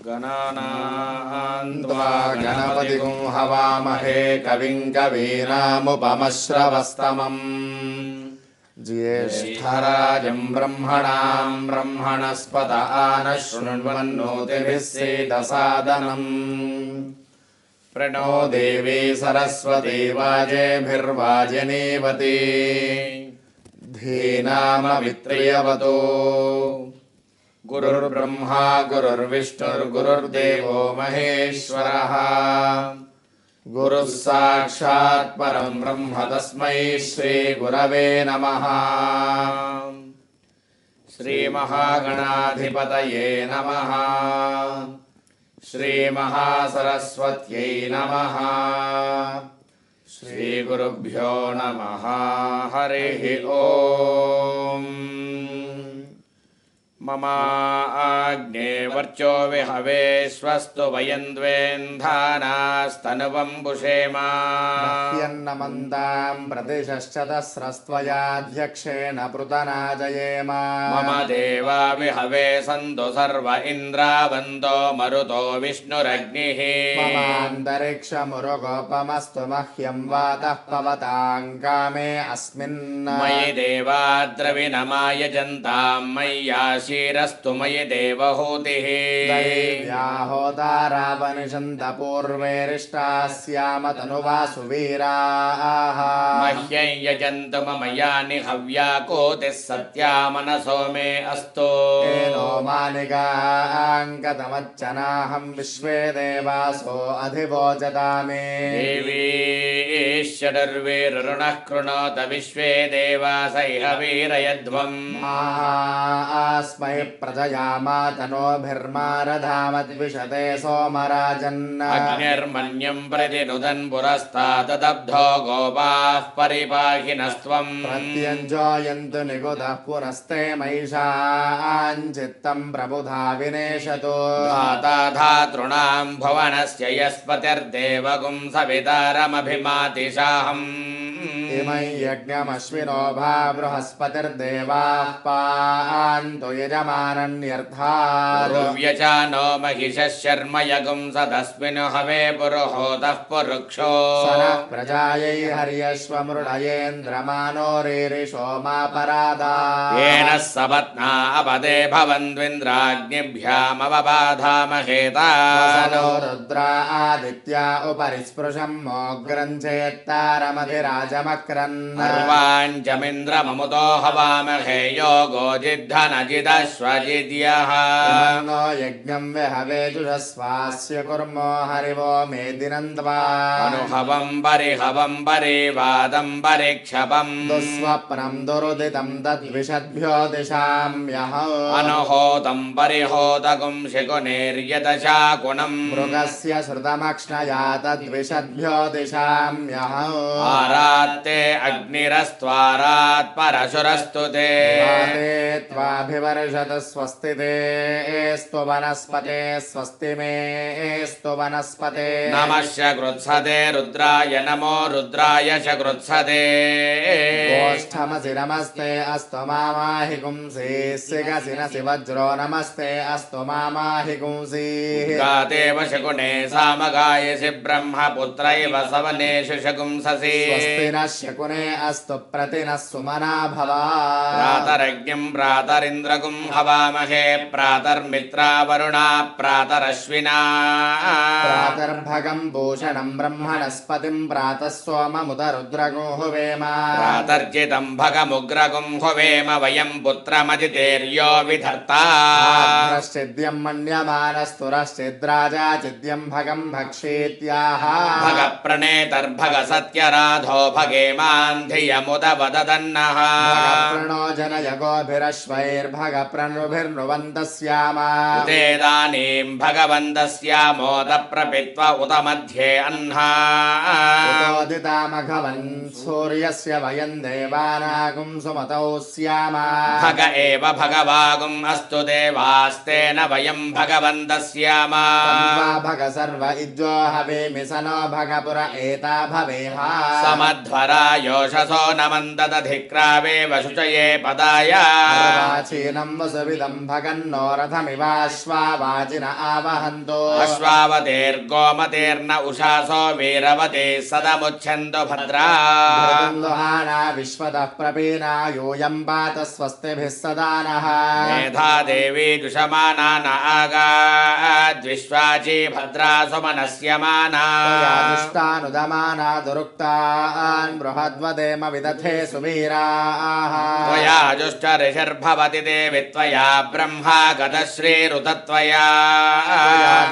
गणानां त्वा गणपतिगुं हवामहे कविं कवीनामुपमश्रवस्तमम् ज्येष्ठराजं ब्रह्मणां ब्रह्मणस्पत आनः शृण्वन्नोतिभिः सीदसादनम् प्रणो देवी सरस्वती वाजेभिर्वाजिनीवती धीनामवित्रियवतो गुरुर्ब्रह्मा गुरुर्विष्णुर्गुरुर्देवो महेश्वरः गुरुः साक्षात् परं ब्रह्म तस्मै श्रीगुरवे नमः। श्रीमहागणाधिपतये नमः। श्रीमहासरस्वत्यै नमः। श्रीगुरुभ्यो नमः। हरिः ओम्। मम आग्ने वर्चो विहवे स्वस्तु वयन्द्वेन्धानास्तनुवं बुषेम मह्यन्नमन्तां प्रतिशश्चतस्रस्त्वयाध्यक्षेण पृतनाजयेम। मम देवा विहवे सन्तु सर्व इन्द्रावन्तो मरुतो विष्णुरग्निः। ममान्तरिक्षमुरुगोपमस्तु मह्यं वातः पवतां कामे अस्मिन्। मयि देवा द्रविणमायजन्तां मय्याशीरस्तु मयि देवहूतिः। दैव्याहोतारावनिषन्त पूर्वेरिष्टाः स्याम तनुवासु वीराः। मह्यं यजन्तु मम यानि हव्या कोतिः सत्या मनसो मे अस्तु। एनो मानिगाङ्गतमच्चनाहं विश्वे देवासो अधिवोचतामे। देवीश्वरर्वीरुणः कृणोत विश्वे देवास इह वीरयध्वम्। आस्मै प्रजयामा तनोभिर्मारधामद्विषते सोमराजन्। अग्निर्मन्यं प्रतिनुदन् पुरस्तादब्धो गोपाः परिपाहिनस्त्वम्। प्रत्यञ्जयन्तु निगुतः पुनस्ते महिषाञ्चित्तं प्रबुधा विनेशतु। धाता धातॄणां भुवनस्य यस्पतिर्देवगुं सवितारमभिमातिशाहम्। इमै यज्ञमश्विनो भा बृहस्पतिर्देवाः पान्तु यजमानन्यर्थात्। नो महिषः शर्म यगुं सदस्मिन् हवे पुरुहोतः पुरुक्षो। सनः प्रजायै हर्यश्वमृडयेन्द्रमानो रीरिषोमापरादा। येन सपत्ना अपदे भवन्त्विन्द्राग्निभ्यामवबाधामहेता। वसनो रुद्रा आदित्या उपरि स्पृशं मोग्रञ्चेत्तारमधिराजमक्रन्। अर्वाञ्चमिन्द्रममुतो हवामहे योगो जिद्धनजिदश्वजिद्यः। नो यज्ञं विहवेजुषस्वास्य कुर्मो हरिवो मेदिनन्द्वा। अनुहवं परिहवं परिवादं परिक्षपं। दुःस्वप्नं दुरुदितं तद्विषद्भ्यो दिशाम्यह। अनुहोतं परिहोतकुं शिकुनेर्यतशाकुणम्। मृगस्य श्रुतमक्ष्णया तद्विषद्भ्यो दिशाम्यह। आरात्ते अग्निरस्त्वारात् परशुरस्तु ते। त्वाभिवर्षत स्वस्ति ते स्तु वनस्पते स्वस्ति मे स्तु वनस्पते। नमश्च कृत्सते रुद्राय नमो रुद्राय च कृत्सते। गोष्ठमसि नमस्ते अस्तु मामाहि पुंसि सिगसिनसि वज्रो नमस्ते अस्तु मामाहि पुंसि। गातेव शकुने सामगायसि ब्रह्मपुत्रैव सवनेषु शकुंससि। स्वस्ति नः शकुने अस्तु प्रतिनः सुमना भव। प्रातरज्ञं प्रातरिन्द्रगुं हवामहे प्रातर्मित्रा वरुणा प्रातरश्विना। प्रातर्भगं भूषणं ब्रह्मणस्पतिं प्रातः सोममुत रुद्रगुं हुवेम। प्रातर्जितं भगमुग्रगुं हुवेम वयं पुत्रमजितेर्यो विधर्ता। चिद्यं मन्यमानस्तुरश्चिद्राजा चिद्यं भगं भक्षेत्याह। भगप्रणेतर्भग सत्यराधो भगेमान् धियमुद वददन्नः। प्रणो जनय गोभिरश्वैर्भगप्रणुभिर्नुवन्तः स्याम। उदेदानीं भगवन्तः स्यामोद प्रपित्वा उत मध्ये अह्ना। उतोदितामघवन् सूर्यस्य वयं देवानागुं सुमतौ स्याम। भग एव भगवागुम् अस्तु देवास्तेन वयं भगवन्तः स्याम। भग सर्व इज्जो हवेमि स नो भगपुर एता भवेह। समध्वर योषसो नमन्ददधिक्रावे वशुचये पदाय अर्वाचीनं वसुविदं भगन्नो रथमिवाश्वावाचिन आवहन्तो अश्वावतेर्गोमतेर्न उषासो वीरवते सदमुच्छन्तु भद्रा दुहाना विश्वतः प्रपीना यूयं पात स्वस्तिभिः सदा नः मेधा देवी जुषमाना न आगाद्विश्वाची भद्रा सुमनस्यमाना दुष्टानुदमाना दुरुक्तान् बृहद्वदेम विदथे सुवीराः त्वया जुष्टऋषिर्भवति देवि त्वया ब्रह्मा गतश्रीरुतत्वया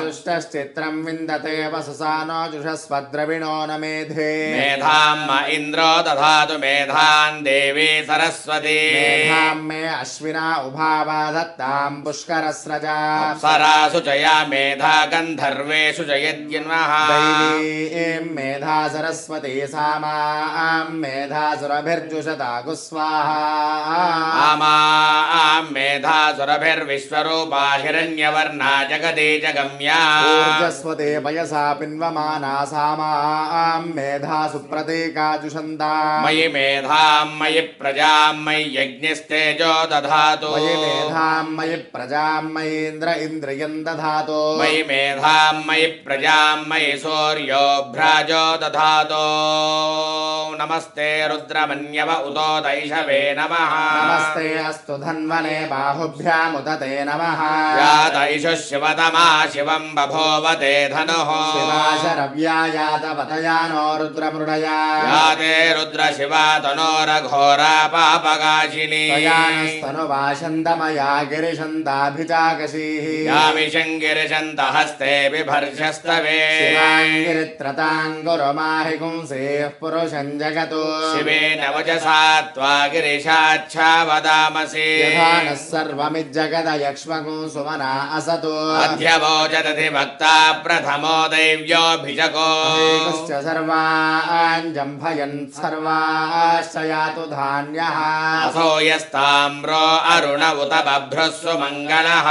दुष्टश्चित्रं विन्दते वसुसानो जुषस्वद्रविणो न मेधे मेधाम् इन्द्रो दधातु मेधान् देवी सरस्वती मेधां मे अश्विना उभावा दत्तां पुष्करस्रजा अप्सरासु च या मेधा गन्धर्वेषु च यद्यन्वः दैवीं मेधा सरस्वती सा मां मेधासुरभिर्जुषता गुस्वाहा आमां मेधासुरभिर्विश्वरूपा हिरण्यवर्णा जगदे जगम्या ऊर्जस्वते पयसा पिन्वमाना सा मां मेधासु प्रतीका जुषन्ता मयि मेधां मयि प्रजां मयि यज्ञस्तेजो दधातु मयि मेधां मयि प्रजां मयीन्द्र इन्द्रियं दधातु मयि मेधां मयि प्रजां मयि सूर्यो भ्राजो दधातु नमस्ते रुद्रमन्यव उतो दैशवे नमः नमस्ते अस्तु धन्वने बाहुभ्यामुदते नमः यादैषु शिवतमा शिवं बभूवते धनुः शिवाशरव्या यातपतयानो रुद्रमृडया याते रुद्रशिवा तनोरघोरा पापगाशिनी तयानस्तनुवाशन्दमया गिरिशन्ताभिचाकशीः यामिशङ्गिरिशन्त हस्ते बिभर्षस्तवे शिवाङ्गिरित्रताङ्गुरुमाहि पुंसेः पुरुषं जगतो शिवेन वचसा त्वा गिरिशाच्छा वदामसि यथा नः सर्वमिज्जगदयक्ष्मगुं सुमना असतो अध्यवोचदधि भक्ता प्रथमो दैव्योऽभिषको च सर्वाञ्जम्भयन् सर्वाश्च यातु धान्यः असो यस्ताम्रो अरुण उत बभ्रस्व मङ्गलः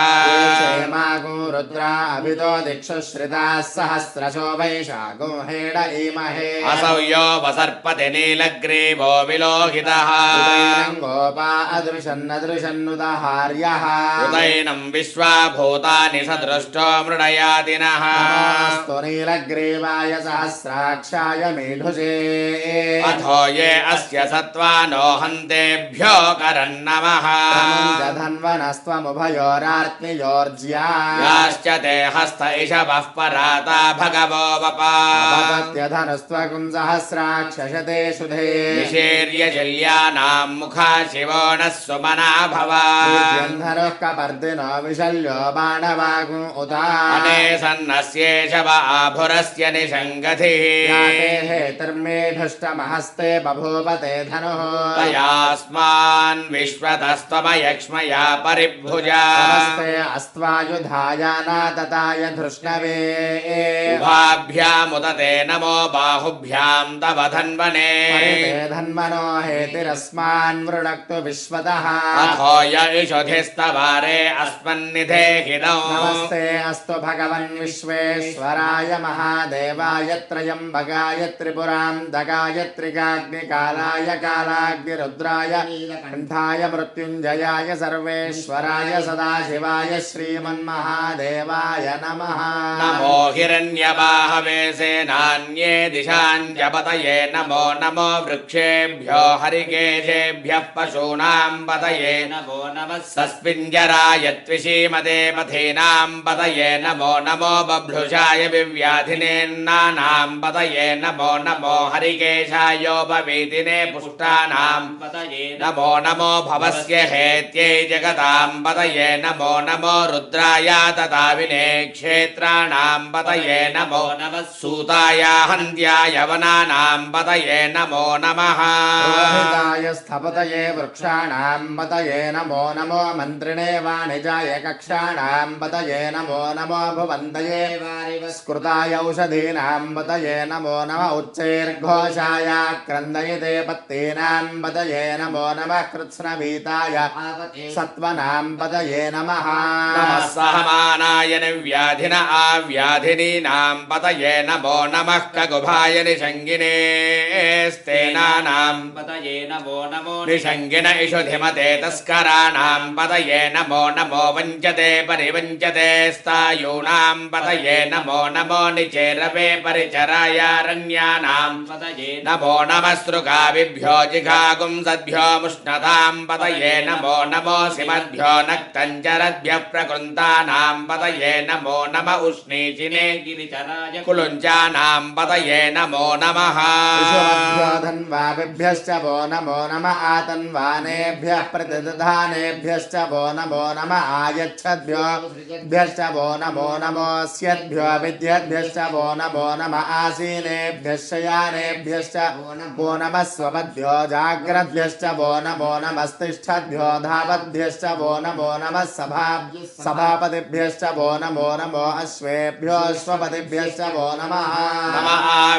क्षेमागो रुद्रा अभितो दिक्षुश्रिताः सहस्रशो वैशाखो हेड इमहे असौ यो वसर्पति नीलग्रीवो विलोहितः गोपा अदृशन्नदृशन्नुदहार्यः उदैनं विश्वाभूतानि सदृष्टो मृडयातिनः नमोऽस्तु नीलग्रीवाय सहस्राक्षाय मेढुषे अथो ये अस्य सत्त्वानो हन्तेभ्यो करन्नमः धन्वनस्त्वमुभयोरार्त्नियोर्ज्या याश्च ते हस्त इषवः पराता भगवो वपा धनुस्त्वकुं सहस्राक्षशते शुधे निशीर्य जल्यानां मुखा शिवो नः सुमना भव धनुः कपर्दिनो विशल्यो बाणवागु उता अनेसन्नस्येषव आभुरस्य निषङ्गतिः याते हेतुर्मेढुष्टमहस्ते बभूवते धनुः तयास्मान् विश्वतस्त्वमयक्ष्मया परिभुजा नमस्ते अस्त्वायुधायानातताय धृष्णवे उभाभ्यामुदते नमो बाहुभ्यां तव धन्वने परिते धन्वनो हेतिरस्मान् वृणक्तु विश्वतः अथो य इषुधिस्तवारे अस्मन्निधेहिनौ नमस्ते अस्तु भगवन् विश्वेश्वराय महादेवाय त्रयम्बकाय त्रिपुरान्तकाय त्रिकाग्निकालाय कालाग्निरुद्राय कंठाय मृत्युञ्जयाय सर्वेश्वराय सदाशिवाय श्रीमन्महादेवाय नमः नमो हिरण्यबाहवे सेनान्ये दिशाञ्जपतये नमो नमो वृक्षेभ्यो हरिकेशेभ्यः पशूनां पतये नमो नमः सस्पिञ्जराय त्विषीमते पथीनां पतये नमो नमो बभ्रुषाय विव्याधिनेन्नानां पतये नमो नमो हरिकेशायोपवीतिने पुष्टानां पतये नमो नमो भवस्य हेत्यै जगतां पतये नमो नमो रुद्राय तदाविने क्षेत्राणां पतये नमो नमः सूताय हन्त्याय वनानां पतये नमो नमः रोहिताय स्थपतये वृक्षाणां पतये नमो नमो मन्त्रिणे वाणिजाय कक्षाणां पतये नमो नमो भुवन्तये स्कृताय औषधीनां पतये नमो नमः उच्चैर्घोषाय क्रन्दयिते पत्तीनां पतये नमो नमः कृत्स्नवीताय सत्त्वनां पतये नमः नमः सहमानाय निव्याधिन आव्याधिनीनां पतये नमो नमः कगुभाय निषङ्गिने स्तेनानां पतये नमो नमो निषङ्गिन इषुधिमते तस्कराणां पतये नमो नमो वञ्चते परिवञ्चते स्थायूणां पतये नमो नमो निचेरवे परिचरायारण्यानां पतये नमो नमस्रुगाविभ्यो जिघागुंसद्भ्यो मुष्णतां पतये नमो नमो सिमद्भ्यो नक्तञ्जरद्भ्यः प्रकृन्तानां पतये नमो नम उष्णीचिने गिरिचराय कुलुञ्चानां पतये नमो नमः विशुभ्यो धन्वाभिभ्यश्च वो नमो नम आतन्वानेभ्यः प्रतिदधानेभ्यश्च वो नमो नम आयच्छद्भ्योभ्यश्च वो नमो नमोऽस्यद्भ्यो विद्यद्भ्यश्च वो नमो नम आसीनेभ्यः शयानेभ्यश्च वो नमः स्वपद्भ्यो जाग्रद्भ्यश्च वो नमो नमस्तिष्ठद्भ्यो धावद्भ्यश्च वो नमो नमः सभापतिभ्यश्च वो नमो नमो अश्वेभ्यो अश्वपतिभ्यश्च वो नमः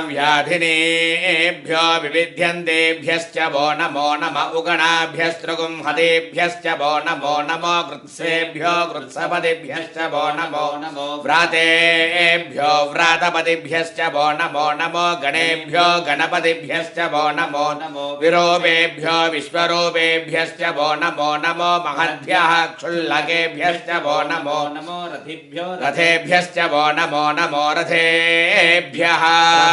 व्याधिनेभ्यो विविध्यन्तेभ्यश्च वो नमो नम उगणाभ्यस्त्रुगुंहतेभ्यश्च वो नमो नमो कृत्सेभ्यो कृत्सपतिभ्यश्च वो नमो नमो व्रातेभ्यो व्रातपतिभ्यश्च वो नमो नमो गणेभ्यो गणपतिभ्यश्च वो नमो नमो विरूपेभ्यो विश्वरूपेभ्यश्च वो नमो नमो महद्भ्यः क्षुल्लकेभ्यश्च वो नमो नमो रथिभ्यो रथेभ्यश्च वो नमो नमो रथेभ्यः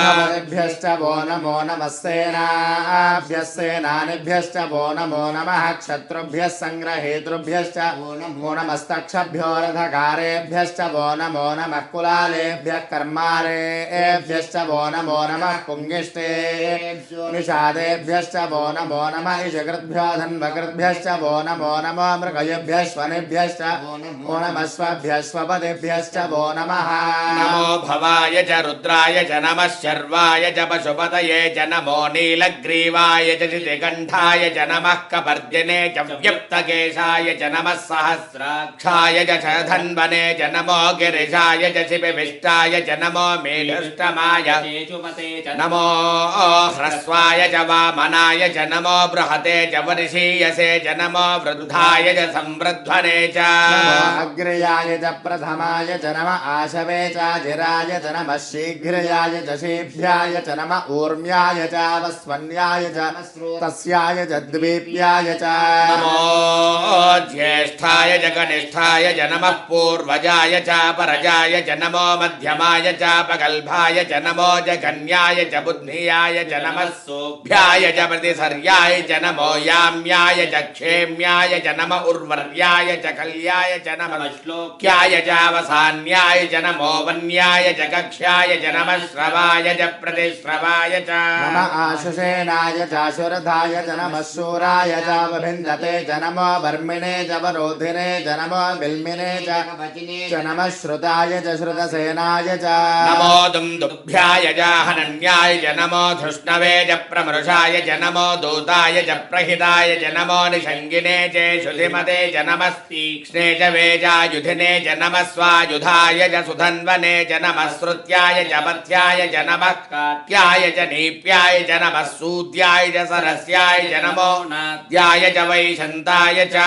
रथपतिभ्यश्च वो नमो नमः सेनाभ्यः सेनानिभ्यश्च वो नमो नमः क्षत्रुभ्यः सङ्ग्रहेतृभ्यश्च वो नमस्तक्षभ्यो रथकारेभ्यश्च वो नमो नमः कुलालेभ्यः कर्मारेभ्यश्च वो नमो नमः पुङ्गिष्टे निषादेभ्यश्च वो नमो नमः इषकृद्भ्यो धन्वकृद्भ्यश्च वो नमो नमो मृगयेभ्यः स्वनेभ्यश्च वो नमः स्वभ्यः स्वपतिभ्यश्च वो नमः नमो भवाय च रुद्राय च नमः शर्वाय च पशुपतये च नमो नीलग्रीवाय च शितिकण्ठाय च नमः कपर्दिने च व्यक्तकेशाय च नमः सहस्राक्षाय च धन्वने च नमो गिरिशाय च शिपिविष्टाय च नमो मेढुष्टमाय तेजुपते च नमो ह्रस्वाय च वामनाय च नमो बृहते च वर्षीयसे च नमो वृद्धाय च संवृध्वने च नमो अग्रयाय च प्रथमाय च नमः आशवे च जिराय च नमः शीघ्रयाय च शीभ्याय च नमः ऊर्म्याय च वस्वन्याय च तस्याय च द्वीप्याय च नमो ज्येष्ठाय च कनिष्ठाय च नमः पूर्वजाय च परजाय च नमो मध्यमाय च पगल्भाय च नमो जघन्याय च बुद्धियाय च नमः सोभ्याय च प्रतिसर्याय च नमो याम्याय च क्षेम्याय च नम उर्वर्याय च कल्याय च नमः श्लोक्याय च अवसान्याय च नमो वन्याय च कक्ष्याय च नमः श्रवाय च प्रतिश्रवाय च नमः आशुषेणाय च शुरधाय च नमः शूराय च वभिन्दते च नमो वर्मिणे च वरोधिने च नमो बिल्मिने च नमः श्रुताय च श्रुतसेनाय च नमो दुन्दुभ्याय च हनन्याय च नमो धृष्णवे च प्रमृषाय च नमो दूताय च प्रहिताय च नमो निषङ्गिने च शुधिमते च नमस्तीक्ष्णे च वेजायुधिने च नमः स्वायुधाय च सुधन्वने च नमः श्रुत्याय च पथ्याय च नमः काट्याय च नीप्याय च नमः सूद्याय च सरस्याय च नमो नाद्याय च वैशन्ताय च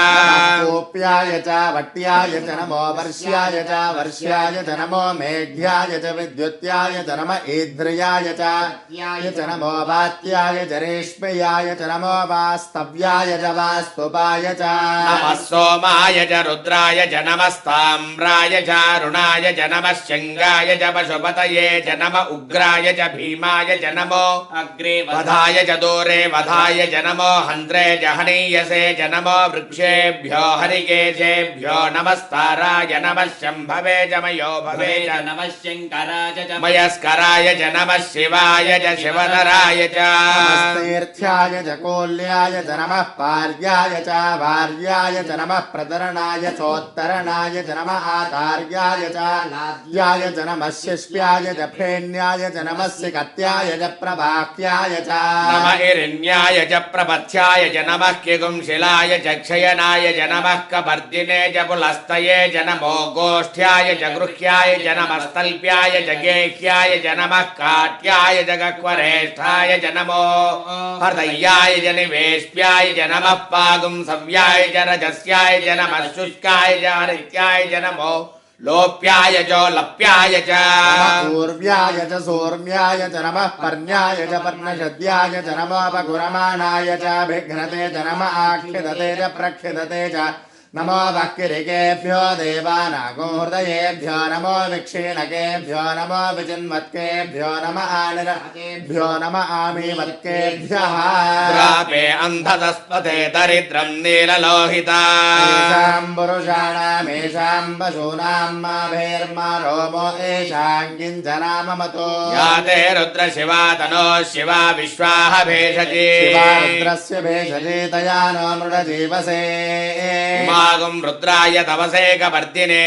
गोप्याय च वट्याय च नमो वर्ष्याय च नमो मेघ्याय च विद्युत्याय च नम ईद्रियाय च नमो वात्याय च रेश्मयाय च नमो वास्तव्याय च वास्तुपाय च नमः सोमाय च रुद्राय च नमस्ताम्राय च अरुणाय च नमः शङ्गाय च पशुपतये च नम उग्राय च भीमाय च नमो अग्रे वधाय च दूरे वधाय च नमो हन्त्रे च हनीयसे च नमो वृक्षेभ्यो हरिकेशेभ्यो नमस्ताराय नमः शम्भवे च मयो भवे च नमः शङ्कराय च मयस्कराय च नमः शिवाय च शिवधराय च नमस्तीर्थ्याय च कोल्याय च नमः पार्याय च वार्याय च नमः प्रतरणाय चोत्तरणाय च नमः आतार्याय च लाद्याय च नमः शिष्प्याय च फेन्याय च नमः सिकत्याय च प्रभाक्याय च नम इरिण्याय च प्रपथ्याय च नमः किगुंशिलाय च क्षयनाय च नमः कपर्दिने च पुलस्तये च नमो गोष्ठ्याय च गृह्याय च नमस्तल्प्याय च गेह्याय च नमः काट्याय च गक्वरेष्ठाय च नमो हृदयाय च निवेश्याय च नमः पागुंसव्याय च रजस्याय च नमः शुष्काय च हरित्याय च नमो लोप्याय च लप्याय च नमः ऊर्व्याय च सूर्म्याय च नमः पर्ण्याय च पर्णशद्याय च नमोपगुरमाणाय च विघ्नते च नमः आक्षिदते च प्रक्षिदते च नमो वक्किरिकेभ्यो देवानागो हृदयेभ्यो नमो विक्षीणकेभ्यो नमो विचिन्वत्केभ्यो नमः आनिरकेभ्यो नमः आमीवत्केभ्यः द्रापे अन्धतस्पते दरिद्रं नीललोहिता येषां पुरुषाणामेषां पशूनां मा भैर्मा रोमो येषां किञ्चनाममतो या ते रुद्रशिवा तनो शिवा विश्वाः भेषजे शिवा रुद्रस्य भेषजे तया नो मृडजीवसे इमागुं रुद्राय तवसे कवर्दिने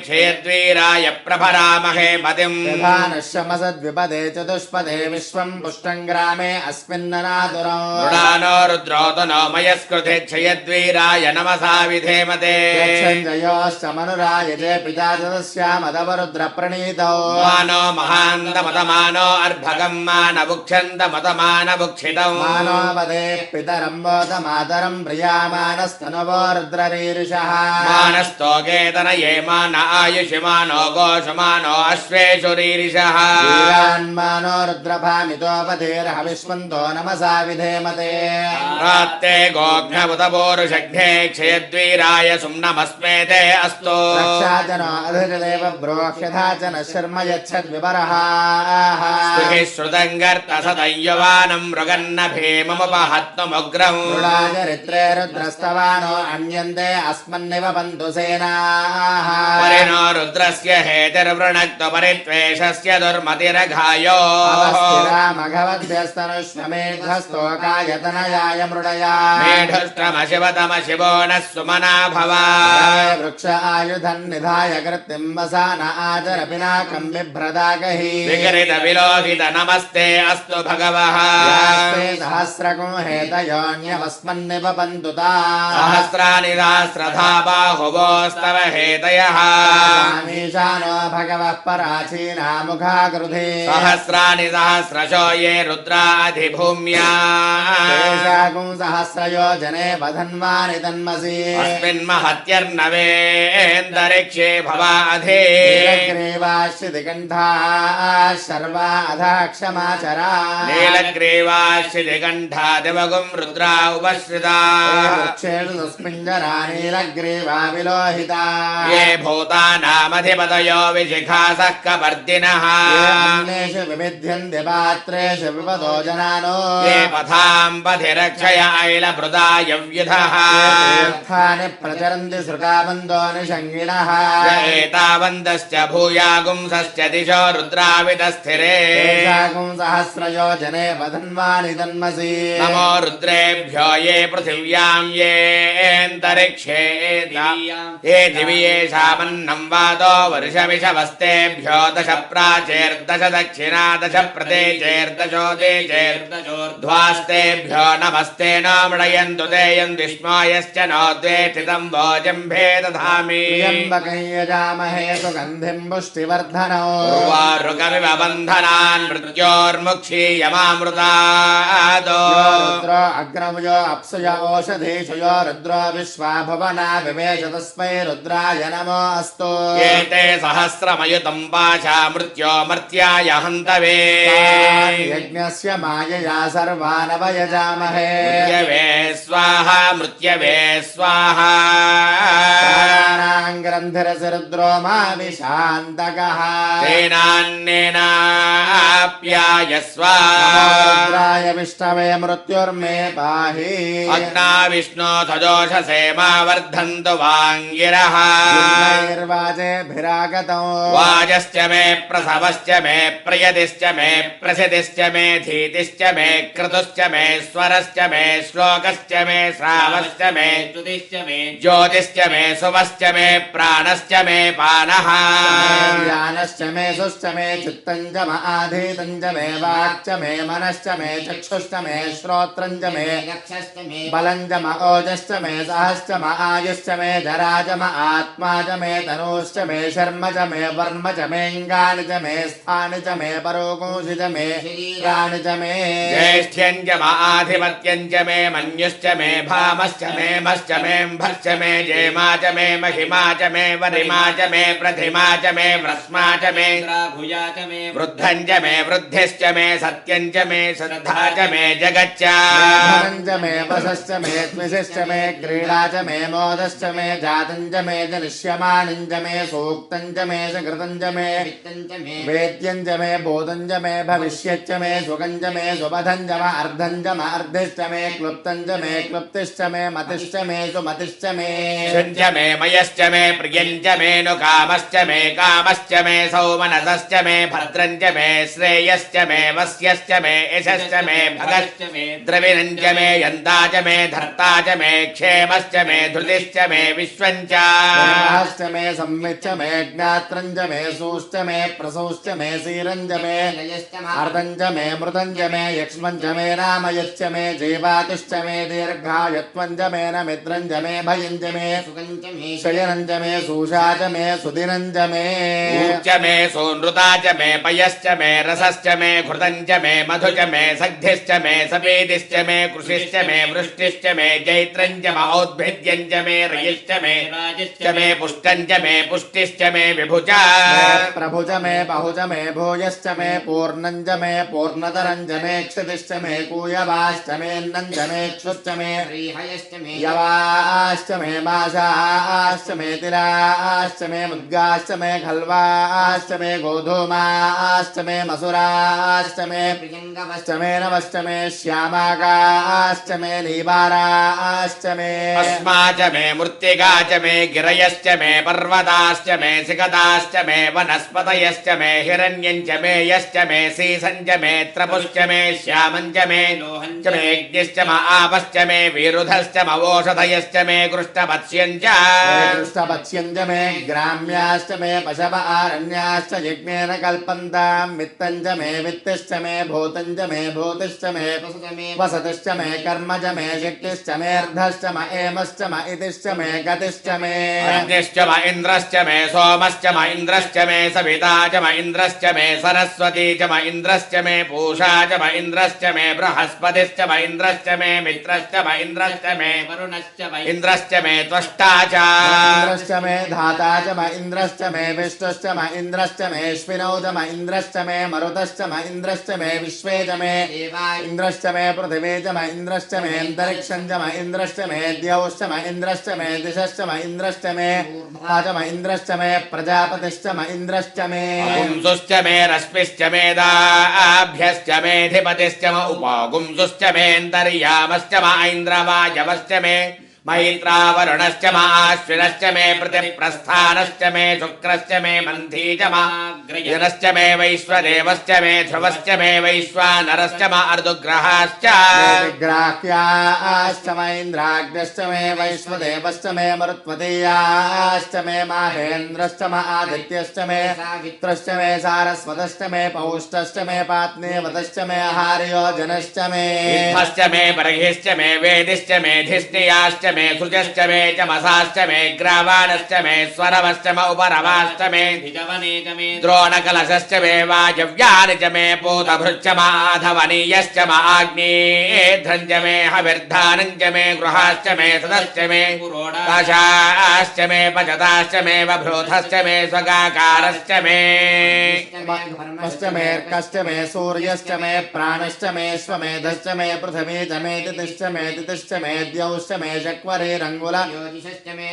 क्षेद्वीराय प्रभरामहे मतिम् प्रधानश्यमसद्विपदे चतुष्पदे विश्वं पुष्टं ग्रामे अस्मिन्ननादुरौ मृडानो रुद्रोतनो मयस्कृते क्षयद्वीराय नमसा विधेमते यक्षञ्जयोश्च मनुरायजे पिता चतुस्यामदवरुद्रप्रणीतौ मानो महान्तमतमानो अर्भगं मानभुक्षन्तमतमानभुक्षितौ मानोपदे पितरं बोधमातरं प्रियामानस्तनुवो रुद्ररीरिषः मानस्तोकेतनये मान आयुषि मानो गोषमानो अश्वेषु रीरिषः वीरान्मानो रुद्रभामितोपधेर्हविष्मन्तो नमसा विधेमते प्राप्ते गोघ्नमुतपोरुषघ्ने क्षेद्वीराय सुम्नमस्मेते अस्तु रक्षाजनो अधिदेव ब्रोह्यथा च न शर्म यच्छद्विवरः स्तुहि श्रुतङ्गर्तसदय्यवानं मृगन्न भीममुपहत्तमुग्रम् मृडाचरित्रे रुद्रस्तवानो अन्यन्ते अस्मन्निव बन्धु सेनाः परिणो रुद्रस्य हेतिर्वृणक्तु परित्वेषस्य दुर्मतिरघायो अवस्थिरामघवद्भ्यस्तनुष्वमेघस्तोकायतनयाय मृडया मेढुष्ट्रमशिवतमशिवो नः सुमना भवा वृक्ष आयुधं निधाय कृत्तिं वसान आचर पिनाकं बिभ्रदागहि विगरित विलोहित नमस्ते अस्तु भगवः सहस्रको हेतयोऽन्यवस्मन्निव बन्धुता सहस्राणि सहस्रधा बाहुवोस्तव हेतयः ईशानो भगवः पराचीना मुखाकृधे सहस्राणि सहस्रशो ये रुद्राधिभूम्या तेषाकुं सहस्रयो जने वधन्वानि तन्मसि अस्मिन्महत्यर्नवेन्दरिक्षे भवाधे नीलग्रीवाश्चिदिकण्ठा शर्वा अधाक्षमाचरा नीलग्रीवाश्चिदिकण्ठा दिवगुं रुद्रा उपश्रिता वृक्षेषु तस्मिञ्जरा नीलग्रीवा विलोहिता ये भूतानामधिपतयो विशिखासः कपर्दिनः अन्येषु विविध्यन्ति पात्रेषु विपदो जनानो ये पथां पथि रक्षय ऐलभृदायव्युधः तीर्थानि प्रचरन्ति श्रुताबन्धो निषङ्गिणः एतावन्तश्च भूयागुंसश्च दिशो रुद्रावितस्थिरे तेषाकुं सहस्रयो जने वधन्वानि तन्मसि नमो रुद्रेभ्यो ये पृथिव्यां येऽन्तरिक्षे ये दिवि येषामन्नं वातो वर्षमिषवस्तेभ्यो दश प्राचेर्दश दक्षिणा दश प्रदेचेर्दशोदेचेर्दशोर्ध्वास्तेभ्यो नमस्ते न मृडयन्तु तेयं विस्मयश्च नो द्वेष्टितं भोजम्भे दधामि त्र्यम्बकं यजामहे सुगन्धिं पुष्टिवर्धनौ उर्वारुकमिव बन्धनान् मृत्योर्मुक्षीयमामृतादो रुद्रो अग्रवयो अप्सुय ओषधीषु यो रुद्रो विश्वा भुवना विवेश तस्मै रुद्राय नमो अस्तु एते सहस्रमयुतं पाशा मृत्यो मर्त्याय हन्तवे यज्ञस्य मायया सर्वानवयजामहे मृत्यवे स्वाहा मृत्यवे स्वाहा प्राणानां ग्रन्थिरसि रुद्रो मा विशान्तकः तेनान्नेनाप्याय स्वाहा रुद्राय विष्णवे मृत्युर्मे पाहि अग्ना विष्णो सजोषसे मा वर्धन्तु वाङ्गिरः निर्वाचेभिरागतौ वाजश्च मे प्रसवश्च मे प्रयतिश्च मे प्रसिद्धिश्च मे धीतिश्च मे क्रतुश्च मे स्वरश्च मे श्लोकश्च मे श्रावश्च मे श्रुतिश्च मे ज्योतिश्च मे सुवश्च मे प्राणश्च मे पानः ज्ञानश्च मे सुश्च मे चित्तं च आधीतं च मे वाक्च मे मनश्च मे चक्षुश्च मे श्रोत्रं च मे बलं च ओजश्च मे सहश्च आयुश्च मे जरा च आत्मा च मे तनूश्च मे शर्म च मे वर्म च मेऽङ्गानि च मे स्थानि च मे परोकोषि च मे प्राणि च मे ज्येष्ठ्यं च आधिपत्यं च मे मन्युश्च मे भा वामश्च मे मश्च मेऽम्भश्च मे जेमा च मे महिमा च मे वरिमा च मे प्रथिमा च मे व्रस्मा च मे भूया च मे वृद्धं च मे वृद्धिश्च मे सत्यं च मे श्रद्धा च मे जगच्च धनं च मे वशश्च मे द्विषश्च मे क्रीडा च मे मोदश्च मे जातं च मे जनिष्यमानं च मे सूक्तं च मे सुकृतं च मे वेद्यं च मे बोधं च मे भविष्यच्च मे सुखं च मे सुपथं च मे अर्धं च मे अर्धिश्च मे क्लुप्तं च मे क्लुप्तिश्च मे मतिश्च मे सुमतिश्च मे च मे मयश्च मे प्रियं च मे नु कामश्च मे कामश्च मे सौमनसश्च मे भद्रं च मे श्रेयश्च मे वस्यश्च मे यशश्च मे भगश्च मे द्रविणं च मे यन्ता च मे धर्ता च मे क्षेमश्च मे धृतिश्च मे विश्वं च विवाहश्च मे संविच्च मे ज्ञात्रं च मे सूश्च मे प्रसूश्च मे सीरं च मे अर्धं च मे मृतं च मे यक्ष्मं च मे रामयश्च मे जीवातुश्च मे दीर्घायत्वं च मे नमित्रं च मे भयं च मे शयनं च मे सूषा च मे सुदिनं च मे च मे सोनृता च मे पयश्च मे रसश्च मे घृतं च मे मधु च मे सग्धिश्च मे सपेदिश्च मे कृषिश्च मे वृष्टिश्च मे जैत्रं च मे औद्भिद्यं च मे रयिश्च मे मे पुष्टं च मे पुष्टिश्च मे विभु च प्रभु च मे बहु च मे भूयश्च मे पूर्णं च मे पूर्णतरं च मे क्षितिश्च मे कूयवाश्च मे अन्नं च मे क्षुश्च मे यवाश्च मे माशाश्च मे तिराश्च मे मुद्गाश्च मे खल्वाश्च मे गोधूमाश्च मे मसुराश्च मे प्रियङ्गवश्च मे नवश्च मे श्यामाकाश्च मे नीवाराश्च मे अस्मा च मे मृत्तिका च मे गिरयश्च मे पर्वताश्च मे सिकताश्च मे वनस्पतयश्च मे हिरण्यं च मे यश्च मे सीसं च मे त्रपुश्च मे श्यामं च मे लोहं च मे यज्ञश्च म आपश्च मे विरुधश्च म ओषधयश्च मे कृष्णवत्स्यं च कृष्णवत्स्यं च मे ग्राम्याश्च मे पशव आरण्याश्च यज्ञेन कल्पन्तां वित्तं च मे वित्तिश्च मे भूतं च मे भूतिश्च मे वसतिश्च मे कर्म च मे शक्तिश्च मे अर्धश्च म एमश्च म इतिश्च मे गतिश्च मे अग्निश्च म इन्द्रश्च मे सोमश्च म इन्द्रश्च मे सविता च म इन्द्रश्च मे सरस्वती च म इन्द्रश्च मे पूषा च म इन्द्रश्च मे बृहस्पतिश्च म इन्द्रश्च मे मित्रश्च म इन्द्रश्च मे वरुणश्च म इन्द्रश्च मे त्वष्टा च इन्द्रश्च मे धाता च म इन्द्रश्च मे विष्णुश्च म इन्द्रश्च मे अश्विनौ च म इन्द्रश्च मे मरुतश्च म इन्द्रश्च मे विश्वे च मे इन्द्रश्च मे पृथिवी च म इन्द्रश्च मे अन्तरिक्षं च म इन्द्रश्च मे द्यौश्च म इन्द्रश्च मे दिशश्च म इन्द्रश्च मे च म इन्द्रश्च मे प्रजापतिश्च म इन्द्रश्च मे पुंसुश्च मे रश्मिश्च मे दाभ्यश्च मेऽधिपतिश्च म उपगुंसुश्च मेऽन्तर्यामश्च म ऐन्द्रवायवश्च मे मैत्रावरुणश्च म आश्विनश्च मे प्रतिप्रस्थानश्च मे शुक्रश्च मे मन्थी च म ग्रयनश्च मे वैश्वदेवश्च मे ध्रुवश्च मे वैश्वानरश्च म अर्धुग्रहाश्च ग्राह्याश्च म इन्द्राग्निश्च मे वैश्वदेवश्च मे मरुत्वतीयाश्च मे माहेन्द्रश्च म आदित्यश्च मे सावित्रश्च मे सारस्वतश्च मे पौष्टश्च मे पात्नीवतश्च मे हार्योजनश्च मे इत्थश्च मे बर्हिश्च मे वेदिश्च मे धिष्ठियाश्च मे सृजश्च मे चमसाश्च मे ग्रावाणश्च मे स्वरवश्च म उपरवाश्च मे धिजवने च मे द्रोणकलशश्च मे वायव्यानि च मे पूतभृश्च माधवनीयश्च म आग्नेध्रं च मे हविर्धानं च मे गृहाश्च मे सदश्च मे पुरोडाशाश्च मे पचताश्च मे बभ्रूथश्च मे स्वगाकारश्च मे कश्च मे सूर्यश्च मे प्राणश्च मे स्वमेधश्च मे पृथिवी च मे तिथिश्च मे तिथिश्च मे द्यौश्च मे शक्वरेरङ्गुल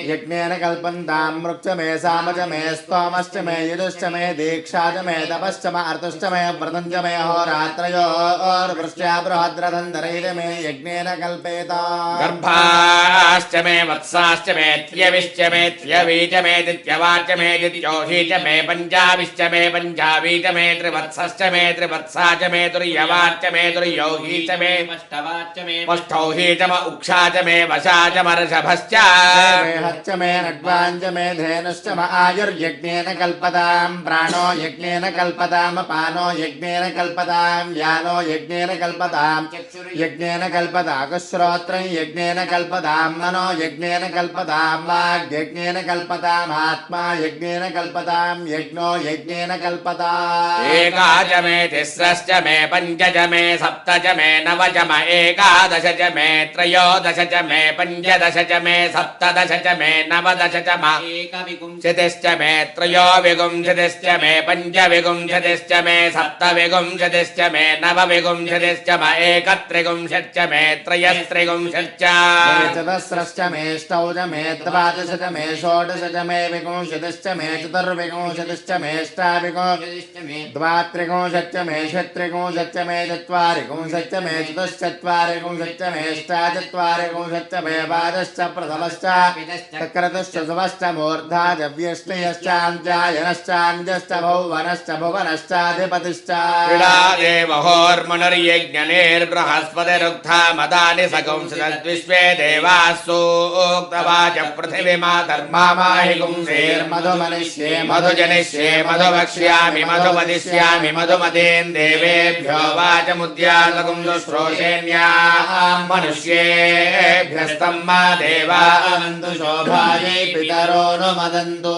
यज्ञेन कल्पन्तां मृक्ष मे साम च मे स्तोमश्च मे यजुश्च मे दीक्षा च मे तपश्च मे अर्तुश्च मे व्रतं च मे होरात्रयोर्वृष्ट्या बृहद्रथन्दरैर मे यज्ञेन कल्पेता गर्भाश्च मे वत्साश्च मे त्यविश्च मे त्यवी च मे दित्यवाच मे दित्योहि च मे पञ्जाबिश्च मे पञ्जाबी च मे त्रिवत्सश्च मे त्रिवत्सा च मे तुर्यवाच मे तुर्योही च मे पष्टौ हि च म उक्षा च मे वशा च मर्षभश्च हच्च मे नड्वाञ्च मे धेनुश्च म आयुर्यज्ञेन कल्पताम् प्राणो यज्ञेन कल्पताम् पानो यज्ञेन कल्पताम् यानो यज्ञेन कल्पताम् यज्ञेन कल्पताम् श्रोत्रं यज्ञेन कल्पताम् मनो यज्ञेन कल्पताम् वाग्यज्ञेन कल्पताम् आत्मा यज्ञेन कल्पताम् यज्ञो यज्ञेन कल्पताम् एका च मे तिस्रश्च मे पञ्च च मे सप्त च मे नव च म एकादश च मे त्रयोदश च मे पञ्चदश च मे सप्तदश च मे नवदश च म एकविंशतिश्च मे त्रयोविंशतिश्च मे पञ्चविंशतिश्च मे सप्तविंशतिश्च मे नवविंशतिश्च म एकत्रिंशच्च मे त्रयस्त्रिंशच्च चतस्रश्च मे ष्टौ च मे द्वादश च मे षोडश च मे विंशतिश्च मे चतुर्विंशतिश्च मे अष्टाविंशतिश्च मे द्वात्रिंशच्च मे षट्त्रिंशच्च मे चत्वारिंशच्च मे चतुश्चत्वारिंशच्च मे अष्टाचत्वारिंशच्च मे द्वादश्च प्रथमश्च चक्रतुश्च सुवश्च मूर्धा च व्यष्टयश्चाञ्जायनश्चाञ्जश्च भुवनश्च भुवनश्चाधिपतिश्च क्रीडादेवहोर्मनुर्यज्ञनेर्बृहस्पतिरुक्था मदानि सकंसद्विश्वे देवाः सूक्तवाच पृथिवीमातर्मामाहि मधुमनिष्ये मधुजनिष्ये मधुवक्ष्यामि मधुवदिष्यामि मधुमतेन् देवेभ्यो वाचमुद्यालकं दुश्रोषेण्याः मनुष्येभ्यस्तं मा देवा अनन्तु शोभायै पितरो नु मदन्तु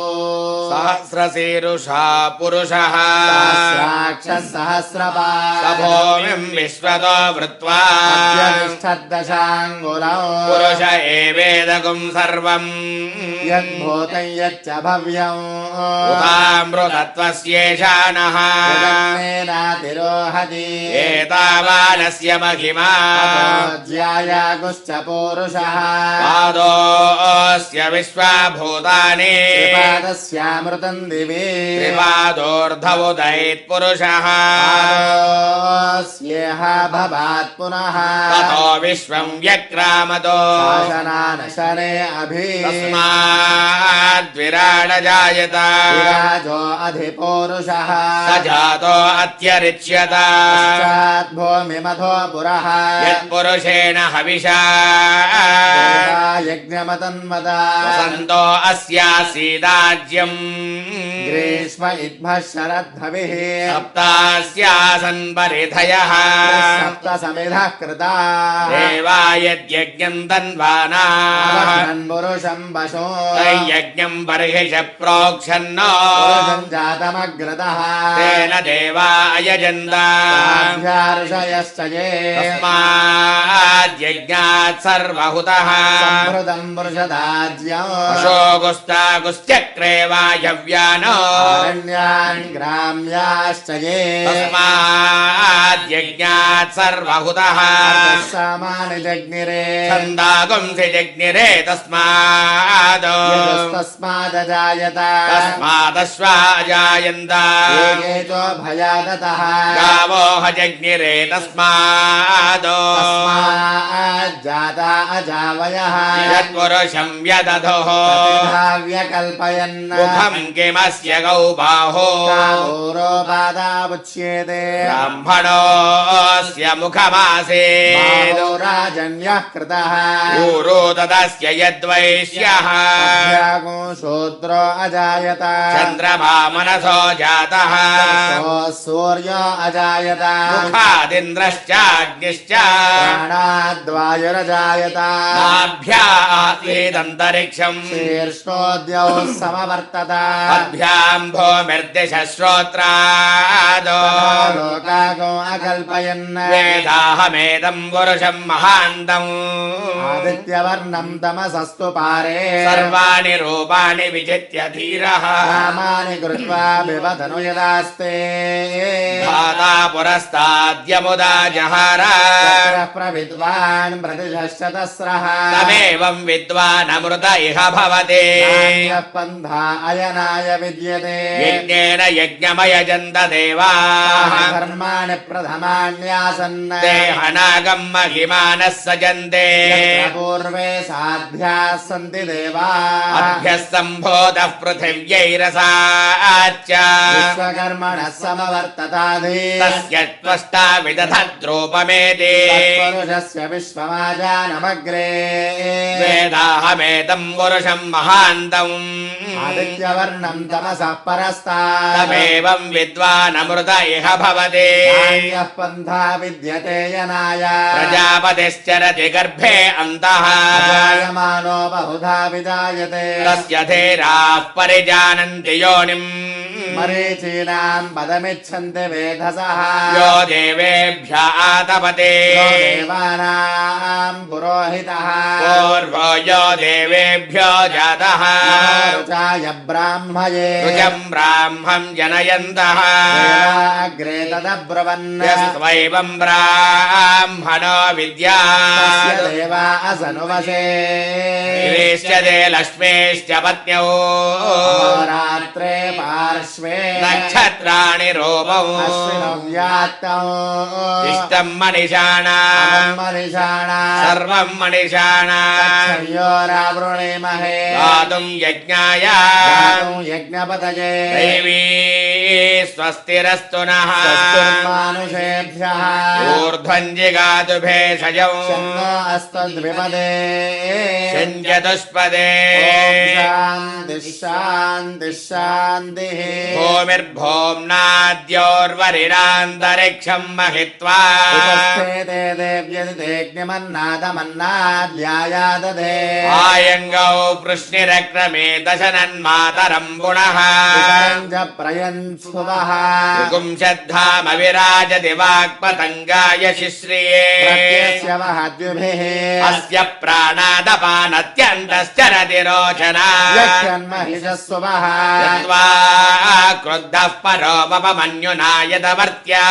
सहस्रशीरुषा पुरुषः सहस्रपात् स भूमिं विश्वतो वृत्वा अभ्यतिष्ठद्दशाङ्गुलौ पुरुष एवेदगुं सर्वम् यद्भूतं यच्च भव्यम् उतामृतत्वस्येषाणः जगन्नेनातिरोहति एतावानस्य महिमा ज्यायागुश्च पूरुषः पादोऽस्य विश्वाभूतानि पादस्यामृतं दिवि त्रिपादोर्धवुदयित्पुरुषः स्येह भवात् पुनः ततो विश्वं व्यक्रामतो शासनानशने अभि तस्माद्विराड जायत विराजो अधिपूरुषः स जातो अत्यरिच्यत भूमिमधो पुरः यत्पुरुषेण हविषा यज्ञमतन्वदा वसन्तो अस्यासीदाज्यम् ग्रीष्म इद्भः शरद्धविः सप्तास्यासन् परिधयः सप्त समिधः कृता देवा यद्यज्ञम् तन्वानाः पुरुषं वशो तैयज्ञम् बर्हिष प्रोक्षन्नो पुरुषं जातमग्रतः तेन देवा अयजन्त ऋषयश्च ये तस्माद्यज्ञात् सर्वहुतः संहृतं पुरुषदाज्यम् अशोकुस्ताकुश्चक्रे वायव्यानो अरण्यान् ग्राम्याश्च ये तस्माद्यज्ञात् सर्वहुतः सामानि जग्निरे छन्दागुंसि जग्निरे तस्माद् तस्मादजायत तस्मादश्वाजायन्त ये चो भयादतः गावोह जग्निरे तस्माद् तस्माज्जाता अजावयः यत्पुरुषं व्यदधुः व्यकल्पयन् मुखं किमस्य गौ बाहो गौरोपादावुच्येते ब्राह्मणोऽस्य मुखमासीत् राजन्यः कृतः ऊरो तदस्य यद्वैश्यः शूद्रो अजायत चन्द्रमा मनसो जातः सूर्यो अजायत मुखादिन्द्रश्चाग्निश्च प्राणाद्वायुरजायत नाभ्यात्वेदन्तरिक्षम् शीर्ष्णोद्यौ समवर्तत अभ्याम् भूमिर्दिश श्रोत्राद् लोकागो अकल्पयन् वेदाहमेदम् पुरुषम् महान्तम् आदित्यवर्णं तमसस्तु पारे सर्वाणि रूपाणि विजित्य धीरः नामानि कृत्वा बिबधनु यदास्ते धाता पुरस्ताद्यमुदा जहार प्रविद्वान् प्रतिशतस्रः तमेवं विद्वानमृत इह भवति पन्था अयनाय विद्यते विद्यते यज्ञेन यज्ञमयजन्त देवाः कर्माणि प्रथमान्यासन् देहनागं महिमानः सजन्ते पूर्वे साध्याः सन्ति देवाः अभ्यः सम्भोतः पृथिव्यैरसाच्च विश्वकर्मणः समवर्तताधि तस्य त्वष्टा विदधद्रूपमेति तत्पुरुषस्य विश्वमाजानमग्रे वेदाहमेतं पुरुषं महान्तम् आदित्यवर्णं तमसः परस्तात् तमेवं विद्वानमृत इह भवति नान्यः पन्था विद्यते यनाय प्रजापतिश्चरति गर्भे अन्तः जायमानो बहुधा विजायते तस्य धीराः परिजानन्ति योनिम् मरीचीनां पदमिच्छन्ति वेधसः यो देवेभ्य आतपते यो देवानां पुरोहितः पूर्वो यो देवेभ्यो जातः रुचाय ब्राह्मये रुजं ब्राह्मं जनयन्तः देवाग्रे तदब्रवन् यस्त्वैवं ब्राह्मणो तस्य विद्यात् देवा असनुवशे गिरीश्चते लक्ष्मीश्च पत्न्यौ रात्रे पार्श्वे नक्षत्राणि रूपौ अश्विनौ व्यात्तौ इष्टं मनिषाणाम् सर्वं मनिषाणाम् योरावृणीमहे गातुं यज्ञाय यज्ञपतये दैवी स्वस्तिरस्तु नः मानुषेभ्यः ऊर्ध्वं जिगातु भेषजौ अस्त्वद्विपदे चतुष्पदे शान्तिः शान्तिः शान्तिः भूमिर्भोम्नाद्योर्वरिणान्तरिक्षं महित्वा उपस्थे देव्यदितेऽग्निमन्नादमन्नाद्यायादधे आयङ्गौ पृश्निरक्रमे दशनन्मातरं पुनः प्रयन्स्वः पुंशद्धाम विराजति वाक्पतङ्गाय शिश्रिये प्रत्यस्य महद्युभिः अस्य प्राणादपानत्यन्तश्चरति रोचना यक्षन्महिषस्वः यद्वा क्रुद्धः परोपमन्युना यदवर्त्या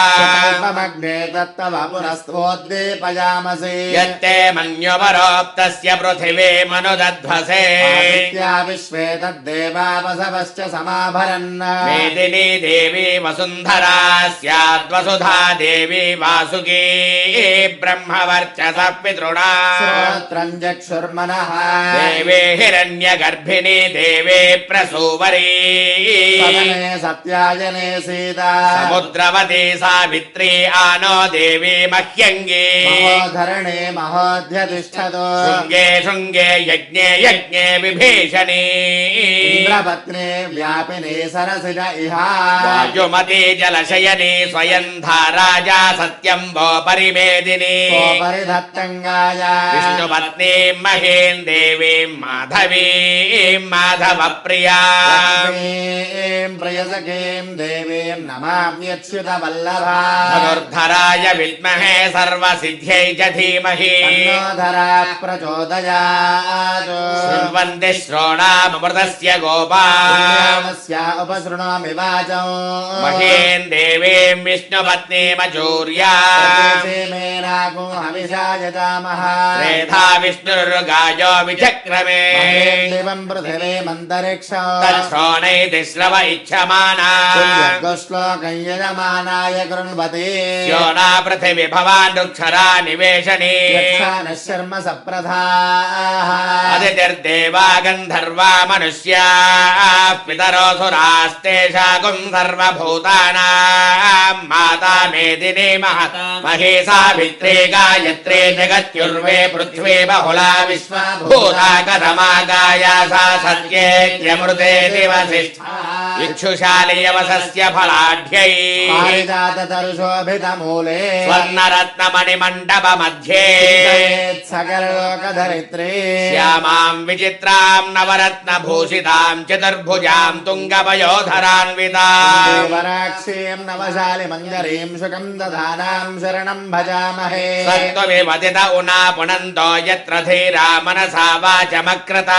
कल्पमग्ने तत्तव पुनस्त्वोद्दीपयामसि यत्ते मन्युपरोक्तस्य पृथिवी मनुदध्वसे आदित्या विश्वे तद्देवावसवश्च समाभरन् मेदिनी देवी वसुन्धरा स्याद्वसुधा देवी वासुकी ब्रह्मवर्चसः पितृणा श्रोत्रं चक्षुर्मनः देवे हिरण्यगर्भिणी देवे प्रसूवरी सदने सत्यायने सीता समुद्रवती सावित्री आनो देवी मह्यङ्गी महोधरणे महोध्यतिष्ठतो शृङ्गे शृङ्गे यज्ञे यज्ञे विभीषणी इन्द्रपत्ने व्यापिने सरसिज इहा वायुमती जलशयनी स्वयं धाराजा सत्यम्भो परिमेदिनी परिधत्तङ्गाय विष्णुपत्नी महीं देवीं माधवीं माधवप्रिया प्रियसखीं देवीं नमाम्यच्युतवल्लभा धनुर्धराय विद्महे सर्वसिद्ध्यै च धीमहि तन्नोधरा प्रचोदयात् शृण्वन्ति श्रोणामृतस्य गोपा श्रीरामस्य उपशृणोमि वाचौ महीं देवीं विष्णुपत्नीमचूर्या मेनागो हविषा यजामः रेधा विष्णुर्गायो विचक्रमे दिवं पृथिवीमन्तरिक्षौ तच्छ्रोणैति श्रव इच्छमाना श्लोकं यजमानाय कृण्वति योना पृथिवी भवान् रुक्षरा निवेशनी यक्षानः शर्म सप्रधाः अदितिर्देवा गन्धर्वा मनुष्याः पितरोऽसुरास्तेषाकुं सर्वभूतानां माता मेदिनी मही सावित्री गायत्री जगत्युर्वे पृथ्वी बहुला विश्वभूता कथमा गाया सा सत्येत्यमृते दिवसिष्ठा इक्षुशालीयवसस्य फलाढ्यै पारिजाततरुशोभितमूले स्वर्णरत्नमणिमण्डपमध्ये सकललोकधरित्री श्यामां विचित्रां नवरत्नभूषितां चतुर्भुजां तुङ्गपयोधरान्वितां देवराक्षीं नवशालिमञ्जरीं शुकं दधानां शरणं भजामहे सत्त्वमिवदित उना पुनन्तो यत्र धीरा मनसा मनसा वाचमक्रता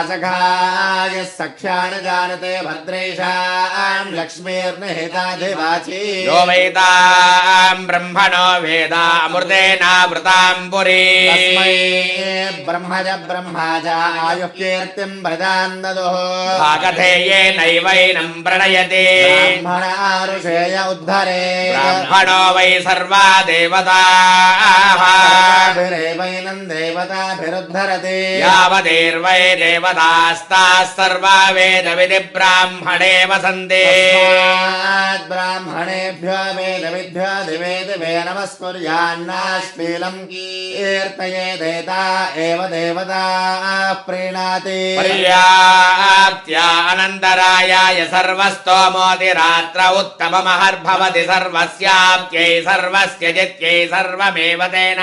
सखाय सख्यान जानते भद्रेशां लक्ष्मीर्निहिताधिवाची यो वेदां ब्रह्मणो वेदा अमृतेनावृतां पुरी तस्मै ब्रह्मज ब्रह्मा च आयुः कीर्तिं प्रदान् ददुः भागधेयेनैवैनं प्रणयति ब्राह्मण ऋषेय उद्धरे ब्राह्मणो वै सर्वा देवताः सर्वाभिरेवैनं देवताभिरुद्धरति यावदेर्वै देवतास्ताः सर्वा वेदविधि ब्राह्मणे वसन्ति ब्राह्मणेभ्यो वेदविभ्यो दिवे दिवे नमस्कुर्यान्नाश्लीलं कीर्तये देता एव देवता प्रीणाति पर्याप्त्या अनन्तरायाय सर्वस्तोमोति रात्र उत्तममहर्भवति सर्वस्याप्त्यै सर्वस्य जित्यै सर्वमेव तेन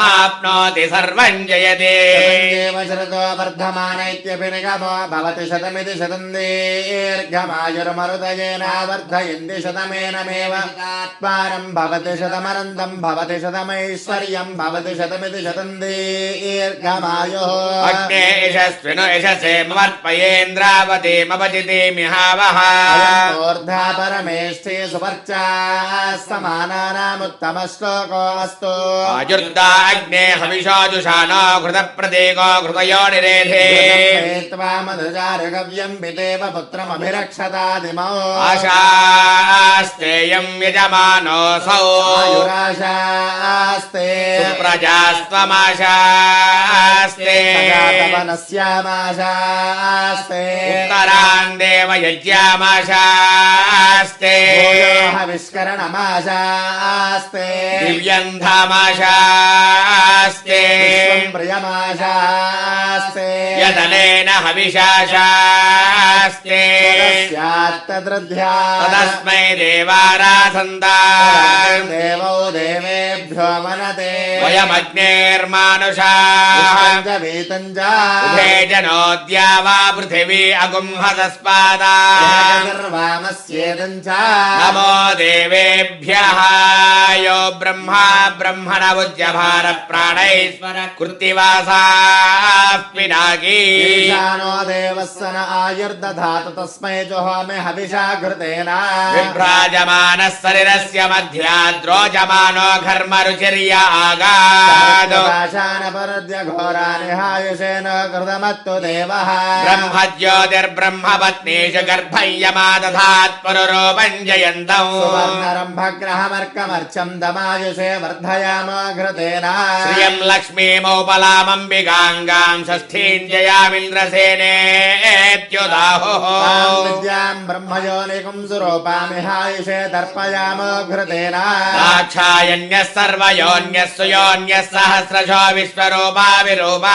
आप्नोति सर्वं जयति देव शरतो वर्धमान इत्यपि निगमो भवति शतमिति शतं दीर्घमायुर्मरुदयेन वर्धयन्ति शतमेनमेव पारं भवति शतमनन्तं भवति शतमैश्वर्यं भवति शतमिति शतं दीर्घमायुः अग्ने यशस्विनो यशसे मवर्पयेन्द्रावतीमपचितिमिहावः ऊर्ध्वा परमेष्ठे सुपर्चा समानानामुत्तम श्लोकोऽस्तु आजुर्दा अग्ने हविषाजुषानो घृतप्रतीको घृतयो निरेधे त्वा मधुचारुगव्यं पितेव पुत्रमभिरक्षतादिमौ आशास्तेयं यजमानोऽसौ आयुराशास्ते सुप्रजास्त्वमाशास्ते तवनस्यामाशास्ते उत्तरान् देवयज्ञामाशास्ते विष्करणमाशास्ते दिव्यन्धामाशास्ते प्रियमाशास्ते यदनेन हविषाशास्ते स्यात्तद्रध्या तदस्मै देवाराधन्ता देवो देवेभ्यो मनते वयमग्नेर्मानुषाः वीतञ्च उभे जनोद्या वा पृथिवी अगुंहतस्पादा सर्वामस्येदञ्च नमो देवेभ्यः यो ब्रह्मा ब्रह्मण उज्जभार प्राणैश्वर कृत्तिवासाः पिनाकी ईशानो देवः स न आयुर्दधातु तस्मै जुहोमि हविषा घृतेन विभ्राजमानः शरीरस्य मध्याद्रोजमानो घर्मरुचिर्य आगादो पाशानपरुद्य घोरानिहायुषेन कृतमत्तु देवः ब्रह्मज्योतिर्ब्रह्मपत्नीषु गर्भय्यमादधात् पुरुरूपं जयन्तौ सुवर्णरम्भग्रहमर्कमर्चं दमायुषे वर्धयाम घृतेन श्रियं लक्ष्मीमौपलामम्बिकाङ्गां षष्ठीं जयामिन्द्रसेनेत्युदाहुः विद्यां ब्रह्मयोनिकुं सुरूपामिहायुषे तर्पयाम घृतेन दाक्षायण्यः सर्वयोन्यः सुयोन्यः सहस्रशो विश्वरूपा विरूपा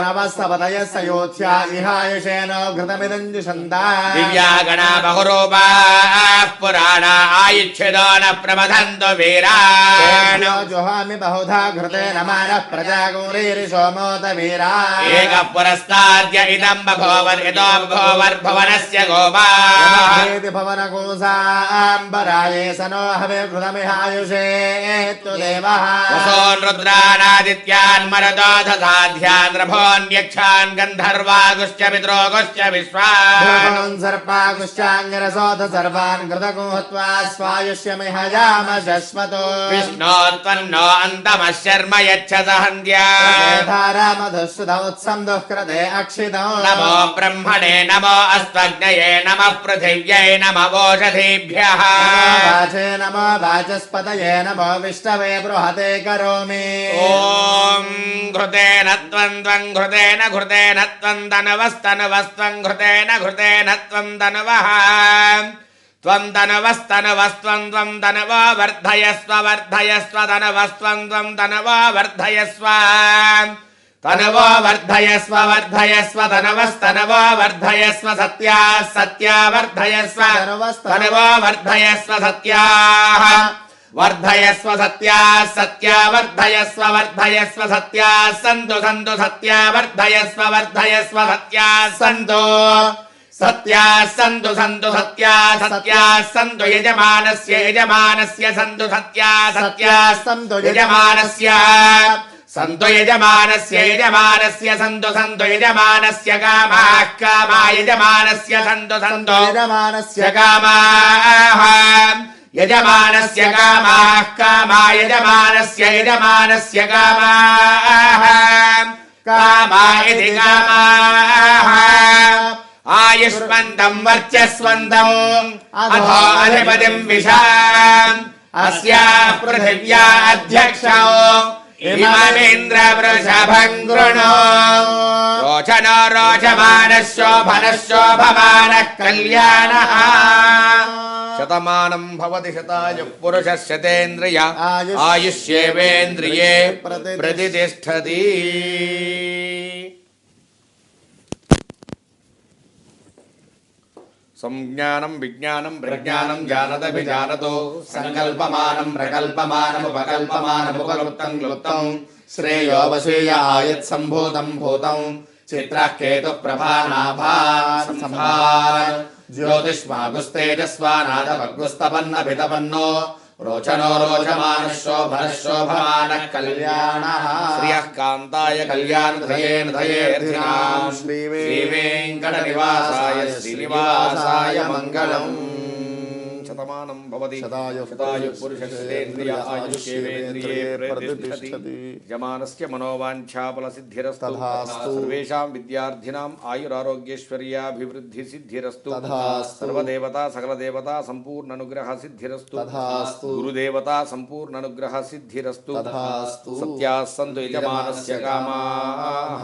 नवस्तपतयः सयोध्या इहायुषेन घृतमिदञ्जुषन्ता दिव्या गणा बहुरूपाः पुराणा आयुच्छिदो न प्रमथन्तु वीरान् जुहामि बहुधा घृतेन मानः प्रजागौरीरिषोमोद वीरा एकः पुरस्ताद्य इदं बभोवर् भुवनस्य गोपाः भवनकोसाम्बराये स नो हवे घृतमिहायुषे तु देवः वसोन् रुद्रानादित्यान् मरुतो दधाध्यान् रभोऽन्यक्षान् गन्धर्वागुश्च पितॄगुश्च विश्वान् सर्पाकुश्चाङ्गिरसोऽथ सर्वान् घृतगुहत्वा स्वायुष्यमिहयाम शश्वतो विष्णो त्वन्नो अन्तमः शर्म यच्छत हन्त्या मधुश्रुतमुत्सं दुःकृते अक्षितौ नमो ब्रह्मणे नमो अस्त्वग्नये नमः पृथिव्यै नमवोषधीभ्यः वाचे नमो वाचस्पतये नमो विष्णवे बृहते करोमि ॐ घृतेन त्वं घृतेन घृतेन त्वं तनवस्तनवस्त्वं घृतेन घृतेन त्वं तनवः त्वं तनवस्तनवस्त्वं त्वं तनवो वर्धयस्व वर्धयस्व तनवस्त्वं त्वं तनवो वर्धयस्व तनवो वर्धयस्व वर्धयस्व तनवस्तनवो वर्धयस्व सत्या सत्या वर्धयस्व तनवो वर्धयस्व सत्याः वर्धयस्व सत्या सत्या वर्धयस्व वर्धयस्व सत्या सन्तु सन्तु सत्या वर्धयस्व वर्धयस्व सत्या सन्तु सत्या सन्तु सन्तु सत्या सत्या सन्तु यजमानस्य यजमानस्य सन्तु सत्या सत्या सन्तु यजमानस्य సంతు యజమానస్య యజమానస్య సంతు సంతు యజమానస్య కామాః కామాః యజమానస్య సంతు సంతు యజమానస్య కామాః యజమానస్య కామాః కామాః యజమానస్య యజమానస్య కామాః కామాః ఇతి కామాః ఆయుష్మంతం వర్చస్వంతం అథో అధిపతిం విశాం అస్యాః పృథివ్యా అధ్యక్షో ఇమమేంద్ర వృషభం గృణో రోచనో రోచమానః శోభనః శోభమానః కళ్యాణః శతమానం భవతి శతాయుః పురుషः శతేంద్రియ ఆయుష్యేవేంద్రియే ప్రతిష్టతి. సంజ్ఞానం విజ్ఞానం ప్రజ్ఞానం జానదభిజానతో సంకల్పమానం ప్రకల్పమానముపకల్పమానముపలుప్తం క్లుప్తం శ్రేయో వశేయ ఆయత్ సంభూతం భూతం చిత్రః కేతు ప్రభానాభాన్ సంభాన్ జ్యోతిష్మాగుస్తేజస్వానాదవగ్గుస్తపన్నభితపన్నో రోచనో రోచమానః శోభనః శోభమానః కళ్యాణః శ్రియః కాంతాయ కళ్యాణధయేర్ధయేర్ధినాం శ్రీవేంకటనివాసాయ శ్రీనివాసాయ మంగళం. శతమానం భవతి శతాయుః పురుషः శతేంద్రియ ఆయుష్యేవేంద్రియే ప్రతిష్టతి. యజమానస్య మనోవాంఛాఫలసిద్ధిరస్తు సర్వేషాం విద్యార్థినాం ఆయురారోగ్యైశ్వర్యాభివృద్ధి సిద్ధిరస్తు. సర్వదేవతా సకలదేవతా సంపూర్ణనుగ్రహ సిద్ధిరస్తు. గురుదేవతా సంపూర్ణనుగ్రహ సిద్ధిరస్తు. సత్యాః సంతు యజమానస్య కామాః.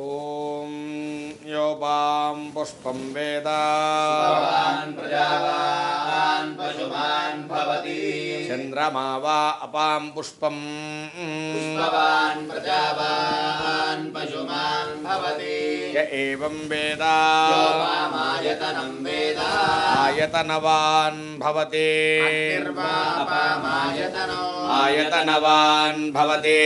ఓం యోపాం పుష్పం వేద ప్రజావాన్ పశుమాన్ భవతి చంద్రమా వా అపాం పుష్పం పుష్పవాన్ ప్రజావాన్ పశుమాన్ భవతి య ఏవం వేద మాయతనం వేద ఆయతనవాన్ భవతి అపామాయతనో ఆయతనవాన్ భవతి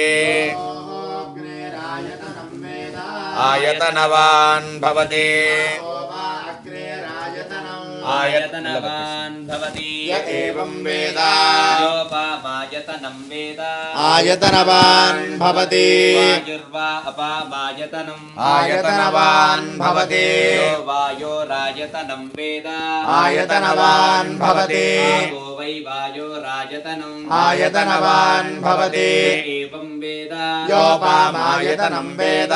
ఆయతనవాన్ భవతి ఆయతనవాన్ భవతి య ఏవం వేద యోపామాయతనం వేద ఆయతనవాన్ భవతి వాయుర్వా అపామాయతనం ఆయతనవాన్ భవతి యో వాయోరాయతనం వేద ఆయతనవాన్ భవతి ఆపో వై వాయోరాయతనం ఆయతనవాన్ భవతి ఏవం వేద యోపామాయతనం వేద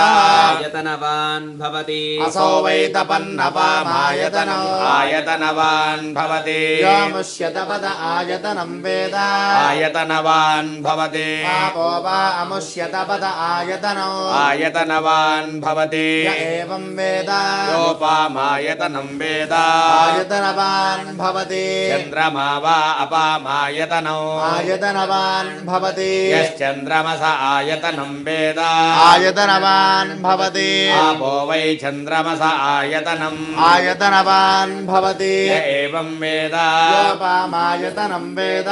ఆయతనవాన్ భవతి అసౌ వై తపన్నపామాయతనం ఆయతనవాన్ భవతి యాముష్యతపద ఆయతనం వేద ఆయతనవాన్ భవతి ఆపో వా అముష్యతపద ఆయతనం ఆయతనవాన్ భవతి య ఏవం వేద యోపామాయతనం వేద ఆయతనవాన్ భవతి చంద్రమా వా అపామాయతనం ఆయతనవాన్ భవతి యశ్చంద్రమస ఆయతనం వేద ఆయతనవాన్ భవతి ఆపో వై చంద్రమస ఆయతనం ఆయతనవాన్ భవతి య ఏవం వేద యోపామాయతనం వేద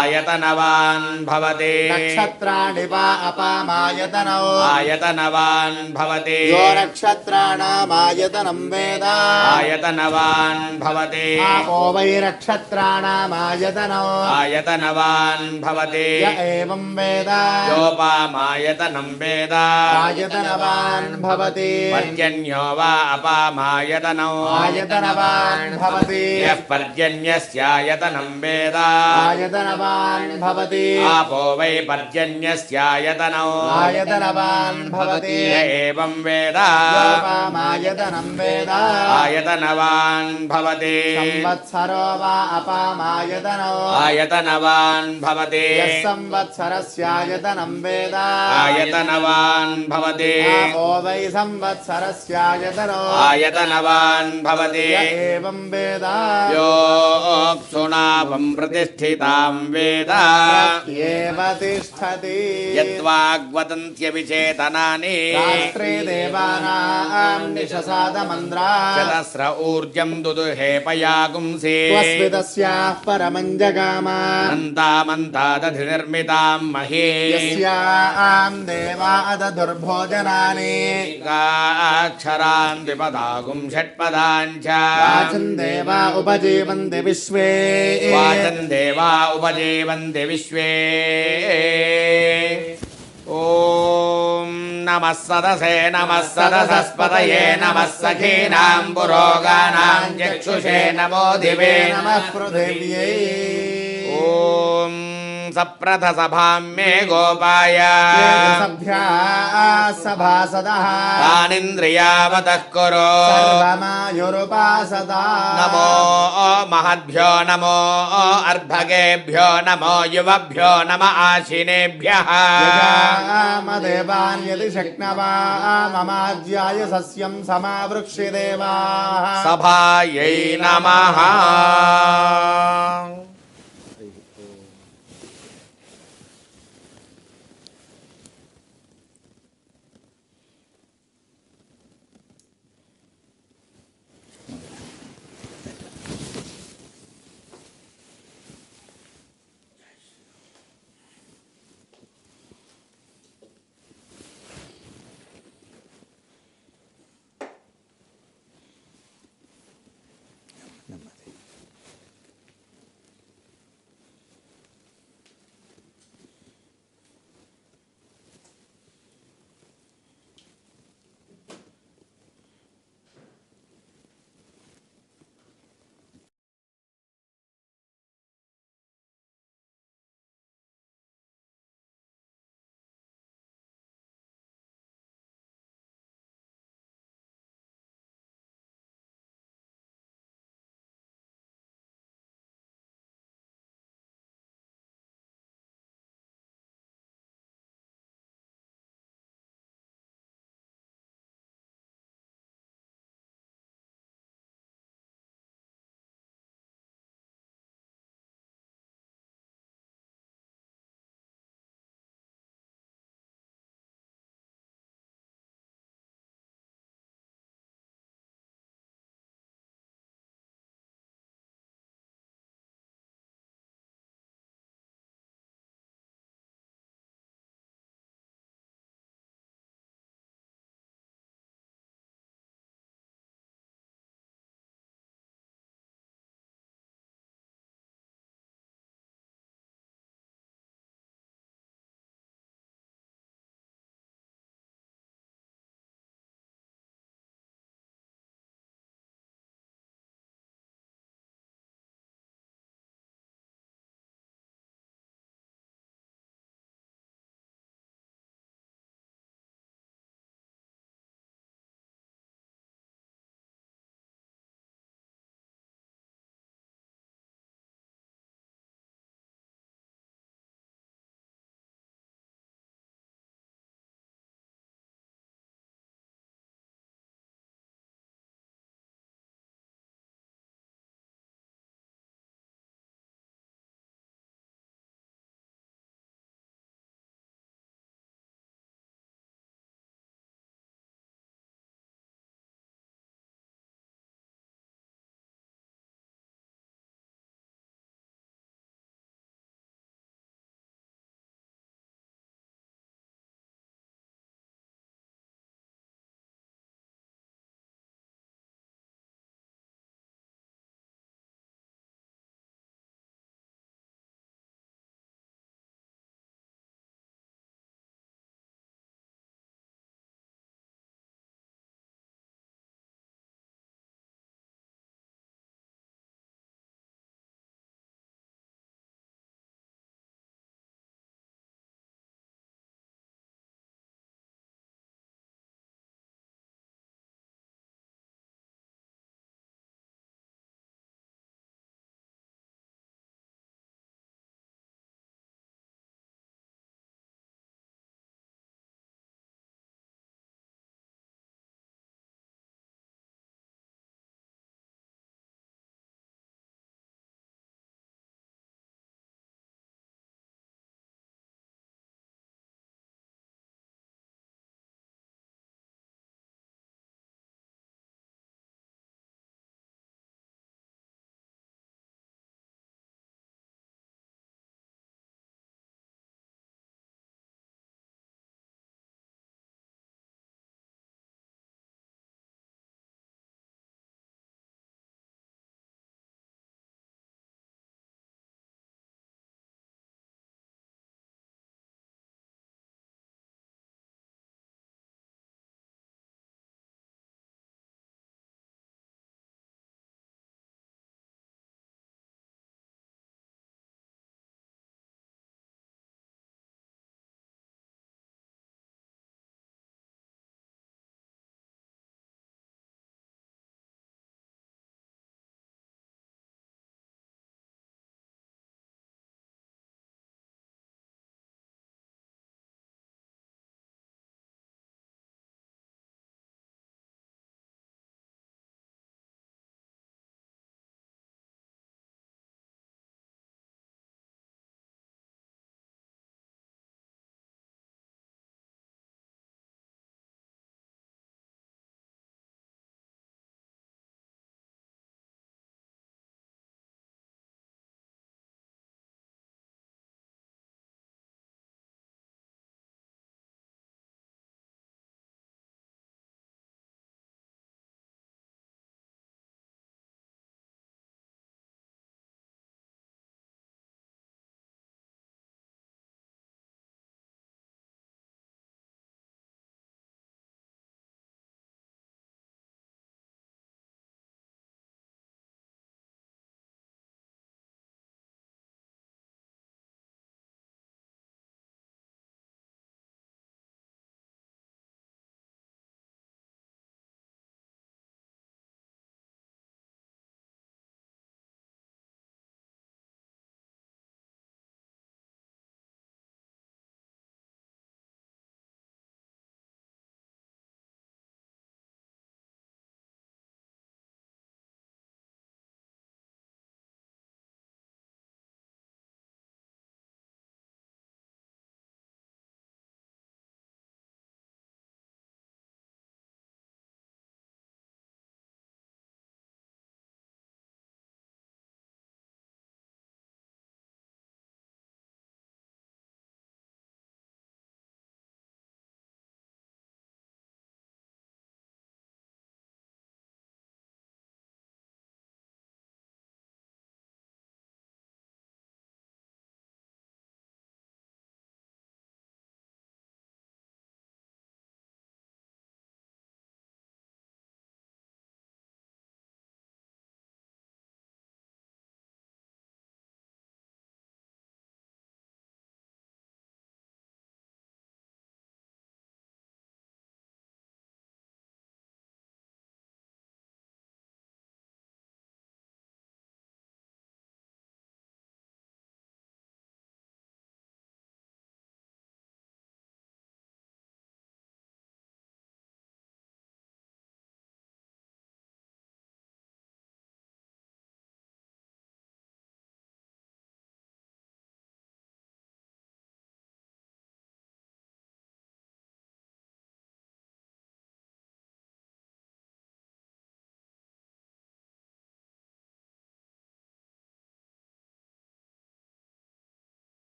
ఆయతనవాన్ భవతి నక్షత్రాణి వా అపామాయతనౌ ఆయతనవాన్ భవతి యో నక్షత్రాణామాయతనం వేద ఆయతనవాన్ భవతి ఆపో వై నక్షత్రాణామాయతనౌ ఆయతనవాన్ భవతి య ఏవం వేద యోపామాయతనం వేద ఆయతనవాన్ భవతి పర్జన్యో వా అపామాయతనం ఆయతనవాన్ భవతి भवति यः पर्जन्यस्यायतनं वेद आयतनवान् भवति आपो वै पर्जन्यस्यायतनौ आयतनवान् भवति य एवं वेद योपामायतनं वेद आयतनवान् भवति संवत्सरो वा अपामायतनो आयतनवान् भवति यः संवत्सरस्यायतनं वेद आयतनवान् भवति आपो वै संवत्सरस्यायतनो आयतनवान् भवति य एवं वेद योऽप्सुनावं प्रतिष्ठितां वेद प्रत्येव तिष्ठति यद्वाग्वदन्त्यविचेतनानि राष्ट्रे देवानां निशसादमन्द्रा चतस्र ऊर्जं दुदुहे पयागुंसि त्वस्मितस्याः परमं जगाम मन्तामन्तादधिनिर्मितां मही यस्यां देवा अदधुर्भोजनानि अक्षरान् द्विपदागुं षट्पदाञ्च वाचन् देवा उपजीवन्ति विश्वे वाचन् देवा उपजीवन्ति विश्वे ॐ नमः सदसे नमः सदसस्पतये नमः सखीनां पुरोगानां चक्षुषे नमो दिवे नमः पृथिव्यै ॐ सप्रथसभां मे गोपाय सभ्याः सभासदः तानिन्द्रियावतः कुरु सर्वमायुरुपासदा नमो महद्भ्यो नमो अर्भगेभ्यो नमो युवभ्यो नम आशिनेभ्यः देवान् यदि शक्नवा ममाज्याय सस्यं समावृक्ष्य देवाः सभायै नमः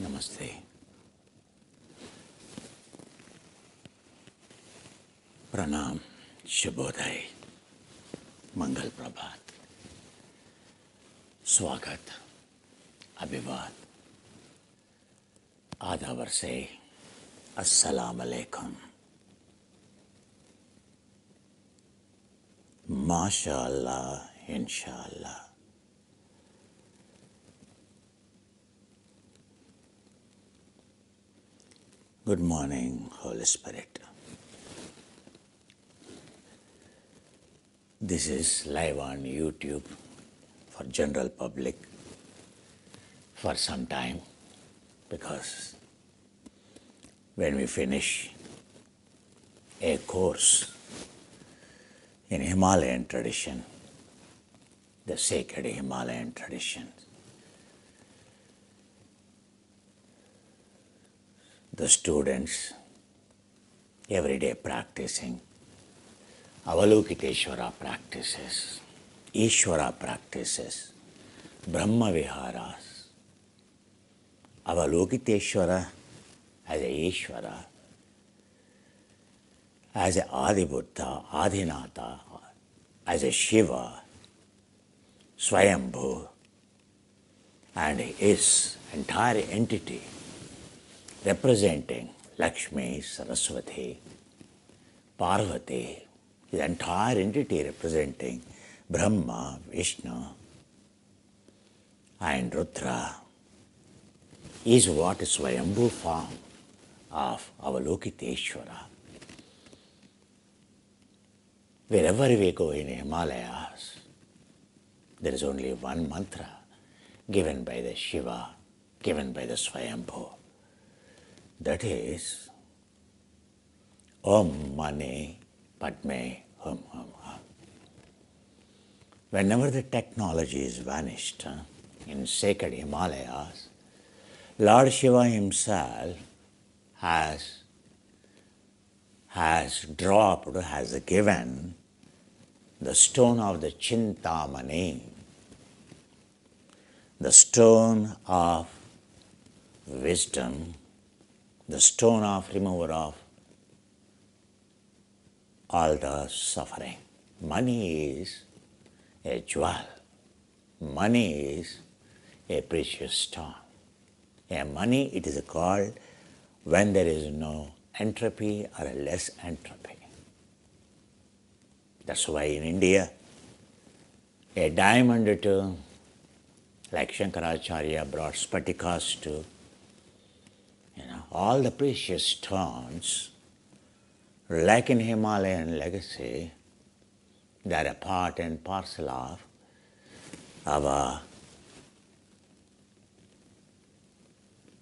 Namaste. Pranam, Shubhodaya, Mangal Prabhat, Swagat, Abhivad, Adavar se, Assalamu Alaikum. MashaAllah, Inshallah. Good morning, Holy Spirit. This is live on YouTube for general public for some time, because when we finish a course in Himalayan tradition, the sacred Himalayan tradition, the students every day practicing Avalokiteshvara practices, Ishvara practices, Brahma Viharas, Avalokiteshvara as a Ishvara, as a Adibuddha, Adhinata, as a Shiva, Swayambhu, and his entire entity representing Lakshmi, Saraswati, Parvati, his entire entity representing Brahma, Vishnu, and Rudra, is what is Swayambhu form of Avalokiteshvara. Wherever we go in Himalayas, there is only one mantra given by the Shiva, given by the Swayambhu. That is Om Mani Padme Hum Hum Hum. Whenever the technology is vanished in sacred Himalayas, Lord Shiva himself has dropped, has given the stone of the Chintamani, the stone of wisdom, the stone of remover of all the suffering. Money is a jewel. Money is a precious stone. A money, it is called when there is no entropy or less entropy. That's why in India, a diamond to, like Shankaracharya brought spatikas to, all the precious stones, like in Himalayan legacy, they are a part and parcel of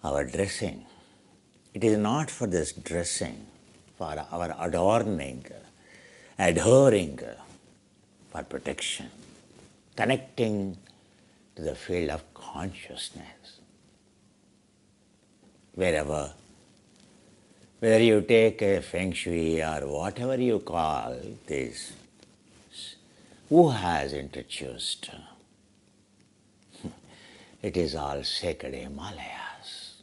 our dressing. It is not for this dressing, for our adorning, adhering, for protection, connecting to the field of consciousness. Wherever, whether you take a feng shui or whatever you call this, who has introduced? It is all sacred Himalayas.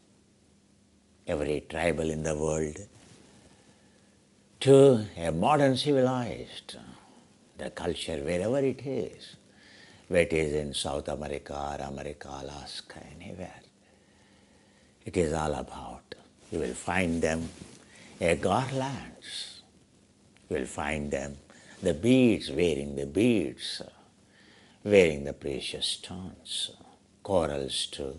Every tribal in the world, to a modern civilized, the culture wherever it is, whether it is in South America or America, Alaska, anywhere, it is all about, you will find them garlands, you will find them the beads, wearing the beads, wearing the precious stones, corals too,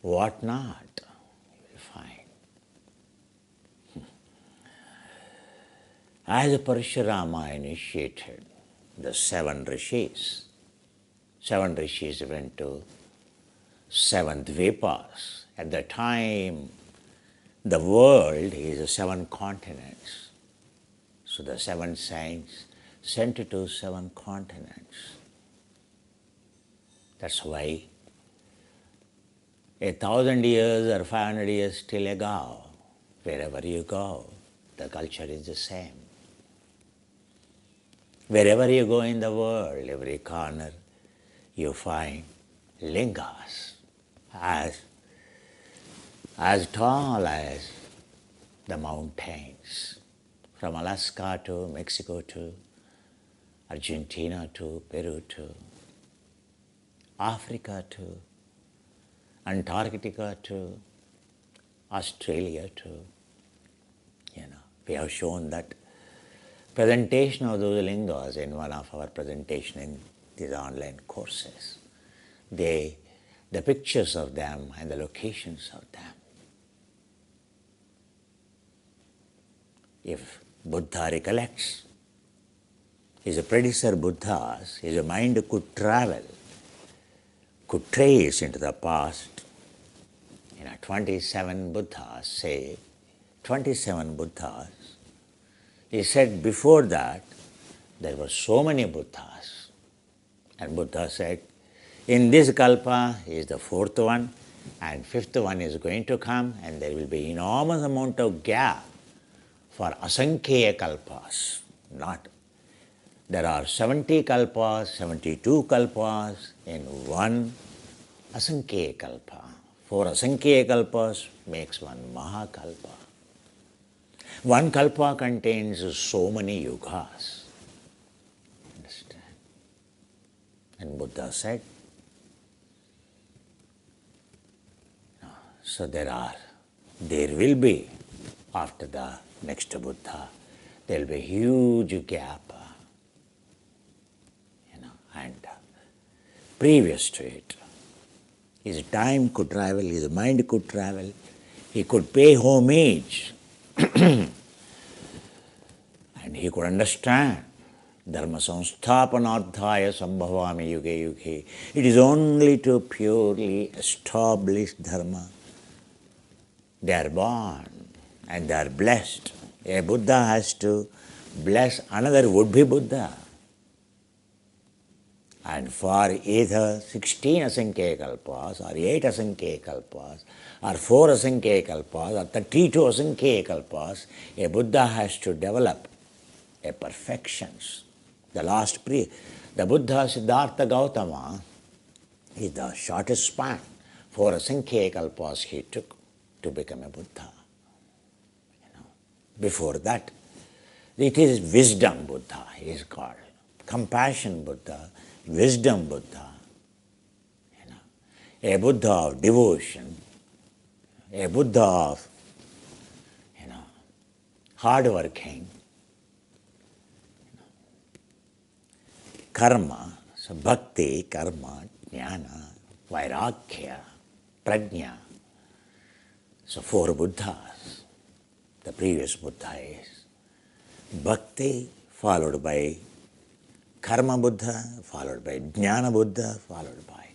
what not, you will find. As Parashurama initiated the 7 rishis, 7 rishis went to 7 dvipas. At the time, the world is 7 continents. So the 7 saints sent to 7 continents. That's why 1,000 years or 500 years till ago, wherever you go, the culture is the same. Wherever you go in the world, every corner, you find lingas as as tall as the mountains, from Alaska to Mexico to Argentina to Peru to Africa to Antarctica to Australia to, we have shown that presentation of those lingos in one of our presentation in these online courses. The pictures of them and the locations of them. If Buddha recollects his predecessor Buddhas, his mind could travel, could trace into the past. 27 Buddhas, say, 27 Buddhas. He said before that there were so many Buddhas. And Buddha said, in this kalpa is the fourth one, and fifth one is going to come, and there will be enormous amount of gap for asankhya kalpas. There are 70 kalpas, 72 kalpas in one asankhya kalpa. 4 asankhya kalpas makes one mahakalpa. One kalpa contains so many yugas. Understand? And Buddha said, so there will be, after the next Buddha, there will be a huge gap. And previous to it, his time could travel, his mind could travel, he could pay homage, and he could understand dharma samsthapanardhaya sambhavami yuge yuge. It is only to purely establish dharma. They are born and they are blessed. A Buddha has to bless another would-be Buddha. And for either 16 asankhya kalpas, or 8 asankhya kalpas, or 4 asankhya kalpas, or 32 asankhya kalpas, a Buddha has to develop a perfections. The Buddha Siddhartha Gautama is the shortest span. 4 asankhya kalpas he took to become a Buddha. Before that, it is wisdom Buddha, he is called. Compassion Buddha, wisdom Buddha, a Buddha of devotion, a Buddha of hard working, karma, so bhakti, karma, jnana, vairagya, prajna. So 4 Buddhas. The previous Buddha is bhakti, followed by Karma Buddha, followed by Jnana Buddha, followed by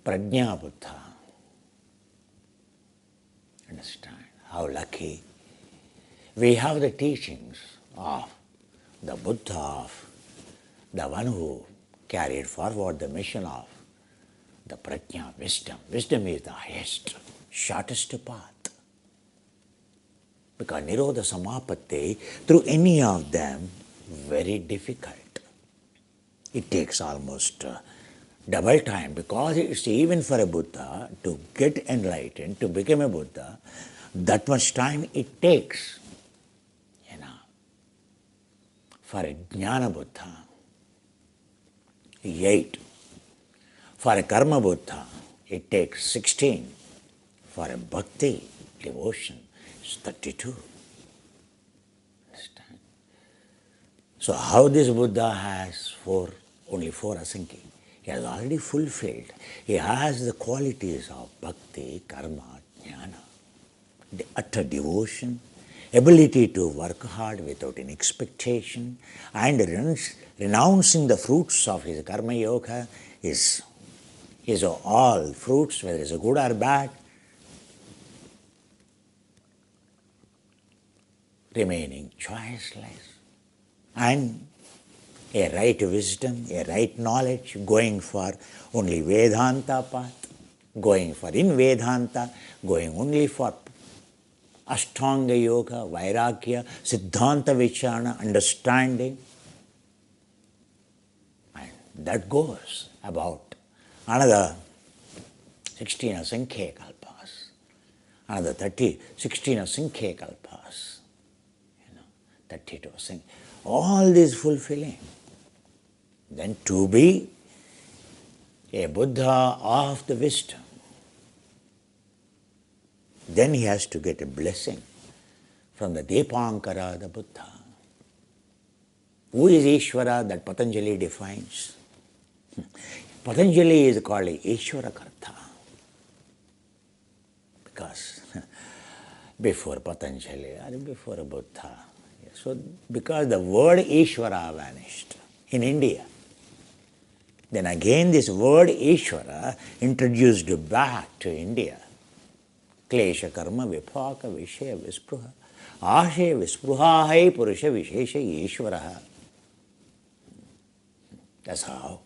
Prajna Buddha. Understand how lucky we have the teachings of the Buddha, the one who carried forward the mission of the Prajna, wisdom. Wisdom is the highest, shortest path. Because Nirodha Samapatti, through any of them, very difficult. It takes almost double time, because it's even for a Buddha to get enlightened, to become a Buddha, that much time it takes. For a Jnana Buddha, 8. For a Karma Buddha, it takes 16. For a Bhakti, devotion, it's 32. Understand? So how this Buddha has only 4 asankhya? He has already fulfilled. He has the qualities of bhakti, karma, jnana, the utter devotion, ability to work hard without any expectation, and renouncing the fruits of his karma yoga, is all fruits, whether it's good or bad, remaining choiceless, and a right wisdom, a right knowledge, going for only Vedanta path, going for in Vedanta, going only for Ashtanga Yoga, Vairagya, Siddhanta Vicharana, understanding. And that goes about another 16 asankhya kalpas. Another 30, 16 of Sankhya Kalpas. 32 of Sankhya. All this fulfilling. Then to be a Buddha of the wisdom, then he has to get a blessing from the Deepankara, the Buddha. Who is Ishvara that Patanjali defines? Patanjali is called Ishvara Karta because before Patanjali or before Buddha. So because the word Ishvara vanished in India, then again this word Ishvara introduced back to India. Klesha karma vipaka vishaya vispruha ashaya vispruhahai purusha vishesha Ishvara. That's how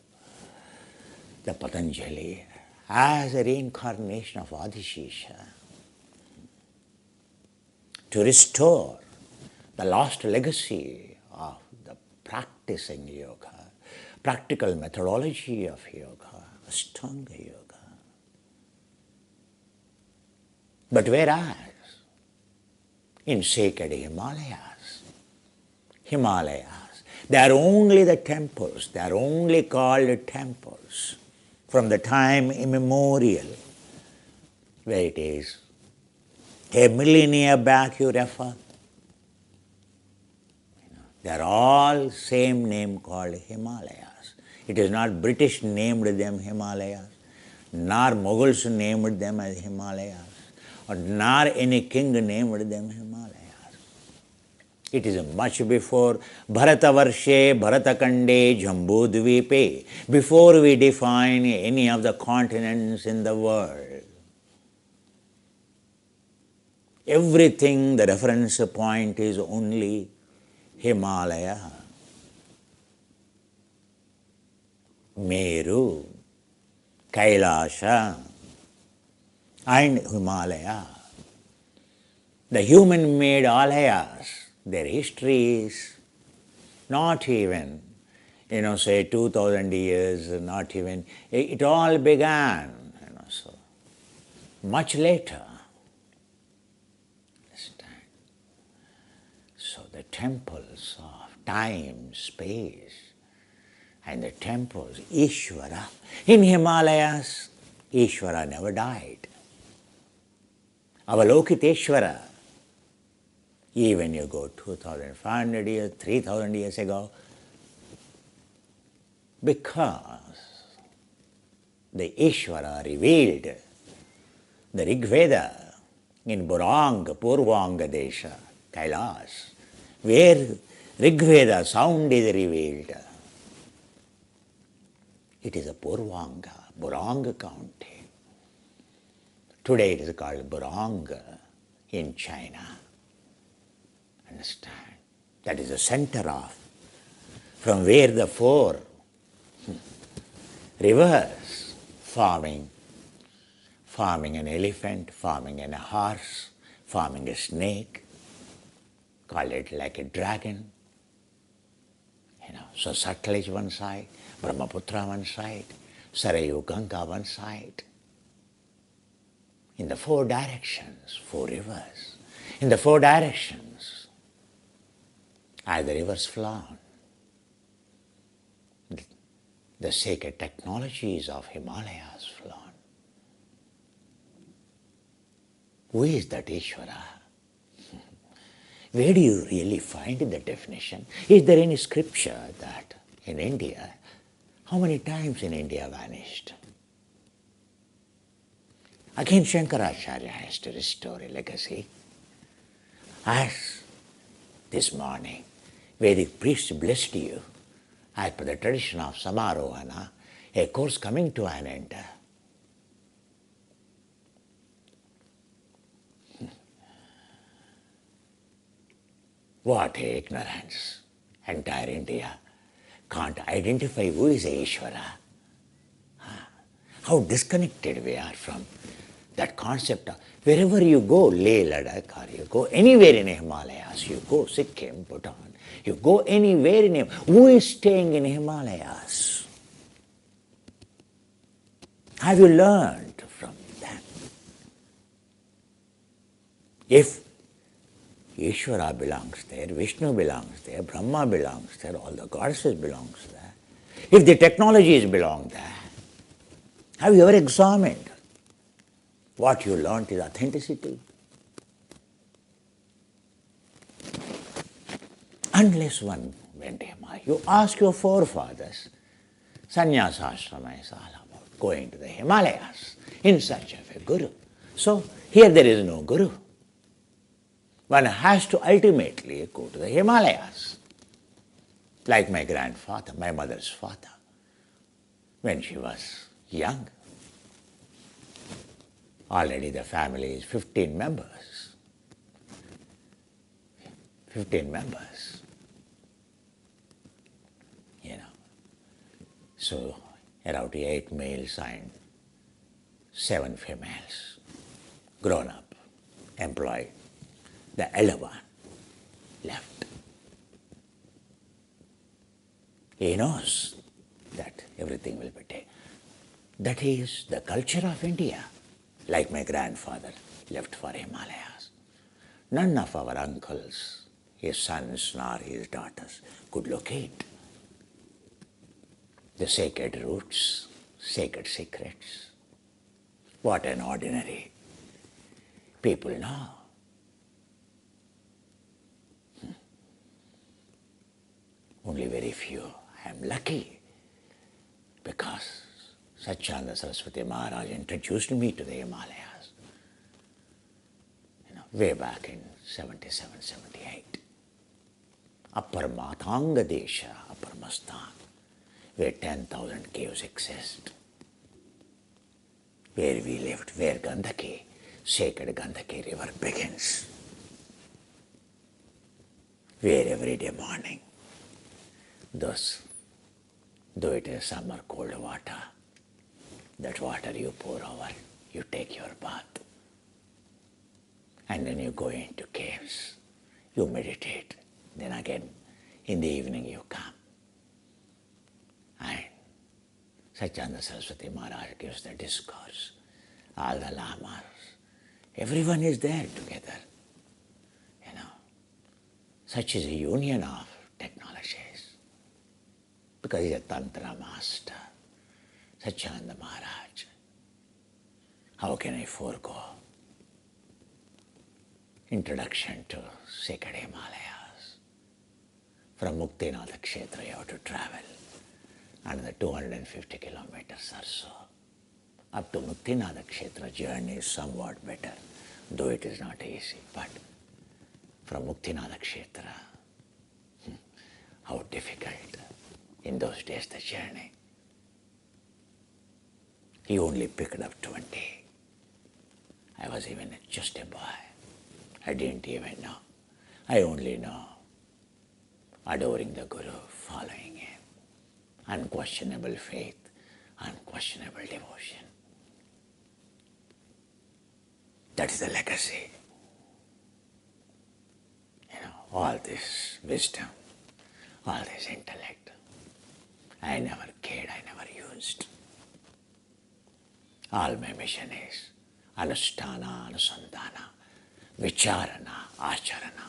the Patanjali, as a reincarnation of Adishesha, to restore the lost legacy of the practicing yoga, practical methodology of yoga, Ashtanga yoga. But whereas in sacred Himalayas, they are only the temples, they are only called temples from the time immemorial, where it is a millennia back you refer. They are all same name called Himalayas. It is not British named them Himalayas, nor Mughals named them as Himalayas, or nor any king named them Himalayas. It is much before Bharatavarshe, Bharatakande, Jambudvipe, before we define any of the continents in the world. Everything, the reference point is only Himalaya, Meru, Kailasha, and Himalaya. The human-made alayas, their history is not even, say 2000 years, not even, it all began, so much later. So the temples of time, space, and the temples, Ishvara. In Himalayas, Ishvara never died. Avalokiteshvara, even you go 2,500 years, 3,000 years ago, because the Ishvara revealed the Rig Veda in Buranga, Purvanga Desha, Kailas, where Rig Veda sound is revealed. It is a Buranga county. Today it is called Buranga in China. Understand? That is the center of, from where the four rivers forming an elephant, forming a horse, forming a snake, call it like a dragon. So Satlaj one side, Brahmaputra one side, Sarayu Ganga one side. In the four directions, four rivers. In the four directions, as the rivers flow, the sacred technologies of Himalayas flow. Who is that Ishvara? Where do you really find the definition? Is there any scripture that in India, how many times in India vanished? Again Shankaracharya has to restore a legacy. As this morning, Vedic priest blessed you, as per the tradition of Samarohana, a course coming to an end. What ignorance! Entire India can't identify who is Ishvara. How disconnected we are from that concept of wherever you go, Leh Ladakh, or you go anywhere in the Himalayas, you go Sikkim, Bhutan, you go anywhere in who is staying in Himalayas? Have you learned from them? If Ishvara belongs there, Vishnu belongs there, Brahma belongs there, all the goddesses belongs there. If the technologies belong there, have you ever examined what you learnt is authenticity? Unless one went to Himalaya, you ask your forefathers, sannyasa ashrama is all about going to the Himalayas in search of a guru. So here there is no guru. One has to ultimately go to the Himalayas. Like my grandfather, my mother's father, when she was young. Already the family is 15 members. 15 members. So around 8 males and 7 females, grown up, employed. The elder one left. He knows that everything will be taken. That is the culture of India. Like my grandfather left for Himalayas. None of our uncles, his sons nor his daughters could locate the sacred roots, sacred secrets. What an ordinary people know. Only very few. I am lucky because Satchidananda Saraswati Maharaj introduced me to the Himalayas, way back in 77, 78. Upper Matanga Desha, Upper Mastan, where 10,000 caves exist, where we lived, where Gandaki, sacred Gandaki river begins, where every day morning, though it is summer cold water, that water you pour over, you take your bath, and then you go into caves, you meditate, then again in the evening you come. And Satchidananda Saraswati Maharaj gives the discourse, all the lamas, everyone is there together. Such is a union of technologies. Because he's a Tantra master, Satchidananda Maharaj. How can I forego introduction to sacred Himalayas? From Muktinatha Kshetra you have to travel another 250 kilometers or so. Up to Muktinatha Kshetra journey is somewhat better, though it is not easy. But from Muktinatha Kshetra, how difficult in those days the journey. He only picked up 20. I was even just a boy. I didn't even know. I only know adoring the Guru, following him, unquestionable faith, unquestionable devotion. That is the legacy. All this wisdom, all this intellect, I never cared, I never used. All my mission is Anusthana, Anusandhana, Vicharana, Acharana.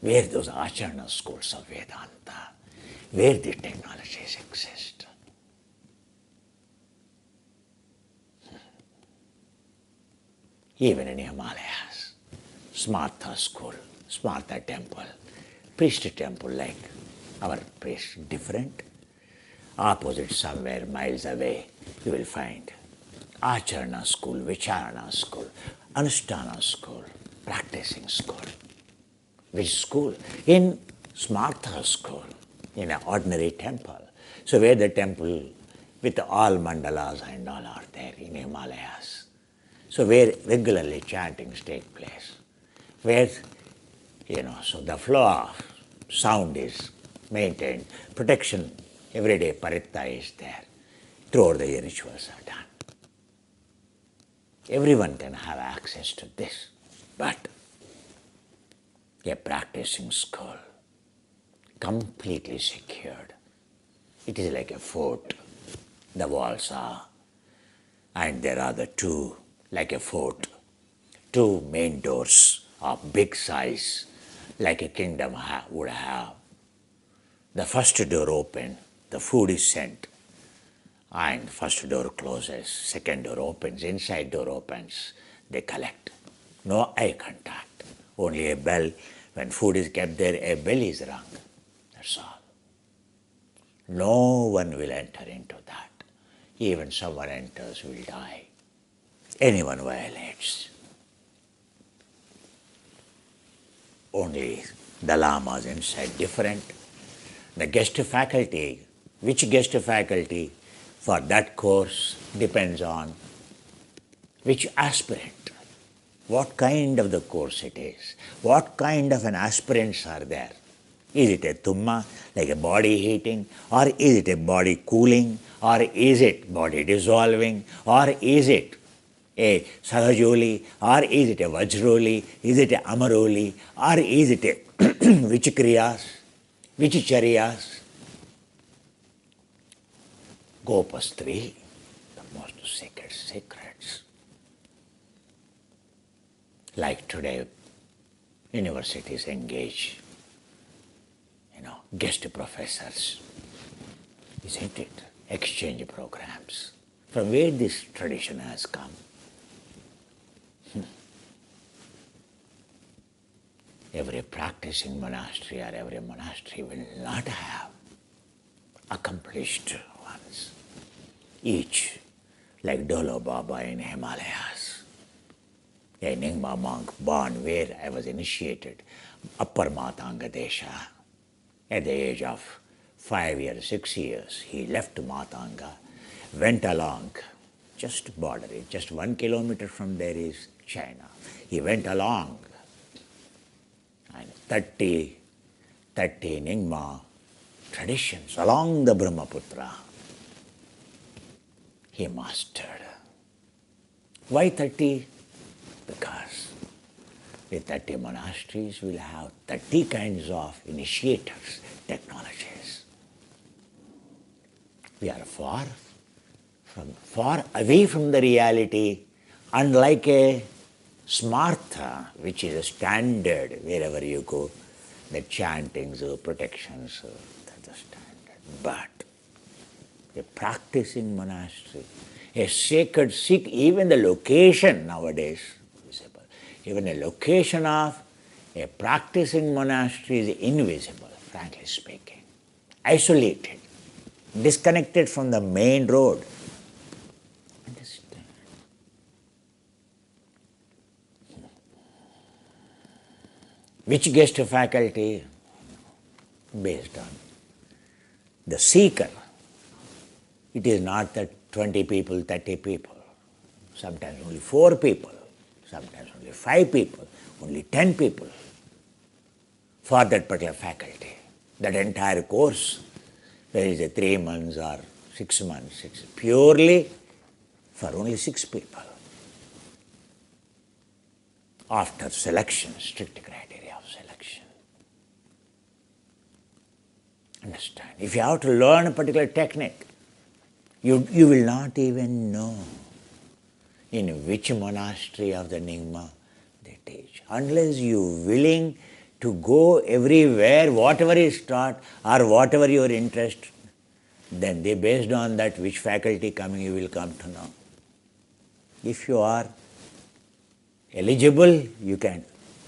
Where those Acharana schools of Vedanta, where the technologies exist. Even in Himalayas, Smartha school, Smartha temple, priest temple like our priest, different. Opposite somewhere miles away, you will find Acharana school, Vicharana school, Anusthana school, practicing school. Which school? In Smartha school, in an ordinary temple. So where the temple with all mandalas and all are there in Himalayas. So where regularly chantings take place. Where, so the flow of sound is maintained. Protection, everyday paritta is there. Throughout the year rituals are done. Everyone can have access to this. But a practicing school, completely secured. It is like a fort. The walls are, and there are the two, like a fort, two main doors of big size, like a kingdom would have. The first door open, the food is sent, and first door closes, second door opens, inside door opens, they collect. No eye contact, only a bell. When food is kept there, a bell is rung. That's all. No one will enter into that. Even someone enters will die. Anyone violates. Only the lamas inside different. The guest faculty, which guest faculty for that course depends on which aspirant, what kind of the course it is, what kind of an aspirants are there. Is it a tumma, like a body heating, or is it a body cooling, or is it body dissolving, or is it a sahajoli, or is it a vajroli, is it a amaroli, or is it a which kriyas, which charyas? Gopastri, the most sacred secrets. Like today, universities engage, guest professors, isn't it? Exchange programs. From where this tradition has come? Every practicing monastery or every monastery will not have accomplished ones. Each, like Dolo Baba in Himalayas, a Nyingma monk born where I was initiated, Upper Matanga Desha. At the age of 5 years, 6 years, he left Matanga, went along, just bordering, just 1 kilometer from there is China. He went along, and 30 Nyingma traditions along the Brahmaputra he mastered. Why 30? Because with 30 monasteries, we'll have 30 kinds of initiators, technologies. We are far away from the reality, unlike a smartha, which is a standard wherever you go, the chantings, protections, that's the standard. But a practicing monastery, a sacred Sikh, even the location nowadays, visible. Even a location of a practicing monastery is invisible, frankly speaking. Isolated, disconnected from the main road. Understand? Which guest faculty? Based on the seeker. It is not that 20 people, 30 people, sometimes only 4 people, sometimes only 5 people, only 10 people for that particular faculty. That entire course, whether it is a 3 months or 6 months, it's purely for only 6 people. After selection, strict criteria of selection. Understand? If you have to learn a particular technique, you will not even know in which monastery of the Nyingma they teach. Unless you are willing to go everywhere, whatever is taught or whatever your interest, then they based on that which faculty coming you will come to know. If you are eligible, you can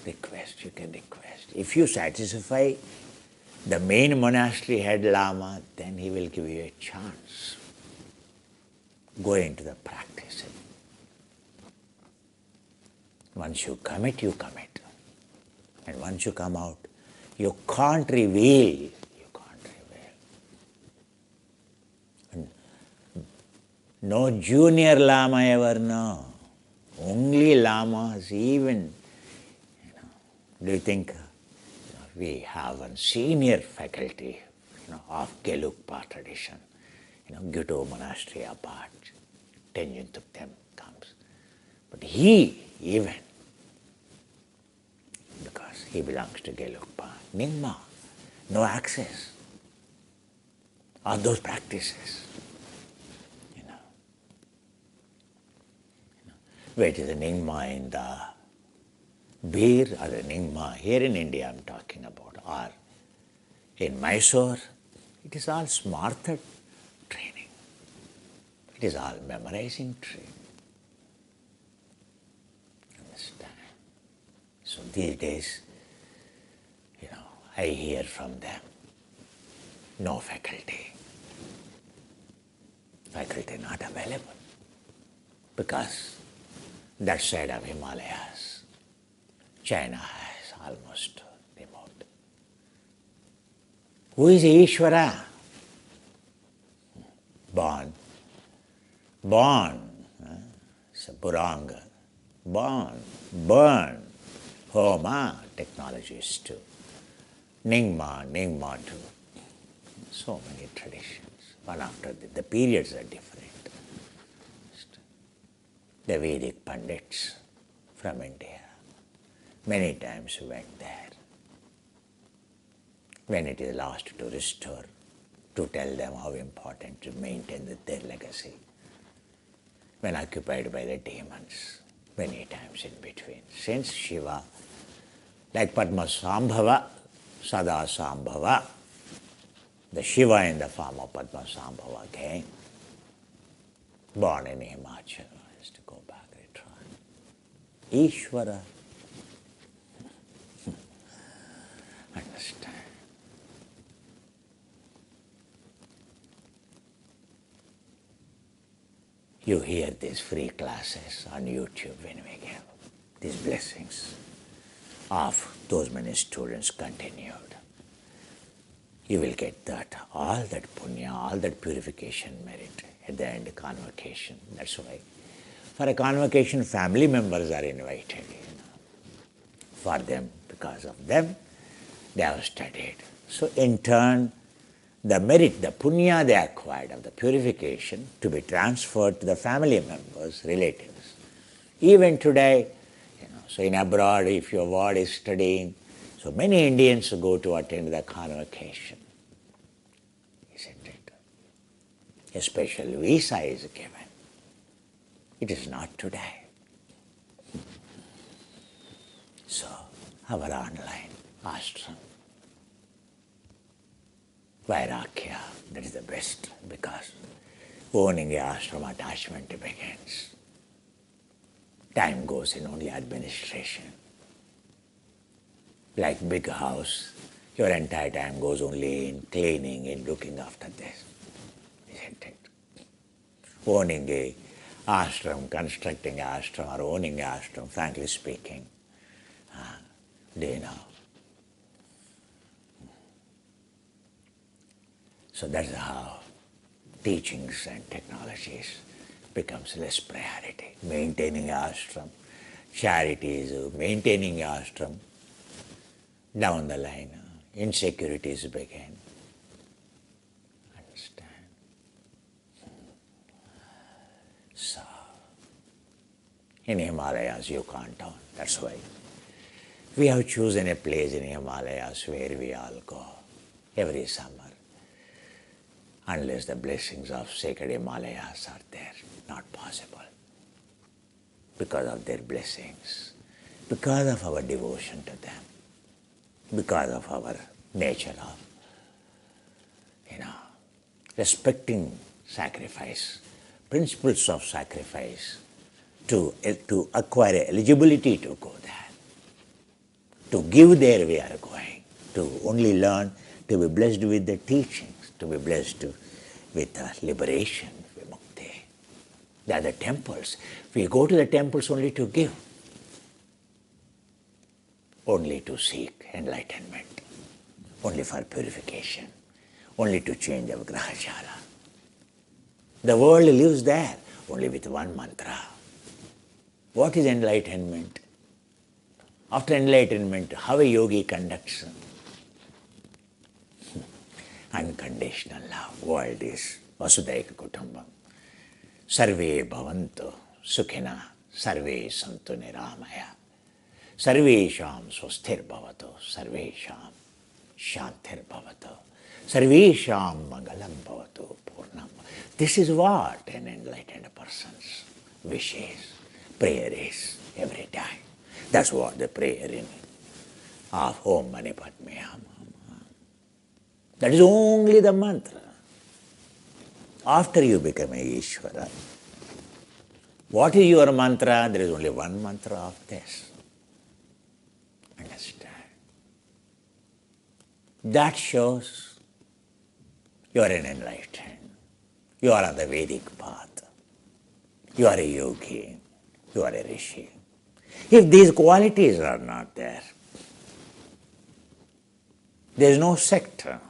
request. If you satisfy the main monastery head Lama, then he will give you a chance. Go into the practice. Once you commit, you commit. And once you come out, you can't reveal. And no junior Lama ever know. Only Lamas, even, do you think we have a senior faculty of Gelugpa tradition, Gyuto monastery apart, Tenjin Tuktem comes. But he even, because he belongs to Gelugpa, Nyingma, no access on those practices. Where it is a Nyingma in the Bir or a Ningma, here in India I'm talking about, or in Mysore, it is all smarter training. It is all memorizing training. Understand? So these days, I hear from them, no faculty. Faculty not available because that side of Himalayas, China has almost removed. Who is Ishvara? Born, it's a Buranga, born, burn, Homa, technologies too. Ningma too. So many traditions. One after the periods are different. The Vedic Pandits from India many times went there. When it is lost, to restore, to tell them how important to maintain their legacy. When occupied by the demons, many times in between. Since Shiva, like Padma Sambhava, Sada Sambhava, the Shiva in the form of Padma Sambhava came, born in Himachal, has to go back, return. Ishvara. Understand? You hear these free classes on YouTube when we give these blessings of those many students continued. You will get that, all that punya, all that purification merit at the end of convocation. That's why for a convocation, family members are invited. For them, because of them, they have studied. So in turn, the merit, the punya they acquired of the purification to be transferred to the family members, relatives. Even today, so in abroad, if your ward is studying, so many Indians go to attend the convocation, isn't it? A special visa is given. It is not today. So, our online ashram, Vairagya, that is the best, because owning a ashram, attachment begins. Time goes in only administration. Like big house, your entire time goes only in cleaning, in looking after this, isn't it? Owning a ashram, constructing an ashram, or owning an ashram, frankly speaking, do you know? So that's how teachings and technologies becomes less priority. Maintaining ashram, charities, maintaining ashram, down the line, insecurities begin. Understand? So, in Himalayas you can't own. That's why we have chosen a place in Himalayas where we all go every summer. Unless the blessings of sacred Himalayas are there, not possible. Because of their blessings, because of our devotion to them, because of our nature of, respecting sacrifice, principles of sacrifice, to acquire eligibility to go there, to give there we are going, to only learn, to be blessed with the teachings, to be blessed with liberation, vimukti. They are the temples. We go to the temples only to give, only to seek enlightenment, only for purification, only to change our grahachala. The world lives there only with one mantra. What is enlightenment? After enlightenment, how a yogi conducts unconditional love. World is Vasudhaika Kutumbam. Sarve bhavantu sukhina, sarve santu niramaya. Sarvesham swasthir bhavatu, sarvesham shantir bhavatu, sarvesham mangalam bhavatu purnam. This is what an enlightened person's wish is, prayer is every time. That's what the prayer in of Om Mani Padme Hum. That is only the mantra. After you become a Ishvara, what is your mantra? There is only one mantra of this. Understand? That shows you are an enlightened. You are on the Vedic path. You are a yogi. You are a rishi. If these qualities are not there, there is no sector,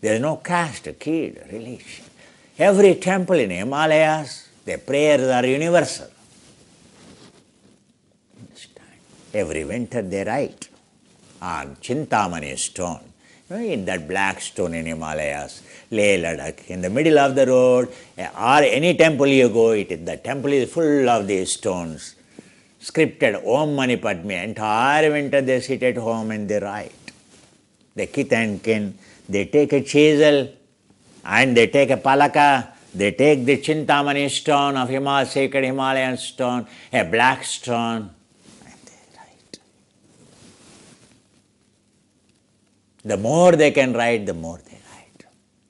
there is no caste, creed, religion. Every temple in Himalayas, their prayers are universal. Every winter they write on Chintamani stone. In that black stone in Himalayas, Leh Ladakh, in the middle of the road, or any temple you go, the temple is full of these stones. Scripted Om Mani Padme. Entire winter they sit at home and they write. The kith and kin, they take a chisel and they take a palaka, they take the Chintamani stone of sacred Himalayan stone, a black stone, and they write. The more they can write, the more they write.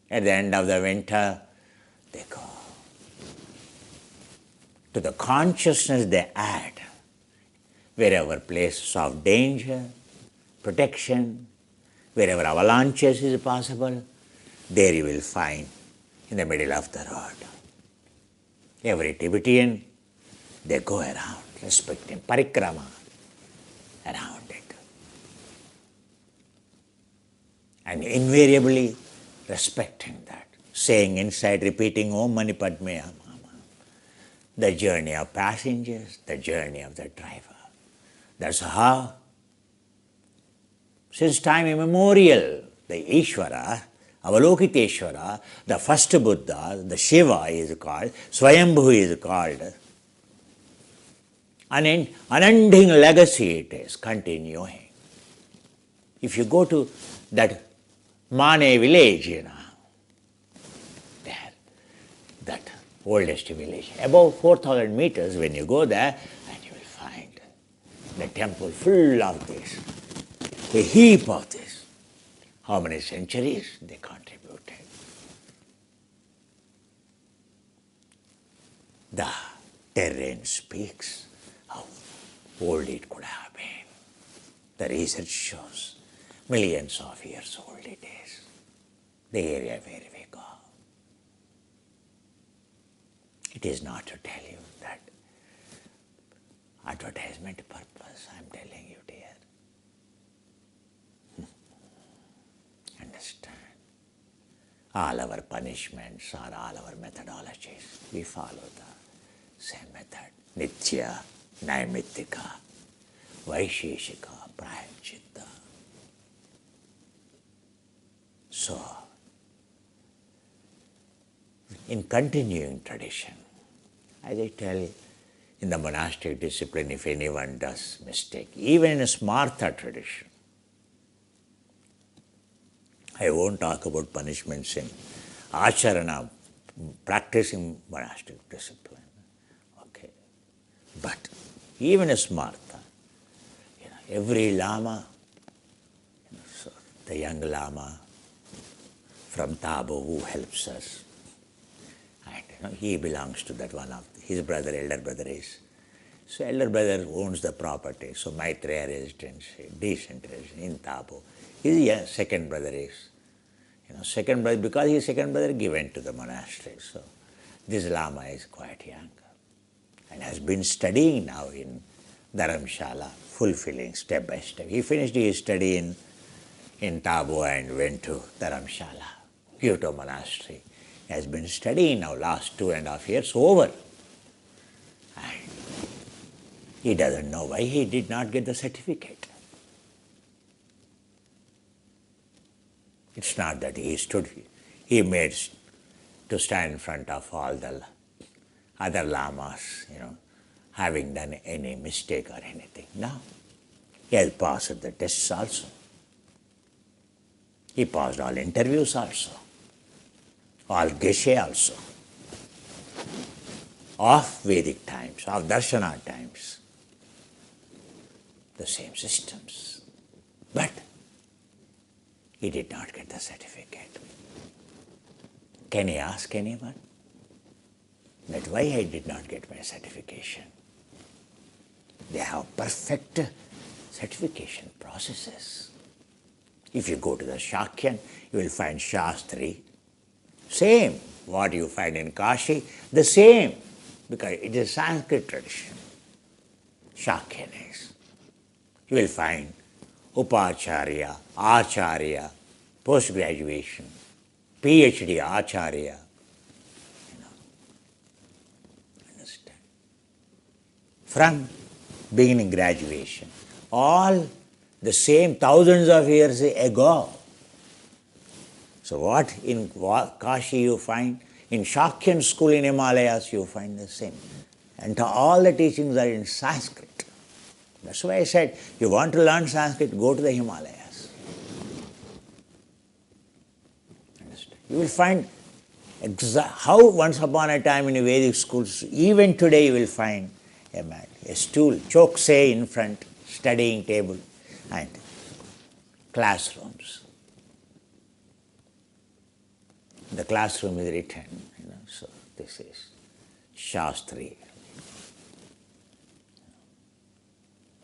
At the end of the winter, they go. To the consciousness they add, wherever places of danger, protection, wherever avalanches is possible, there you will find in the middle of the road. Every Tibetan, they go around, respecting parikrama, around it. And invariably respecting that, saying inside, repeating Om Mani Padme Hum. The journey of passengers, the journey of the driver. That's how, since time immemorial, the Ishvara, Avalokiteshvara, the first Buddha, the Shiva is called, Swayambhu is called. An unending legacy it is, continuing. If you go to that Mane village, there, that oldest village, above 4,000 meters, when you go there, and you will find the temple full of this, a heap of this. How many centuries they contributed? The terrain speaks how old it could have been. The research shows millions of years old it is. The area where we go. It is not to tell you that advertisement purpose, I am telling you, dear. Understand? All our punishments or all our methodologies, we follow the same method. Nitya, Naimittika, Vaisheshika, Prayachita. So, in continuing tradition, as I tell, in the monastic discipline, if anyone does mistake, even in a Smartha tradition, I won't talk about punishments in Acharana, practicing monastic discipline. Okay. But even a Smartha, every Lama, so the young Lama from Tabo who helps us, and he belongs to that one of his brother, elder brother is. So elder brother owns the property. So Maitreya residency, decent residence in Tabo. His second brother is, second brother, because his second brother given to the monastery. So this Lama is quite young and has been studying now in Dharamshala, fulfilling step by step. He finished his study in Tabo and went to Dharamshala, Kyoto Monastery. He has been studying now last 2.5 years over. And he doesn't know why he did not get the certificate. It's not that he made to stand in front of all the other lamas, having done any mistake or anything. No. He has passed the tests also. He passed all interviews also. All geshe also. Of Vedic times, of Darshana times. the same systems. But he did not get the certificate. Can he ask anyone that why I did not get my certification? They have perfect certification processes. If you go to the Shakyan, you will find Shastri. Same, what you find in Kashi, the same, because it is Sanskrit tradition. Shakyan is. You will find Upacharya, Acharya, post-graduation, PhD Acharya. Understand? From beginning graduation, all the same thousands of years ago. So what in Kashi you find, in Shakyan school in Himalayas you find the same. And all the teachings are in Sanskrit. That's why I said, you want to learn Sanskrit, go to the Himalayas. Understand? You will find how once upon a time in Vedic schools, even today you will find a stool, choksei in front, studying table, and classrooms. The classroom is written, so this is Shastri.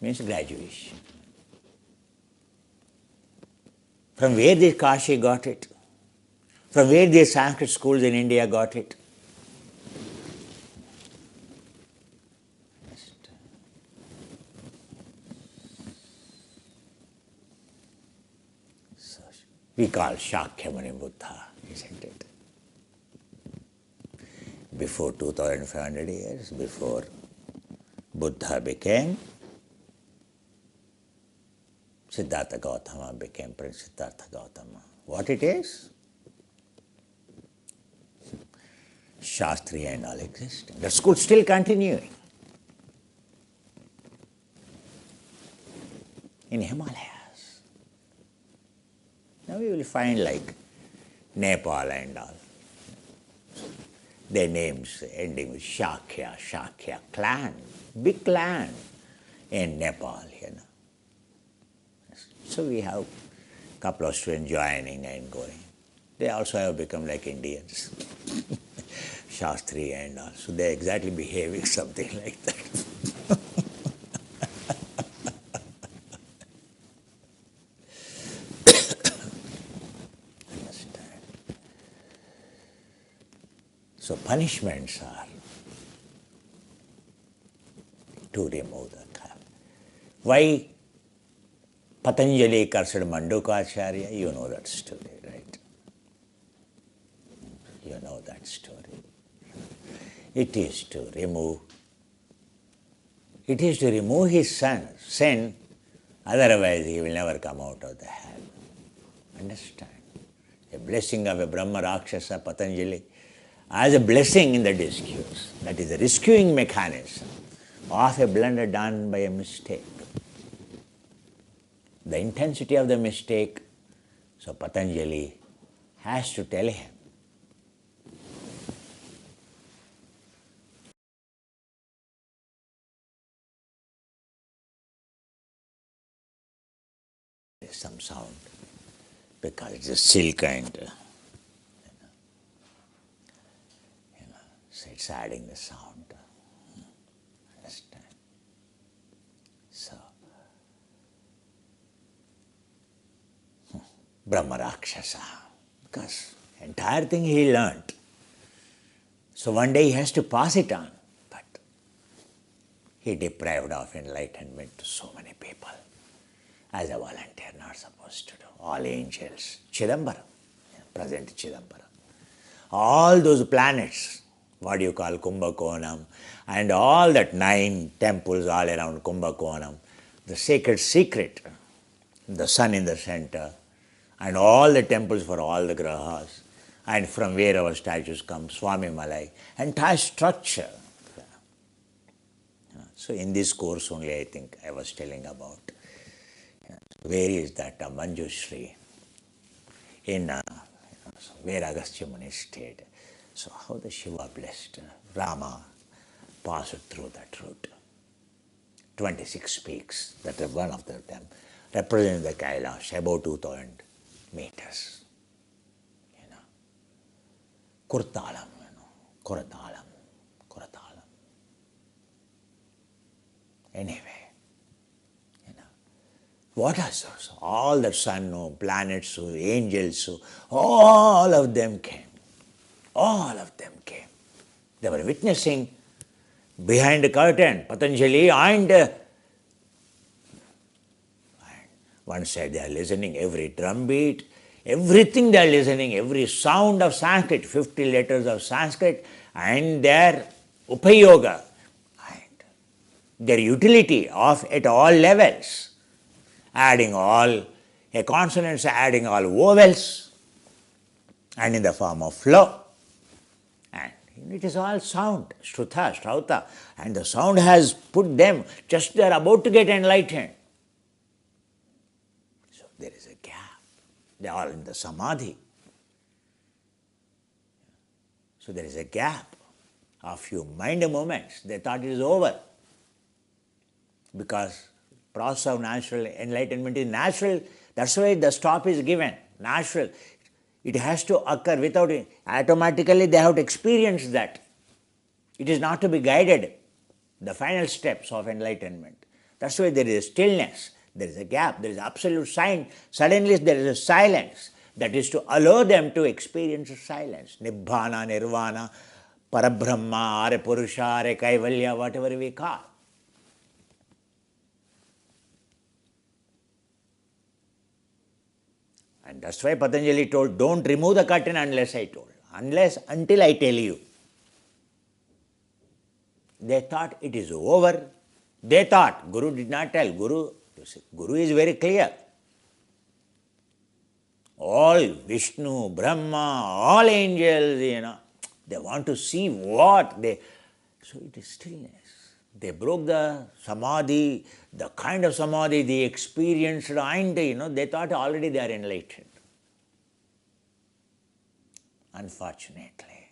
Means graduation. From where the Kashi got it? From where the Sanskrit schools in India got it? So we call Shakyamuni Buddha, isn't it? Before 2500 years, before Buddha became, Siddhartha Gautama became Prince Siddhartha Gautama. What it is? Shastri and all exist. The school still continuing in Himalayas. Now we will find like Nepal and all. Their names ending with Shakya, Shakya clan, big clan in Nepal, So we have a couple of students joining and going. They also have become like Indians. Shastri and all. So they're exactly behaving something like that. Understand? So punishments are to remove the karma. Why Patanjali cursed Mandukacharya? You know that story, right? You know that story. It is to remove his sin, otherwise he will never come out of the hell. Understand? A blessing of a Brahma Rakshasa Patanjali as a blessing in the discourse. That is a rescuing mechanism of a blunder done by a mistake. The intensity of the mistake, so Patanjali has to tell him. Some sound because it's a silk and so it's adding the sound. Understand? So Brahma Rakshasa, because entire thing he learnt. So one day he has to pass it on, but he deprived of enlightenment to so many people. As a volunteer, not supposed to do. All angels, Chidambaram, present Chidambaram. All those planets, what do you call Kumbhakonam, and all that 9 temples all around Kumbhakonam, the sacred secret, the sun in the center, and all the temples for all the grahas, and from where our statues come, Swami Malai, entire structure. So in this course only I think I was telling about. Where is that Manjushri? In where Agastya Muni stayed. So how the Shiva blessed Rama passed through that route. 26 peaks, that is one of them, representing the Kailash, about 2000 meters. Kurtalam, Kurtalam, Kurtalam. Anyway, what are those? All the sun, planets, angels, all of them came. All of them came. They were witnessing behind the curtain, Patanjali, and one side they are listening, every drum beat, everything they are listening, every sound of Sanskrit, 50 letters of Sanskrit, and their upayoga, and their utility of at all levels, adding all consonants, adding all vowels, and in the form of flow. And it is all sound, Shrutha, Strauta, and the sound has put them, just they are about to get enlightened. So there is a gap. They are all in the samadhi. So there is a gap of few mind moments. They thought it is over. Because process of natural enlightenment is natural. That's why the stop is given. Natural. It has to occur without it. Automatically they have to experience that. It is not to be guided. The final steps of enlightenment. That's why there is stillness. There is a gap. There is absolute silence. Suddenly there is a silence. That is to allow them to experience silence. Nibbana, Nirvana, Parabrahma, Are Purusha, Are Kaivalya, whatever we call. And that's why Patanjali told, don't remove the curtain until I tell you. They thought it is over. They thought, Guru did not tell. Guru is very clear. All Vishnu, Brahma, all angels, they want to see what they... So it is stillness. They broke the samadhi, the kind of samadhi they experienced, and they thought already they are enlightened. Unfortunately.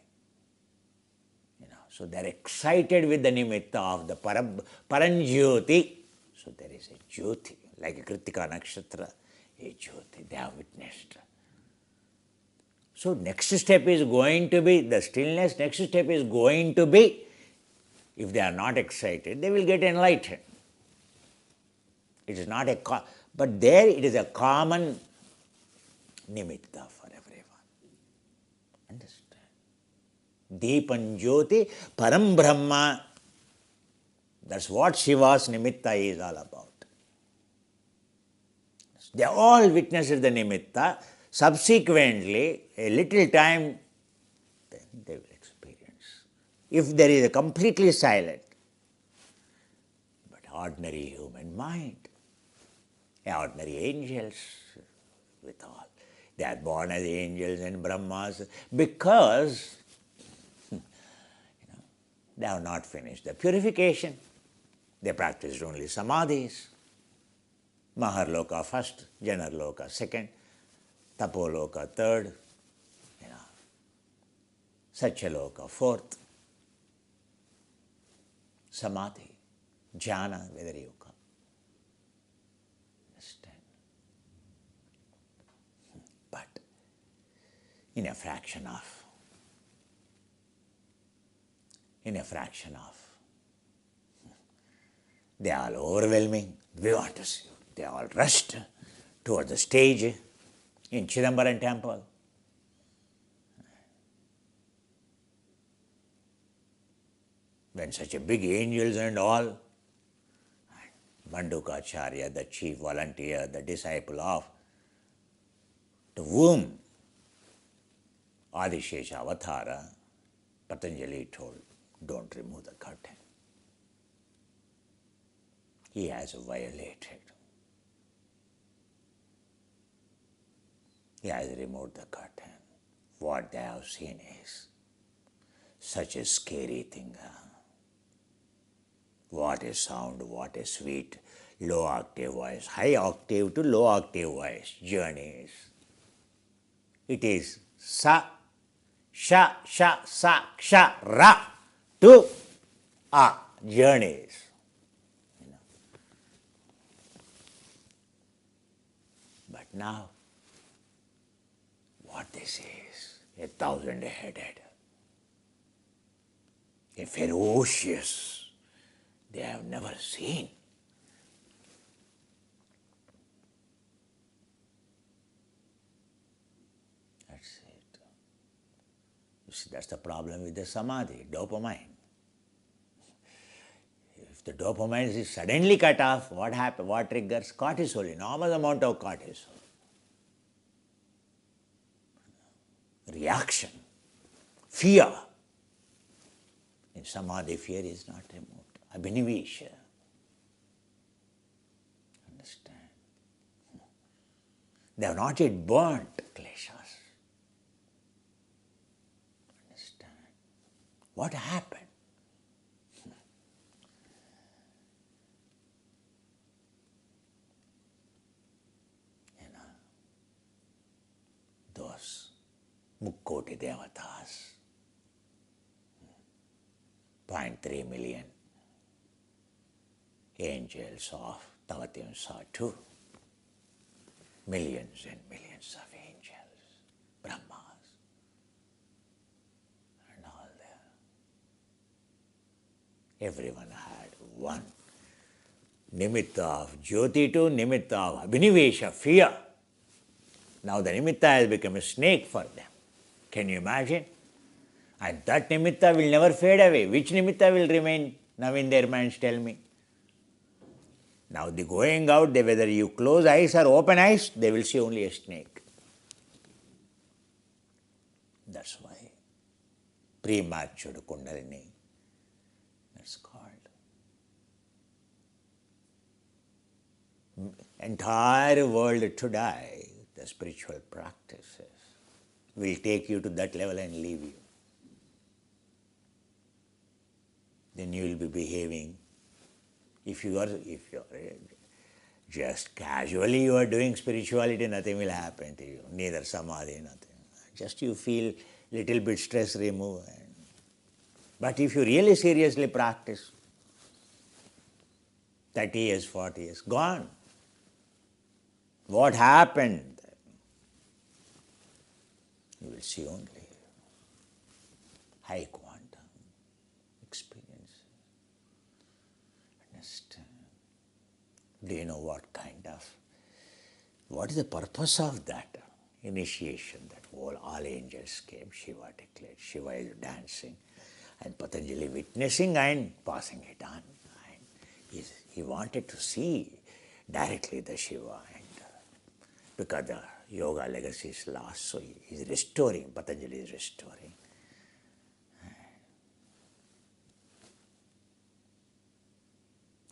So they are excited with the nimitta of the Paranjyoti. So there is a Jyoti, like a Kritika Nakshatra, a Jyoti, they have witnessed. So next step is going to be the stillness, next step is going to be, if they are not excited, they will get enlightened. It is not but there it is a common nimitta for everyone. Understand? Deepan Jyoti, Param Brahma. That's what Shiva's nimitta is all about. They all witnessed the nimitta. Subsequently, a little time, then they will experience. If there is a completely silent, but ordinary human mind, ordinary angels with all, they are born as angels and Brahmas because they have not finished the purification. They practiced only samadhis. Maharloka first, Janarloka second, Tapoloka third, Satyaloka fourth, Samadhi, Jhana, whether you call. Understand? But in a fraction of, they are all overwhelming. We want to see. They all rushed towards the stage in Chidambaram temple. When such a big angels and all, Mandukacharya, the chief volunteer, the disciple of, to whom Adishesha Avatara, Patanjali told, don't remove the curtain. He has violated. He has removed the curtain. What they have seen is such a scary thing. What a sound, what a sweet low octave voice, high octave to low octave voice journeys. It is sa, sha, sha, sa, ksha, ra to a journeys. Now, what this is, 1,000-headed, a ferocious, they have never seen. That's it. You see, that's the problem with the samadhi, dopamine. If the dopamine is suddenly cut off, what happens? What triggers? Cortisol, enormous amount of cortisol. Reaction, fear. In samadhi, fear is not removed. Abhinivesha. Understand? They have not yet burnt kleshas. Understand? What happened? Those Mukkoti Devatas, 0.3 million angels of Tavatimsa too, millions and millions of angels, Brahmas, and all there. Everyone had one nimitta of jyoti to nimitta of abhinivesha, fear. Now the nimitta has become a snake for them. Can you imagine? And that nimitta will never fade away. Which nimitta will remain now in their minds, tell me? Now the going out, whether you close eyes or open eyes, they will see only a snake. That's why premature kundalini, that's called. Entire world today, the spiritual practices will take you to that level and leave you. Then you will be behaving. If you are just casually you are doing spirituality, nothing will happen to you. Neither samadhi, nothing. Just you feel little bit stress removed. But if you really seriously practice, 30 years, 40 years, gone. What happened? You will see only high quantum experience. Understand? Do you know what is the purpose of that initiation? That all angels came, Shiva declared, Shiva is dancing, and Patanjali witnessing and passing it on. And he wanted to see directly the Shiva, and because the yoga legacy is lost, so he is restoring, Patanjali is restoring.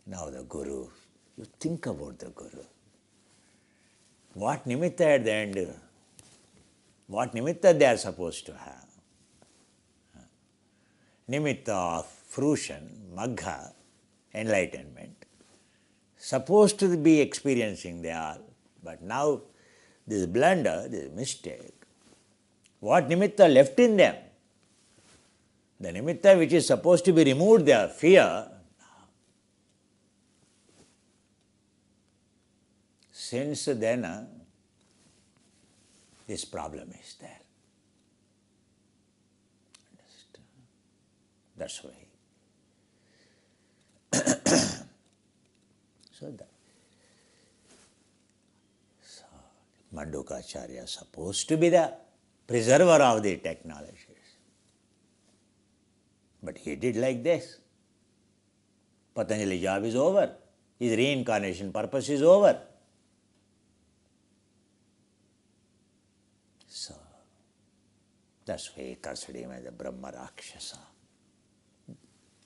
Now the Guru, you think about the Guru. What nimitta at the end, what nimitta they are supposed to have? Nimitta of fruition, magga, enlightenment. Supposed to be experiencing they are, but now this blunder, this mistake. What nimitta left in them? The nimitta which is supposed to be removed, their fear. Since then, this problem is there. Understand? That's why. So Mandukacharya is supposed to be the preserver of the technologies. But he did like this. Patanjali's job is over. His reincarnation purpose is over. So that's why he cursed him as a Brahma Rakshasa.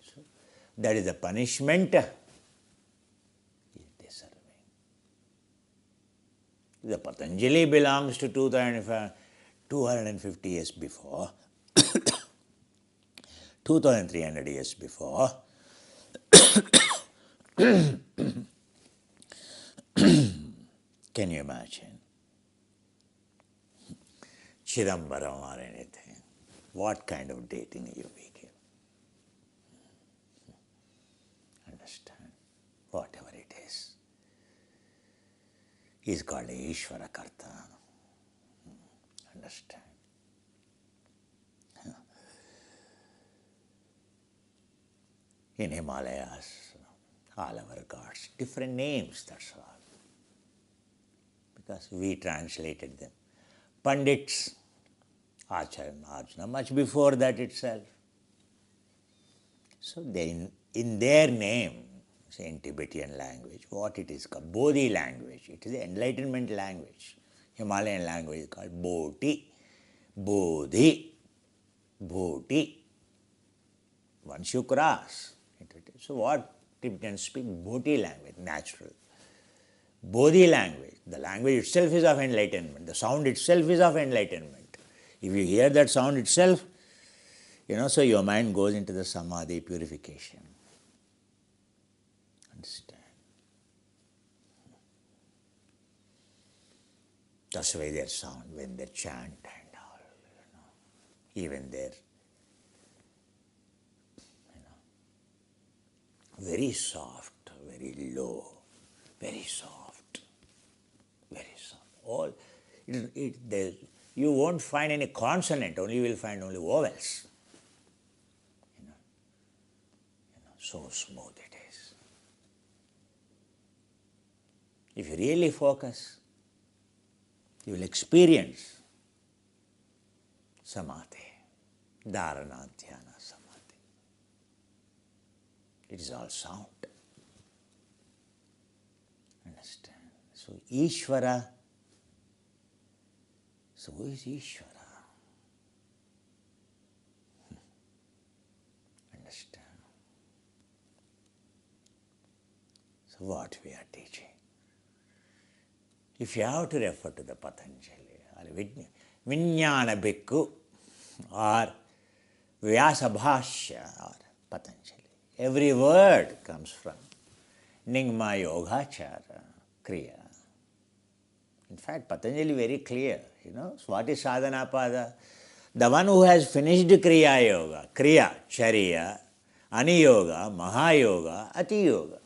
So that is the punishment he is deserving. The Patanjali belongs to 250 years before, 2300 years before. Can you imagine? Chidambaram or anything. What kind of dating you begin? Understand? Whatever it is. is called Ishvara Karta. Understand? In Himalayas, all our gods, different names, that's all. Because we translated them. Pandits, Acharya and Arjuna, much before that itself. So they, in their name, say in Tibetan language, what it is called, Bodhi language. It is the enlightenment language. Himalayan language is called Bodhi. Bodhi. Bodhi. Once you cross. So what Tibetans speak? Bodhi language, natural. Bodhi language. The language itself is of enlightenment. The sound itself is of enlightenment. If you hear that sound itself, so your mind goes into the samadhi purification. Understand? That's why their sound, when they chant and all, even their, very soft, very low, very soft, very soft. All, you won't find any consonant, only you will find only vowels. So smooth it is. If you really focus, you will experience samadhi, dharana, dhyana, samadhi. It is all sound. Understand? So Ishvara, so who is Ishvara? Understand? So what we are teaching? If you have to refer to the Patanjali or Vijnana Bhikkhu or Vyasabhashya or Patanjali, every word comes from Nigma Yogachara, Kriya. In fact, Patanjali very clear, So what is sadhana pada? The one who has finished Kriya Yoga, Kriya, Charya, Aniyoga, Mahayoga, Ati Yoga.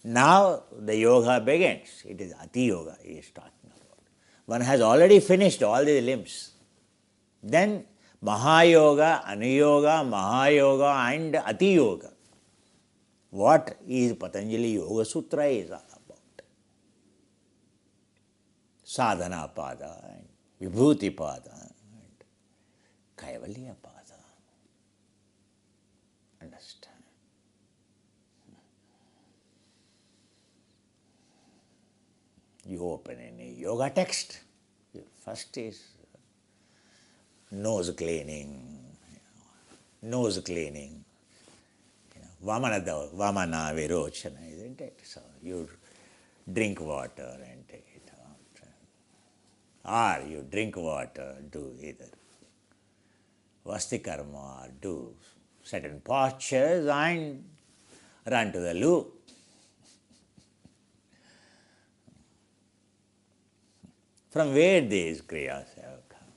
Now the yoga begins. It is Ati Yoga he is talking about. One has already finished all the limbs. Then Mahayoga, Aniyoga, Mahayoga and Ati Yoga. What is Patanjali Yoga Sutra is all about. Sadhana Pada and Vibhuti Pada and Kaivalya Pada. Understand? You open any yoga text, first is nose cleaning, Vamana Virochana, isn't it? So you drink water and take it out. Or you drink water, do either Vastikarma or do certain postures and run to the loo. From where these kriyas have come?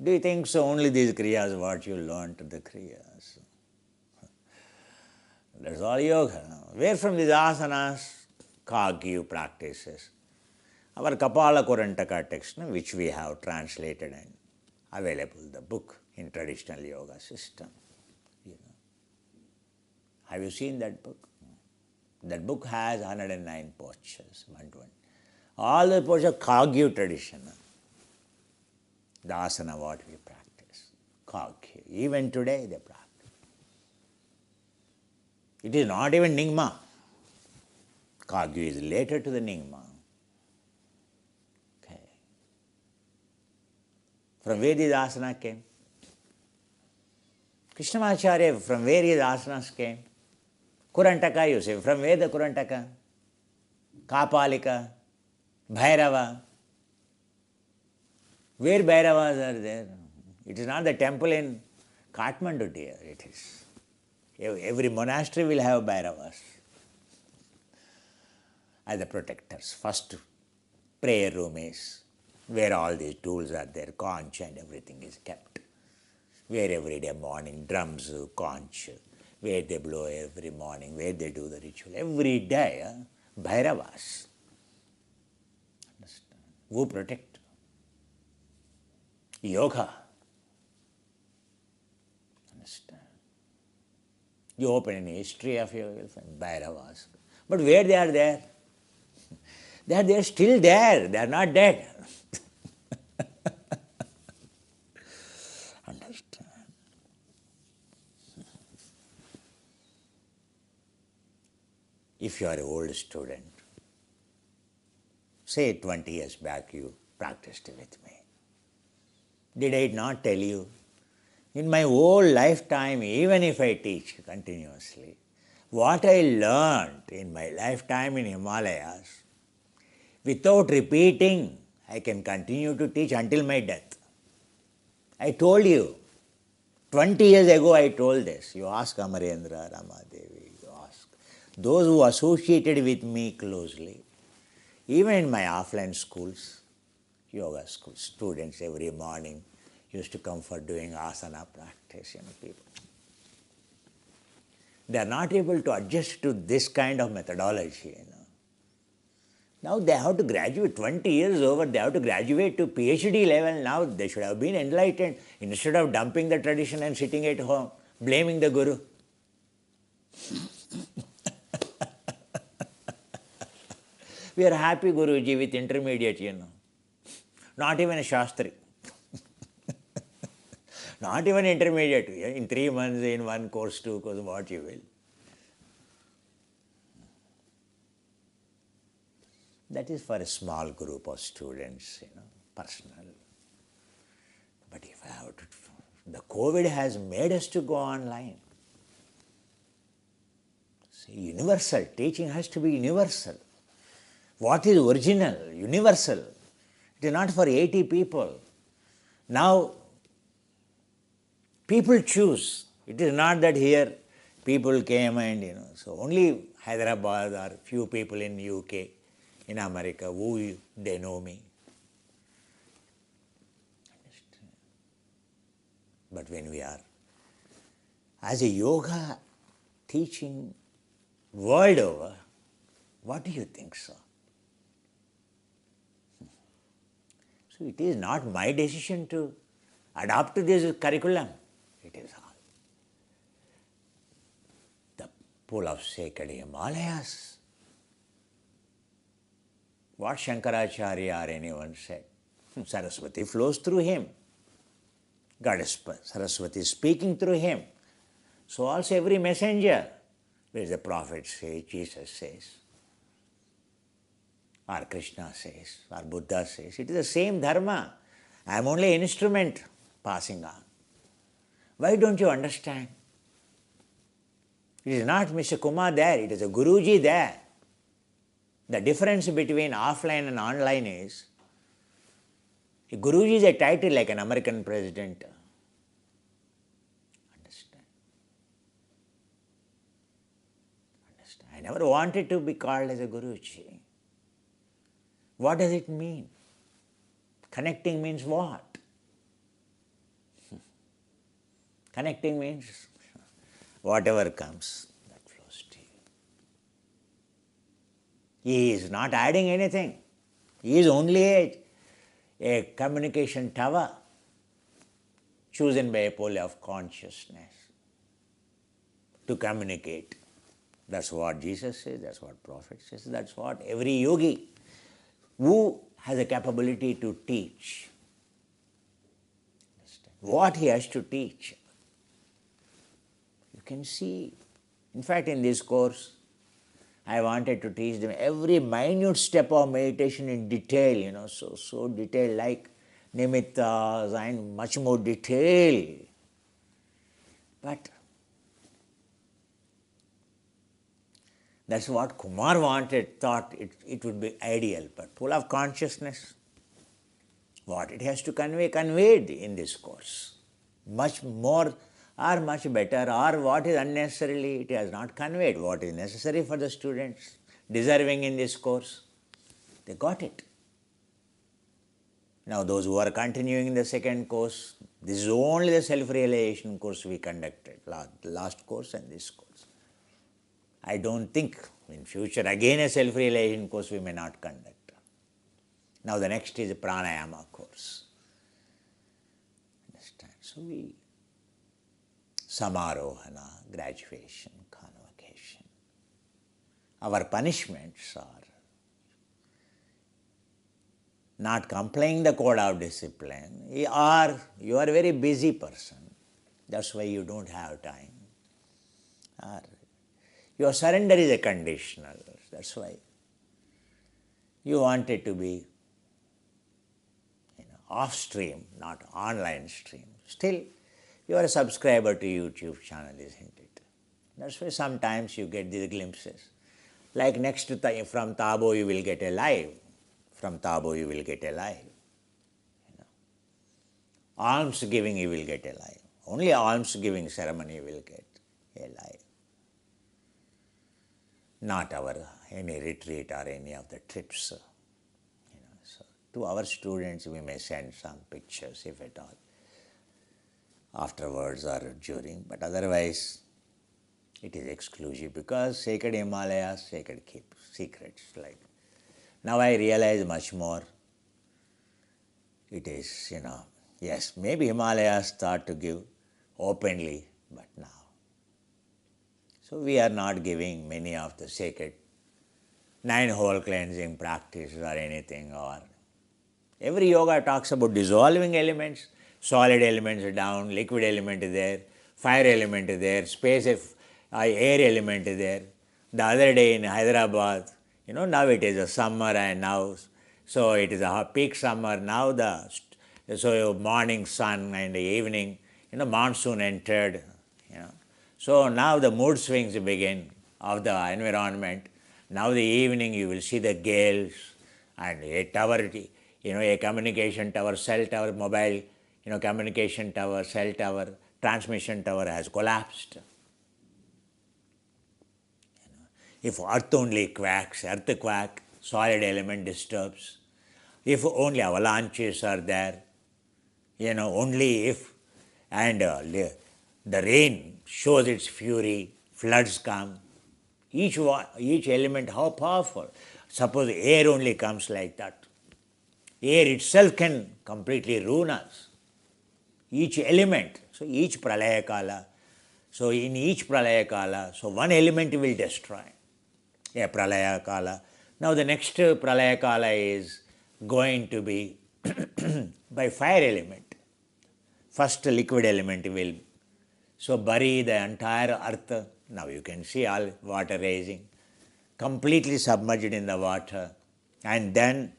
Do you think so? Only these kriyas, what you learned, the kriyas. That's all yoga. Where from these asanas, Kagyu practices? Our Kapala Kurantaka text, which we have translated and available, the book in traditional yoga system. Have you seen that book? That book has 109 postures, 120. All the postures of Kagyu tradition. The asana what we practice. Kagyu. Even today they practice. It is not even Nyingma. Kagyu is later to the Nyingma. Okay. From where these asana came? Krishnamacharya, from where his asanas came? Kurantaka, you say. From where the Kurantaka? Kapalika? Bhairava. Where Bhairavas are there? It is not the temple in Kathmandu, dear. It is. Every monastery will have Bhairavas as the protectors. First prayer room is where all these tools are there, conch and everything is kept. Where every day morning drums, conch, where they blow every morning, where they do the ritual. Every day, Bhairavas. Who protect? Yoga. Understand? You open any history of yoga, you'll find Bhairavas. But where they are there? They are still there. They are not dead. Understand? If you are an old student, say 20 years back you practiced with me. Did I not tell you? In my whole lifetime, even if I teach continuously, what I learned in my lifetime in Himalayas, without repeating, I can continue to teach until my death. I told you, 20 years ago I told this. You ask Amarendra, Ramadevi, you ask. Those who associated with me closely, even in my offline schools, yoga school, students every morning used to come for doing asana practice, people. They are not able to adjust to this kind of methodology, Now they have to graduate, 20 years over, they have to graduate to PhD level. Now they should have been enlightened instead of dumping the tradition and sitting at home, blaming the Guru. We are happy, Guruji, with intermediate, Not even a Shastri. Not even intermediate. In 3 months, in one course, 2 course, what you will. That is for a small group of students, personal. But if I have to, the COVID has made us to go online. See, universal, teaching has to be universal. What is original, universal? It is not for 80 people. Now, people choose. It is not that here people came and, so only Hyderabad or few people in UK, in America, who they know me. Understand? But when we are, as a yoga teaching world over, what do you think so? So it is not my decision to adapt to this curriculum. It is all the pool of sacred Himalayas. What Shankaracharya or anyone said, Saraswati flows through him. Goddess Saraswati is speaking through him. So also every messenger, where the prophet says, Jesus says, or Krishna says, or Buddha says, it is the same dharma. I am only an instrument passing on. Why don't you understand? It is not Mr. Kumar there, it is a Guruji there. The difference between offline and online is, a Guruji is a title like an American president. Understand? I never wanted to be called as a Guruji. What does it mean? Connecting means what? Connecting means whatever comes, that flows to you. He is not adding anything. He is only a communication tower chosen by a pole of consciousness to communicate. That's what Jesus says, that's what Prophet says, that's what every yogi who has a capability to teach, what he has to teach. You can see. In fact, in this course, I wanted to teach them every minute step of meditation in detail, so detailed, like nimittas and much more detail. But that's what Kumar wanted, thought it would be ideal. But full of consciousness, what it has to convey, conveyed in this course. Much more or much better, or what is unnecessarily, it has not conveyed. What is necessary for the students, deserving in this course, they got it. Now those who are continuing in the second course, this is only the self-realization course we conducted, the last course and this course. I don't think in future again a self-realization course we may not conduct. Now the next is a pranayama course. Understand? So we samarohana, graduation, convocation. Our punishments are not complying the code of discipline, or you are a very busy person, that's why you don't have time. Or your surrender is a conditional, that's why you want it to be off stream, not online stream. Still, you are a subscriber to YouTube channel, isn't it? That's why sometimes you get these glimpses. Like next to from Tabo you will get a live. From Tabo you will get a live. Alms giving you will get a live. Only alms giving ceremony you will get a live. Not our any retreat or any of the trips. So to our students we may send some pictures if at all, afterwards or during, but otherwise it is exclusive because sacred Himalayas, sacred keep secrets. Like now I realize much more. It is, yes, maybe Himalayas start to give openly, but now. So we are not giving many of the sacred 9-hole cleansing practices or anything, or every yoga talks about dissolving elements, solid elements are down, liquid element is there, fire element is there, air element is there. The other day in Hyderabad, now it is a summer and now, so it is a peak summer, now so morning sun and the evening, monsoon entered, So now the mood swings begin of the environment. Now the evening you will see the gales and a tower, a communication tower, cell tower, mobile, communication tower, cell tower, transmission tower has collapsed. If earth only quacks, earthquake, solid element disturbs. If only avalanches are there, only if, and the rain shows its fury, floods come. Each element, how powerful. Suppose air only comes like that. Air itself can completely ruin us. Each element, so each pralaya kala, so in each pralaya kala, so one element will destroy. A pralaya kala. Now the next pralaya kala is going to be by fire element. First liquid element will so bury the entire earth. Now you can see all water rising, completely submerged in the water, and then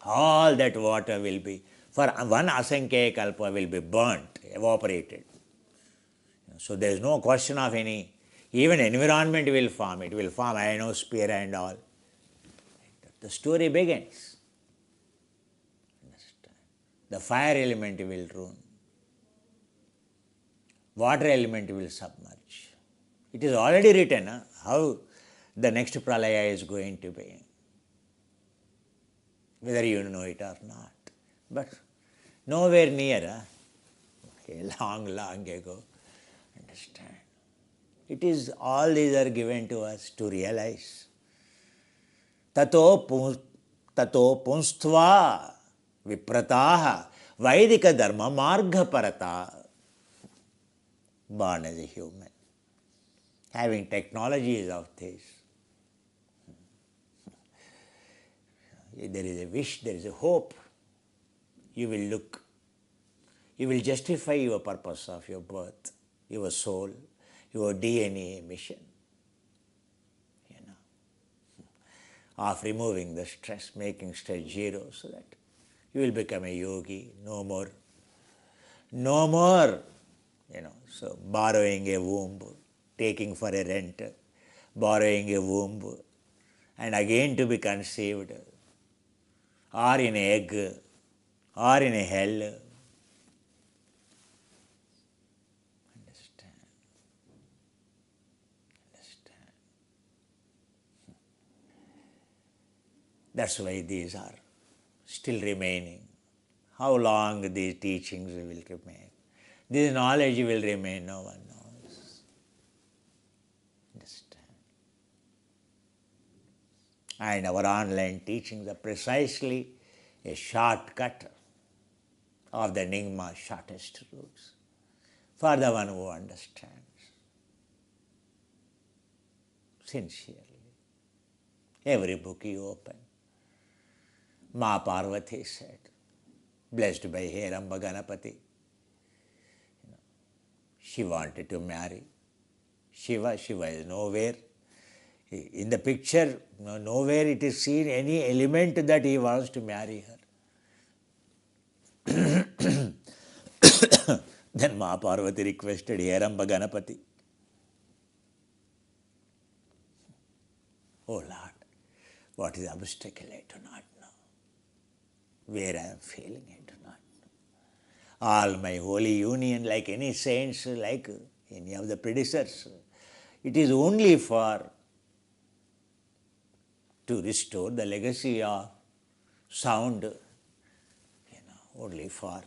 all that water will be, for one asankhya kalpa will be burnt, evaporated. So there is no question of any, even environment will form, it will form ionosphere and all. The story begins. The fire element will ruin. Water element will submerge. It is already written how the next pralaya is going to be, whether you know it or not. But nowhere near, long ago, understand. It is, all these are given to us to realize. Tato punstva viprataha vaidika dharma marga parata. Born as a human, having technologies of this. There is a wish, there is a hope. You will look, you will justify your purpose of your birth, your soul, your DNA mission, of removing the stress, making stress zero, so that you will become a yogi, no more, so borrowing a womb, taking for a rent, borrowing a womb, and again to be conceived, or in an egg, or in a hell. Understand. That's why these are still remaining. How long these teachings will remain? This knowledge will remain, no one knows. Understand? And our online teachings are precisely a shortcut of the enigma, shortest routes, for the one who understands sincerely. Every book you open, Ma Parvati said, blessed by Heramba Ganapati, she wanted to marry Shiva. Shiva is nowhere. In the picture, nowhere it is seen any element that he wants to marry her. Then Ma Parvati requested Heramba Ganapati, oh Lord, what is the obstacle I do not know. Where I am failing I do not know. All my holy union, like any saints, like any of the predecessors, it is only for to restore the legacy of sound, only for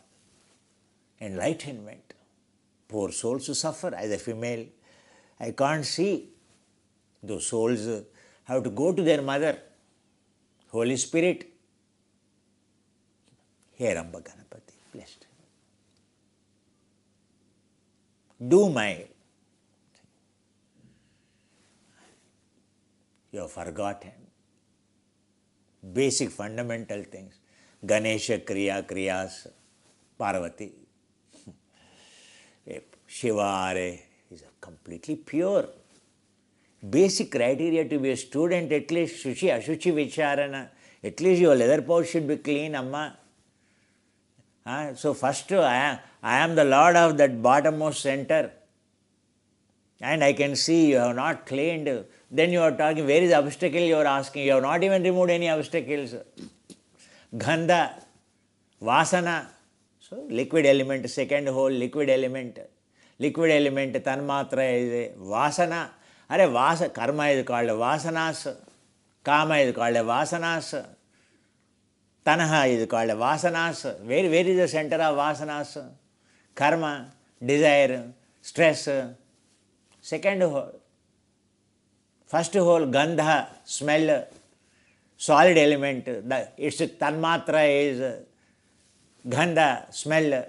enlightenment. Poor souls who suffer as a female, I can't see. Those souls have to go to their mother, Holy Spirit. Heramba Ganapati, blessed. Do my. You have forgotten basic fundamental things. Ganesha Kriya Kriyas, Parvati. Shiva is completely pure. Basic criteria to be a student, at least Shuchi Ashuchi Vicharana, at least your leather pouch should be clean, Amma. So first I am the Lord of that bottommost center, and I can see you have not cleaned. Then you are talking, where is the obstacle you are asking? You have not even removed any obstacles. Gandha, Vasana, so liquid element, second whole liquid element. Liquid element, Tanmatra is Vasana. Karma is called Vasanas. Kama is called Vasanas. Tanaha is called Vasanas. Where is the center of Vasanas? Karma, desire, stress. Second whole. First whole, Gandha, smell, solid element. Its Tanmatra is Gandha, smell.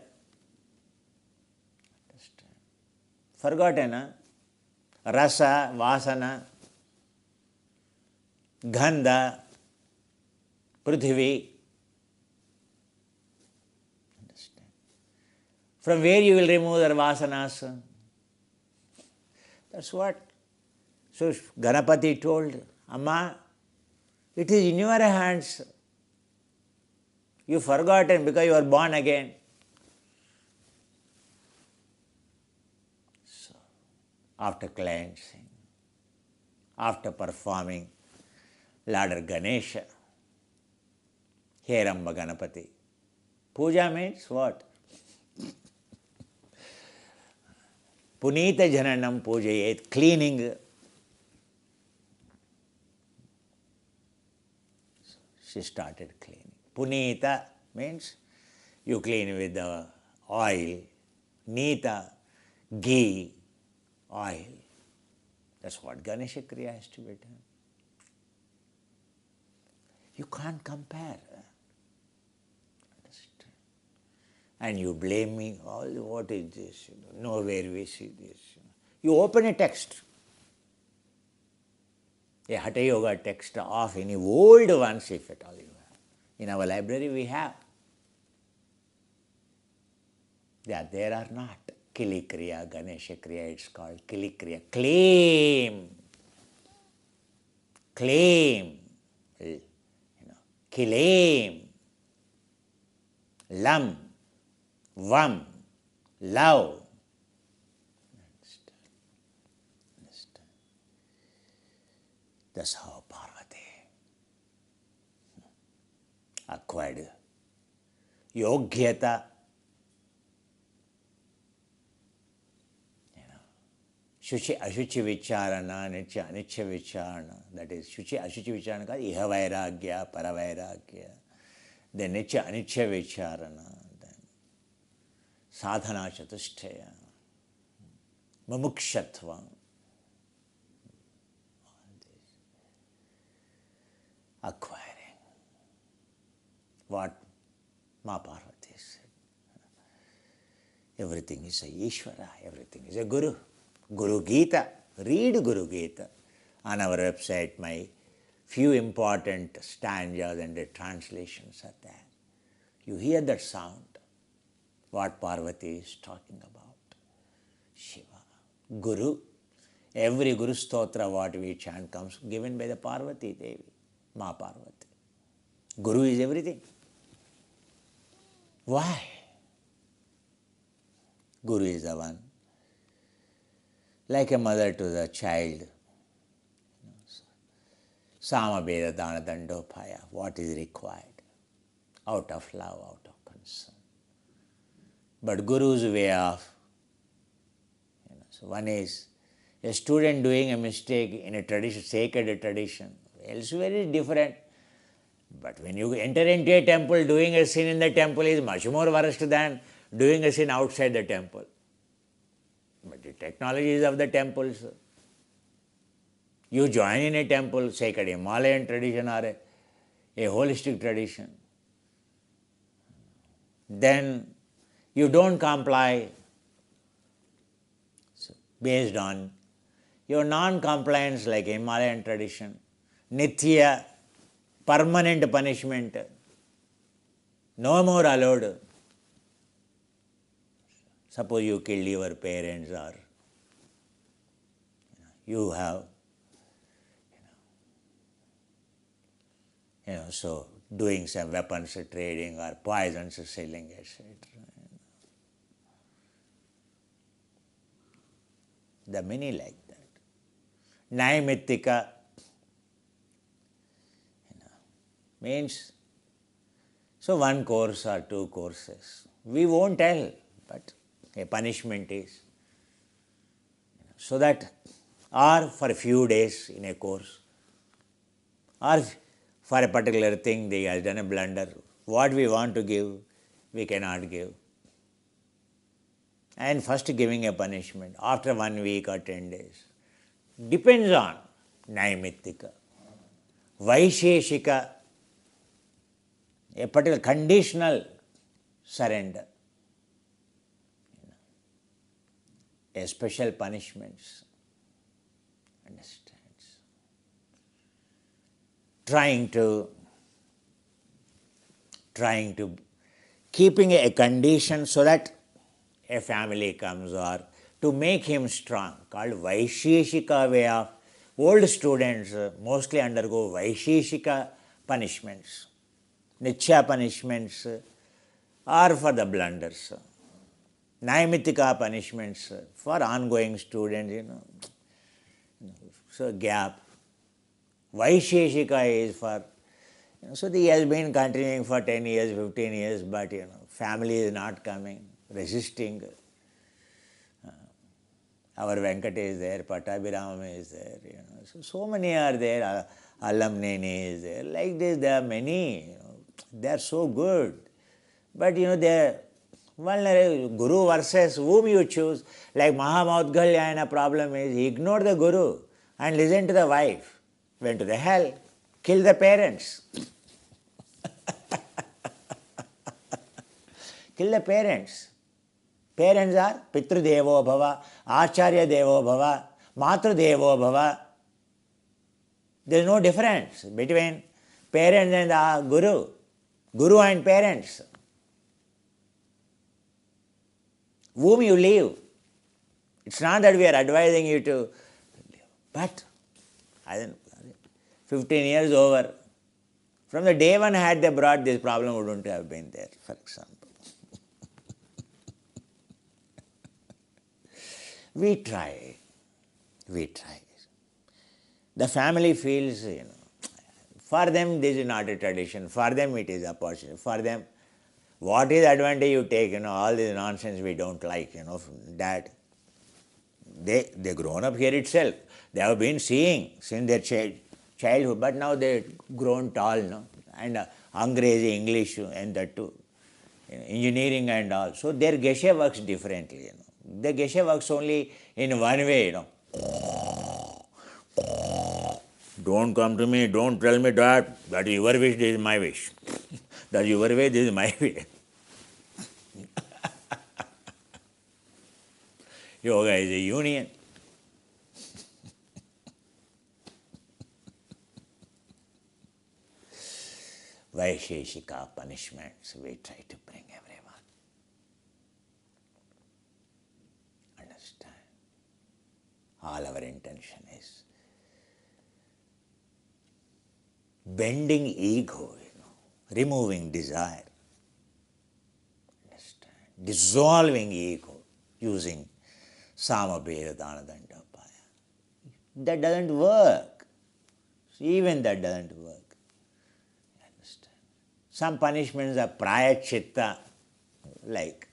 Forgotten, huh? Rasa, Vasana, Gandha, Prithvi. Understand? From where you will remove the Vasanas? That's what. So Ganapati told, Amma, it is in your hands. You've forgotten because you are born again. So, after cleansing, after performing Ladder Ganesha, Heramba Ganapati. Puja means what? Punita Jananam Pujayet, cleaning. She started cleaning. Punita means you clean with the oil. Nita, ghee, oil. That's what Ganesha Kriya has to be done. You can't compare. Understand? And you blame me, what is this? Nowhere we see this. You open a text, a Hatha Yoga text of any old ones, if at all you have. In our library we have. They are there or not. Kili Kriya, Ganesha Kriya, it's called Kili Kriya. Claim. Claim. Kilaim. Lam. Vam. Love. Understand? That's how Parvati acquired yogyata. Shuchi Ashuchi Vicharana, Nitya Anitya Vicharana. That is, Shuchi Ashuchi Vicharana called Iha Vairagya, Paravairagya. Then Nitya Anitya Vicharana. Then Sadhana Chatushtaya. Mumukshatva. Acquiring what Ma Parvati said. Everything is a Ishvara, everything is a Guru. Guru Gita, read Guru Gita. On our website, my few important stanzas and the translations are there. You hear that sound, what Parvati is talking about. Shiva, Guru. Every Guru Stotra what we chant comes given by the Parvati Devi, Ma Parvati. Guru is everything. Why? Guru is the one, like a mother to the child. Sama Veda Dana Dandopaya, what is required? Out of love, out of concern. But Guru's way of, so one is a student doing a mistake in a tradition, sacred tradition, elsewhere is different. But when you enter into a temple, doing a sin in the temple is much more worse than doing a sin outside the temple. But the technology is of the temples. You join in a temple, sacred Himalayan tradition or a holistic tradition. Then you don't comply based on your non-compliance like Himalayan tradition, nitya, permanent punishment, no more allowed. Suppose you killed your parents or you have, so doing some weapons trading or poisons selling, etc. The many like that. Naimittika means, so one course or two courses. We won't tell, but a punishment is. So that, or for a few days in a course, or for a particular thing they have done a blunder. What we want to give, we cannot give. And first giving a punishment after 1 week or 10 days. Depends on Naimittika. Vaisheshika, a particular conditional surrender. A special punishments. Understands. Trying to keeping a condition so that a family comes, or to make him strong, called Vaisheshika way of. Old students mostly undergo Vaisheshika punishments. Nitya punishments are for the blunders. Naimittika punishments for ongoing students, So gap. Vaisheshika is for, so he has been continuing for 10 years, 15 years, but family is not coming, resisting. Our Venkat is there, Pattabhiram is there, So many are there, Alamneni is there. Like this, there are many, they are so good. But they are vulnerable. Guru versus whom you choose. Like Mahamudgalyayana problem is, he ignored the Guru and listened to the wife. Went to the hell, killed the parents. Kill the parents. Parents are Pitru Devo Bhava, Acharya Devo Bhava, Matru Devo Bhava. There is no difference between parents and Guru. Guru and parents. Whom you leave. It's not that we are advising you to leave. But 15 years over. From the day one had they brought, this problem wouldn't have been there, for example. We try. The family feels, for them this is not a tradition, for them it is a opportunity, for them what is advantage you take, all this nonsense we don't like, that. They grown up here itself. They have been seeing since their childhood, but now they've grown tall, and Angrezi, English, and that too, engineering and all. So their geshe works differently, The geshe works only in one way, Don't come to me, don't tell me that is your wish, this is my wish. That's your way, this is my way. Yoga is a union. Vaisheshika punishments, we try to bring everyone. Understand? All our intention is bending ego, removing desire. Understand? Dissolving ego using Samabheda Danadandapaya. That doesn't work. Even that doesn't work. Understand? Some punishments are prayachitta, like,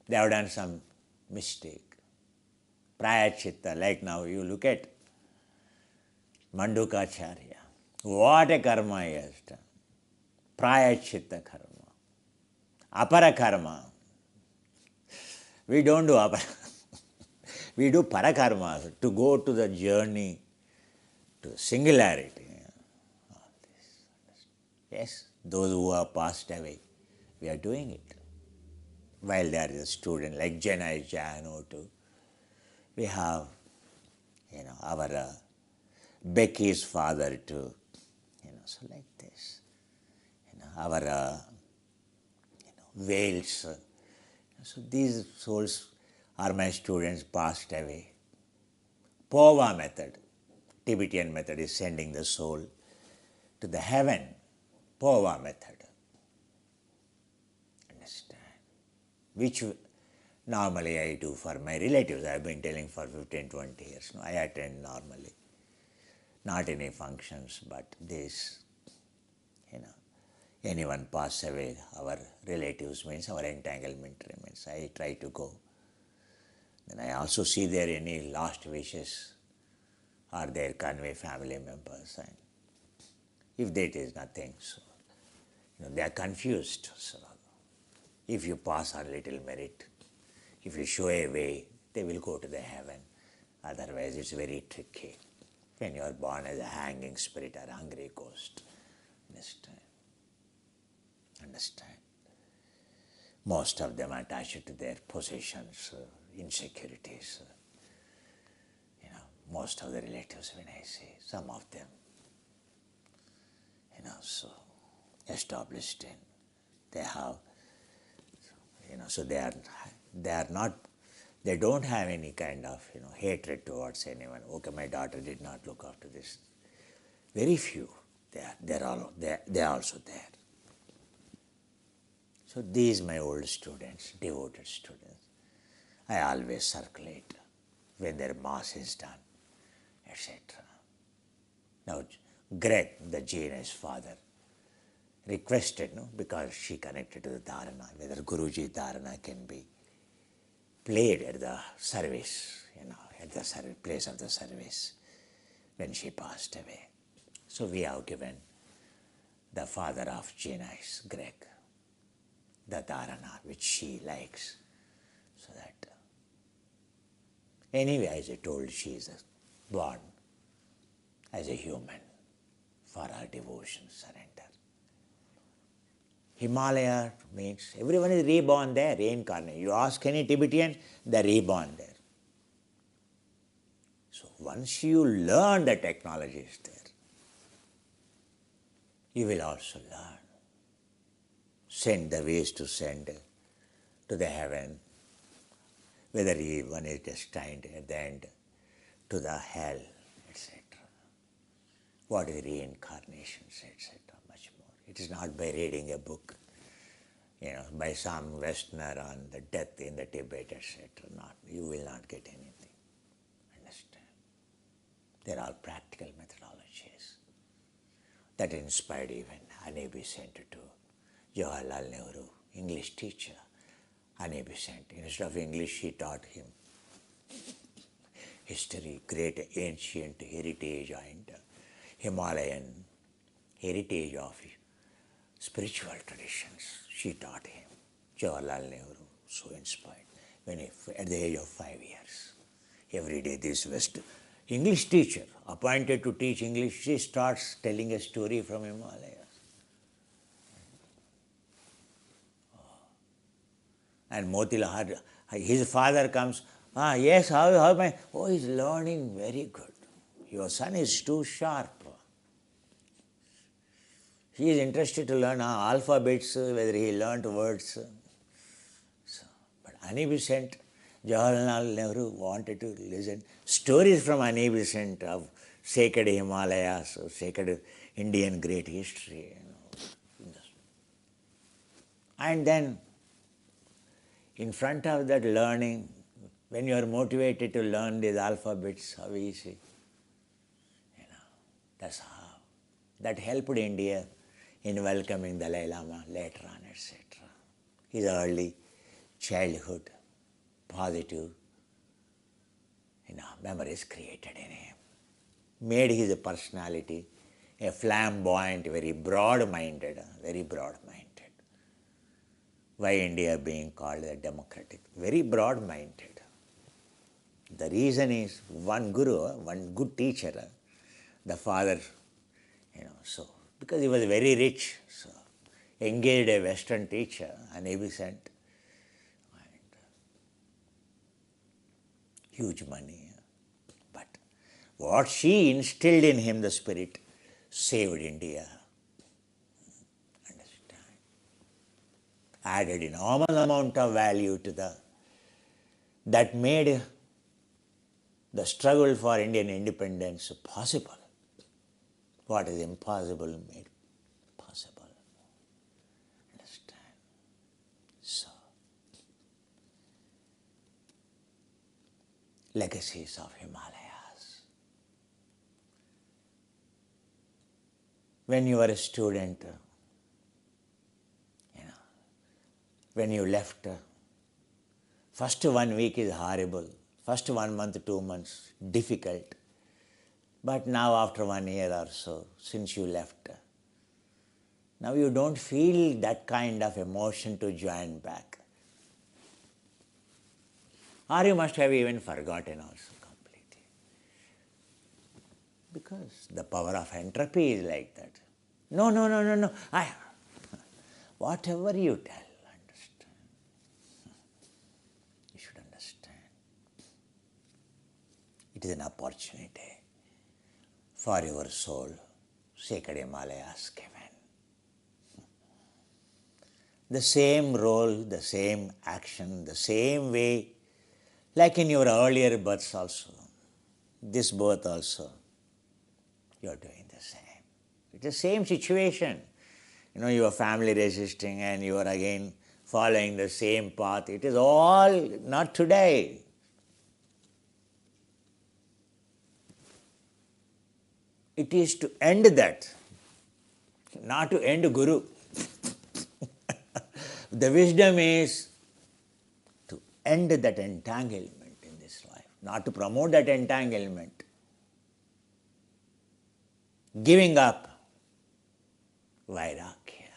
they have done some mistake. Prayachitta, like now you look at Mandukacharya. What a karma he has done. Prayachitta karma. Apara karma. We don't do apara. We do parakarma to go to the journey to singularity. All this. Yes, those who have passed away, we are doing it. While there is a student like Jenai Jano too, we have, our Becky's father too, so like this. Our Wales. So these souls are my students passed away. Pova method, Tibetan method is sending the soul to the heaven. Pova method. Understand? Which normally I do for my relatives. I have been telling for 15, 20 years. No, I attend normally. Not any functions, but this, anyone pass away, our relatives means our entanglement remains. I try to go. Then I also see there any last wishes or their convey family members. And if that is nothing, so they are confused. So if you pass on little merit, if you show a way, they will go to the heaven. Otherwise, it's very tricky. When you are born as a hanging spirit or hungry ghost. Understand? Most of them are attached to their possessions, insecurities. Most of the relatives, when I see, some of them, so established in, they have, so they are not, they don't have any kind of, hatred towards anyone. Okay, my daughter did not look after this. Very few. They are also there. So these my old students, devoted students, I always circulate when their mass is done, etc. Now, Greg, the Jaina's father, requested, because she connected to the dharana, whether Guruji dharana can be played at the service, at the place of the service when she passed away. So we have given the father of Jaina's, Greg, the dharana which she likes, so that anyway, as I told, she is born as a human for her devotion, surrender. Himalaya means everyone is reborn there, reincarnated. You ask any Tibetan, they are reborn there. So once you learn the technology is there, you will also learn. Send the ways to send to the heaven, whether one is destined at the end to the hell, etc. What is reincarnations, etc. Much more. It is not by reading a book, by some Westerner on the death in the Tibet, etc. Not, you will not get anything. Understand? There are practical methodologies that inspired even Honeybee Center to Jawaharlal Nehru, English teacher. Honeybee Center. Instead of English, she taught him history, great ancient heritage and Himalayan heritage of spiritual traditions. She taught him. Jawaharlal Nehru, so inspired. When he, at the age of 5 years, every day this English teacher appointed to teach English, she starts telling a story from Himalayas. And Motilal, his father comes, yes, how my, oh, he's learning very good. Your son is too sharp. He is interested to learn alphabets, whether he learnt words. So, but Annie Besant, Jawaharlal Nehru wanted to listen stories from Annie Besant of sacred Himalayas, of sacred Indian great history. And then, in front of that learning, when you are motivated to learn these alphabets, how easy. That's how. That helped India in welcoming the Dalai Lama later on, etc. His early childhood, positive memories created in him, made his personality a flamboyant, very broad-minded. Why India being called a democratic? Very broad-minded. The reason is one guru, one good teacher, the father, so because he was very rich, so engaged a Western teacher, an Absent, huge money. But what she instilled in him, the spirit, saved India. Understand? Added enormous amount of value to that made the struggle for Indian independence possible. What is impossible made possible. Understand? So, legacies of Himalayas. When you were a student, when you left, first 1 week is horrible. First 1 month, 2 months, difficult. But now after 1 year or so, since you left, now you don't feel that kind of emotion to join back. Or you must have even forgotten also completely. Because the power of entropy is like that. No. Whatever you tell, understand. You should understand. It is an opportunity for your soul, sacred Himalayas given. The same role, the same action, the same way, like in your earlier births also, this birth also, you are doing the same. It's the same situation. Your family resisting and you are again following the same path. It is all not today. It is to end that, not to end Guru. The wisdom is to end that entanglement in this life, not to promote that entanglement. Giving up, Vairagya.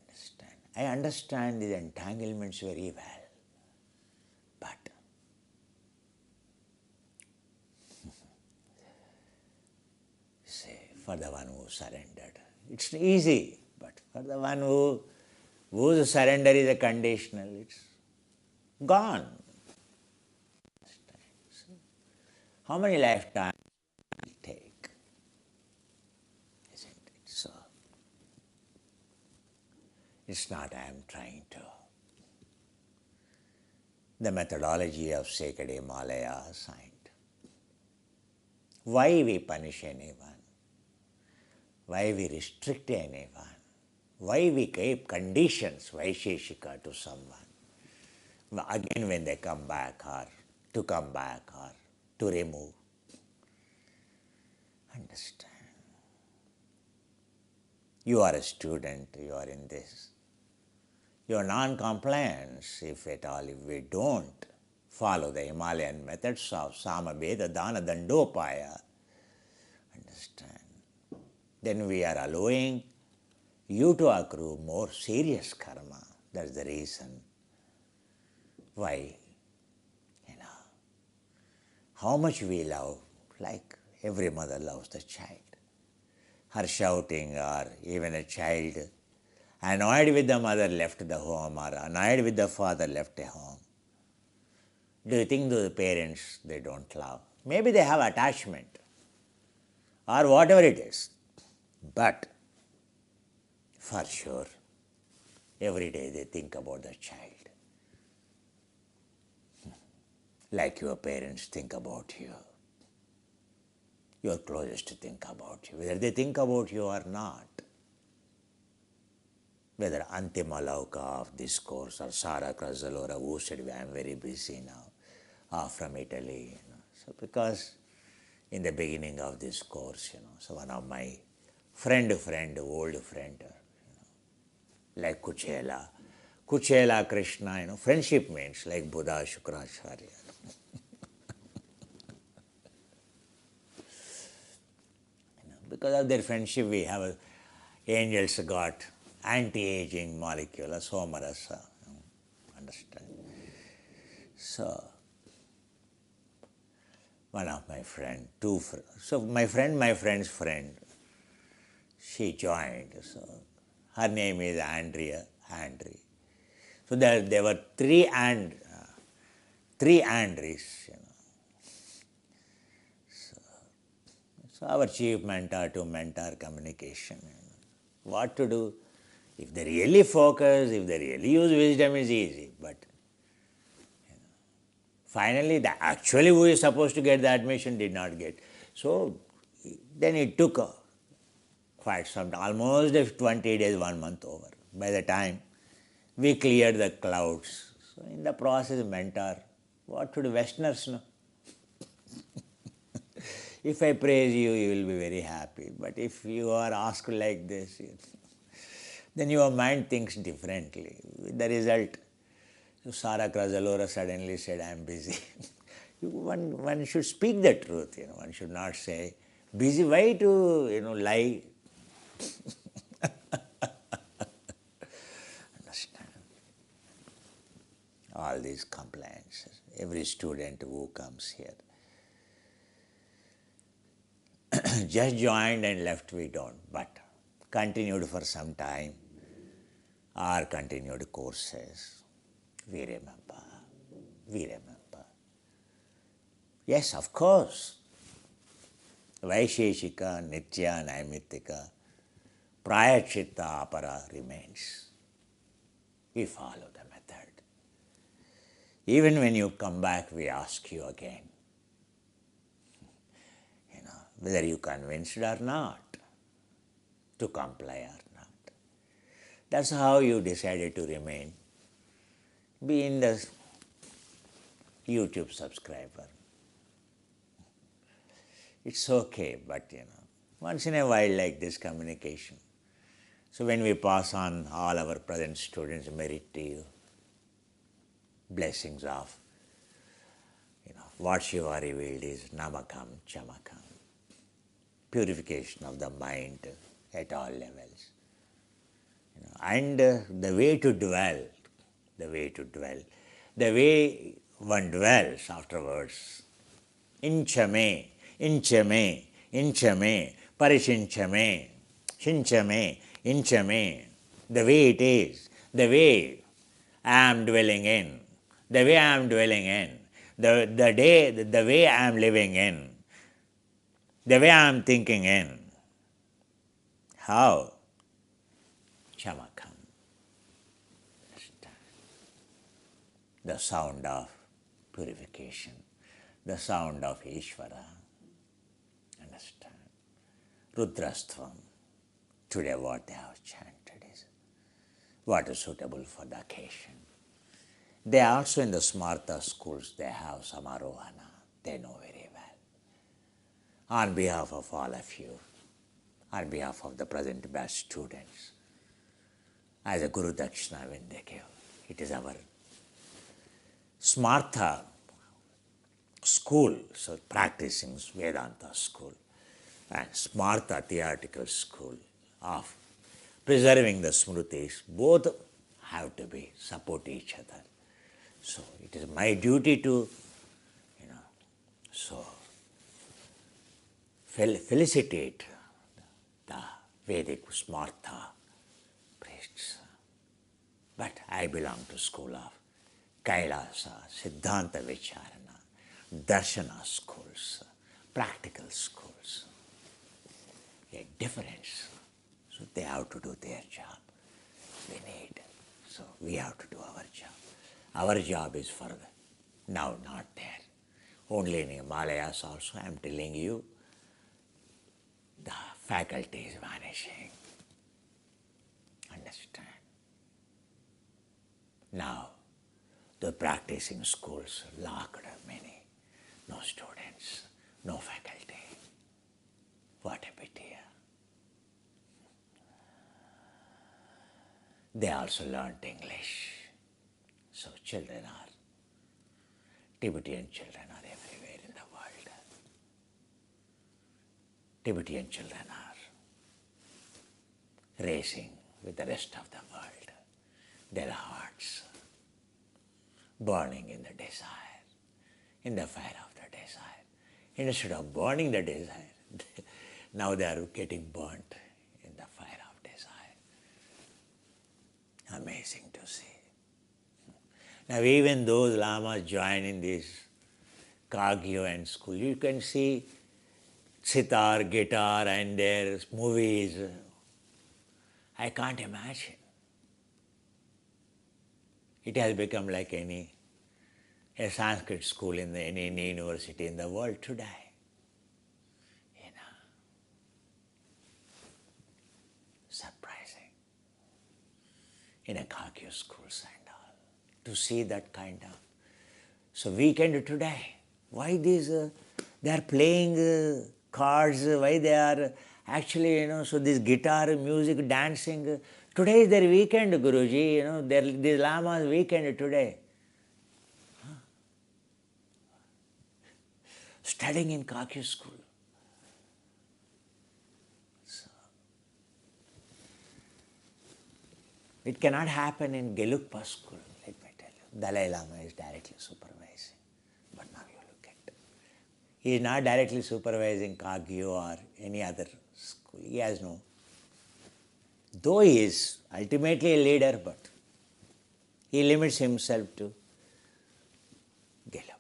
Understand? I understand these entanglements very well, but for the one who surrendered, it's easy, but for the one whose surrender is a conditional, it's gone. How many lifetimes will it take? Isn't it? So, it's not I am trying to. The methodology of sacred Himalaya assigned. Why we punish anyone? Why we restrict anyone? Why we keep conditions, Vaisheshika, to someone? Again when they come back or to come back or to remove. Understand. You are a student, you are in this. Your non-compliance, if at all, if we don't follow the Himalayan methods of Samaveda, Dana, Dandopaya, understand, then we are allowing you to accrue more serious karma. That's the reason why, how much we love, like every mother loves the child. Her shouting, or even a child annoyed with the mother left the home, or annoyed with the father left the home. Do you think those parents, they don't love? Maybe they have attachment or whatever it is. But for sure, every day they think about the child. Like your parents think about you. Your closest to think about you. Whether they think about you or not. Whether Antima Lauka of this course or Sara Krazzalora who said, I am very busy now, from Italy. So because in the beginning of this course, so one of my old friend, like Kuchela Krishna, friendship means like Buddha, Shukracharya. Because of their friendship, we have angels got anti-aging molecule, somarasa. Understand? So, one of my friend, so my friend's friend, she joined. So, her name is Andrea. So there were three Andries. So our chief mentor to mentor communication. What to do? If they really focus, if they really use wisdom, is easy. But finally, actually who is supposed to get the admission did not get. So then it took quite some time, almost 20 days, 1 month over. By the time we cleared the clouds. So in the process, mentor, what to do? Westerners know. If I praise you, you will be very happy. But if you are asked like this, then your mind thinks differently. The result, Sara Krazzalora suddenly said, I am busy. One should speak the truth. One should not say, busy, why to lie? Understand? All these complaints. Every student who comes here. Just joined and left, we don't, but continued for some time, or continued courses. We remember. Yes, of course. Vaisheshika, Nitya, Naimittika, Prayachitta, Apara remains. We follow the method. Even when you come back, we ask you again. Whether you convinced or not, to comply or not. That's how you decided to remain. Be in the YouTube subscriber. It's okay, but once in a while like this communication. So when we pass on all our present students, merit to you, blessings of, what Shiva revealed is Namakam, Chamakam. Purification of the mind at all levels. And the way to dwell, the way one dwells afterwards, inchame, parishinchame, shinchame, inchame, the way it is, the way I am dwelling in, the way I am living in, the way I am thinking in. How? Chamakam. The sound of purification, the sound of Ishvara. Understand? Rudrastvam. Today what they have chanted is what is suitable for the occasion. They also in the Smarta schools, they have Samarohana. They know very well. On behalf of all of you, on behalf of the present batch students, as a Guru Dakshina when they give, it is our Smartha school, so practicing Vedanta school, and Smartha theoretical school of preserving the Smritis, both have to be support each other. So it is my duty to, so felicitate the Vedic Smartha priests. But I belong to school of Kailasa, Siddhanta Vicharana, Darshana schools, practical schools. A difference. So they have to do their job. We need. So we have to do our job. Our job is for now, not there. Only in Himalayas also, I am telling you, the faculty is vanishing. Understand? Now, the practicing schools locked many. No students, no faculty. What a pity. They also learnt English. So children are, Tibetan children are everywhere in the world. Tibetan children are racing with the rest of the world. Their hearts burning in the desire, in the fire of the desire. Instead of burning the desire, now they are getting burnt in the fire of desire. Amazing to see. Now even those lamas join in this Kagyu and school, you can see sitar, guitar and their movies. I can't imagine. It has become like a Sanskrit school in any university in the world today. Surprising. In a Kagyu schools and all. To see that kind of. So weekend today, why these, they are playing cards, why they are actually, so this guitar, music, dancing. Today is their weekend, Guruji, these lamas weekend today. Studying in Kagyu school. So, it cannot happen in Gelugpa school, let me tell you. Dalai Lama is directly supervising. But now you look at, he is not directly supervising Kagyu or any other school. He has no. Though he is ultimately a leader, but he limits himself to Gelugpa.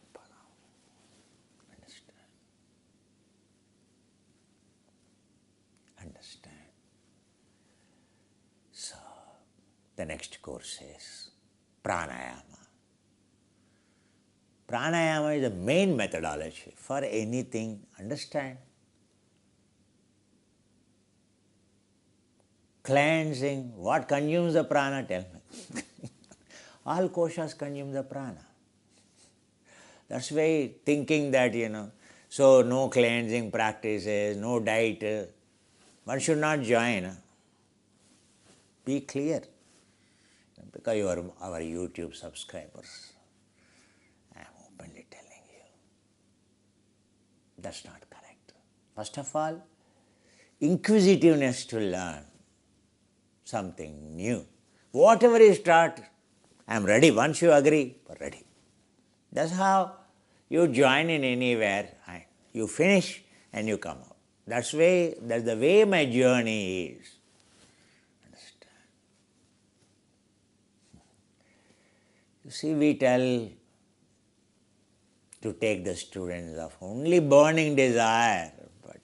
Understand? So, the next course is pranayama. Pranayama is the main methodology for anything, understand? Cleansing, what consumes the prana, tell me. All koshas consume the prana. That's why thinking that, so no cleansing practices, no diet, one should not join. Be clear. Because you are our YouTube subscribers. I am openly telling you. That's not correct. First of all, inquisitiveness to learn something new. Whatever you start, I am ready. Once you agree, ready. That's how you join in anywhere. You finish and you come out. That's the way my journey is. Understand? You see, we tell to take the students of only burning desire, but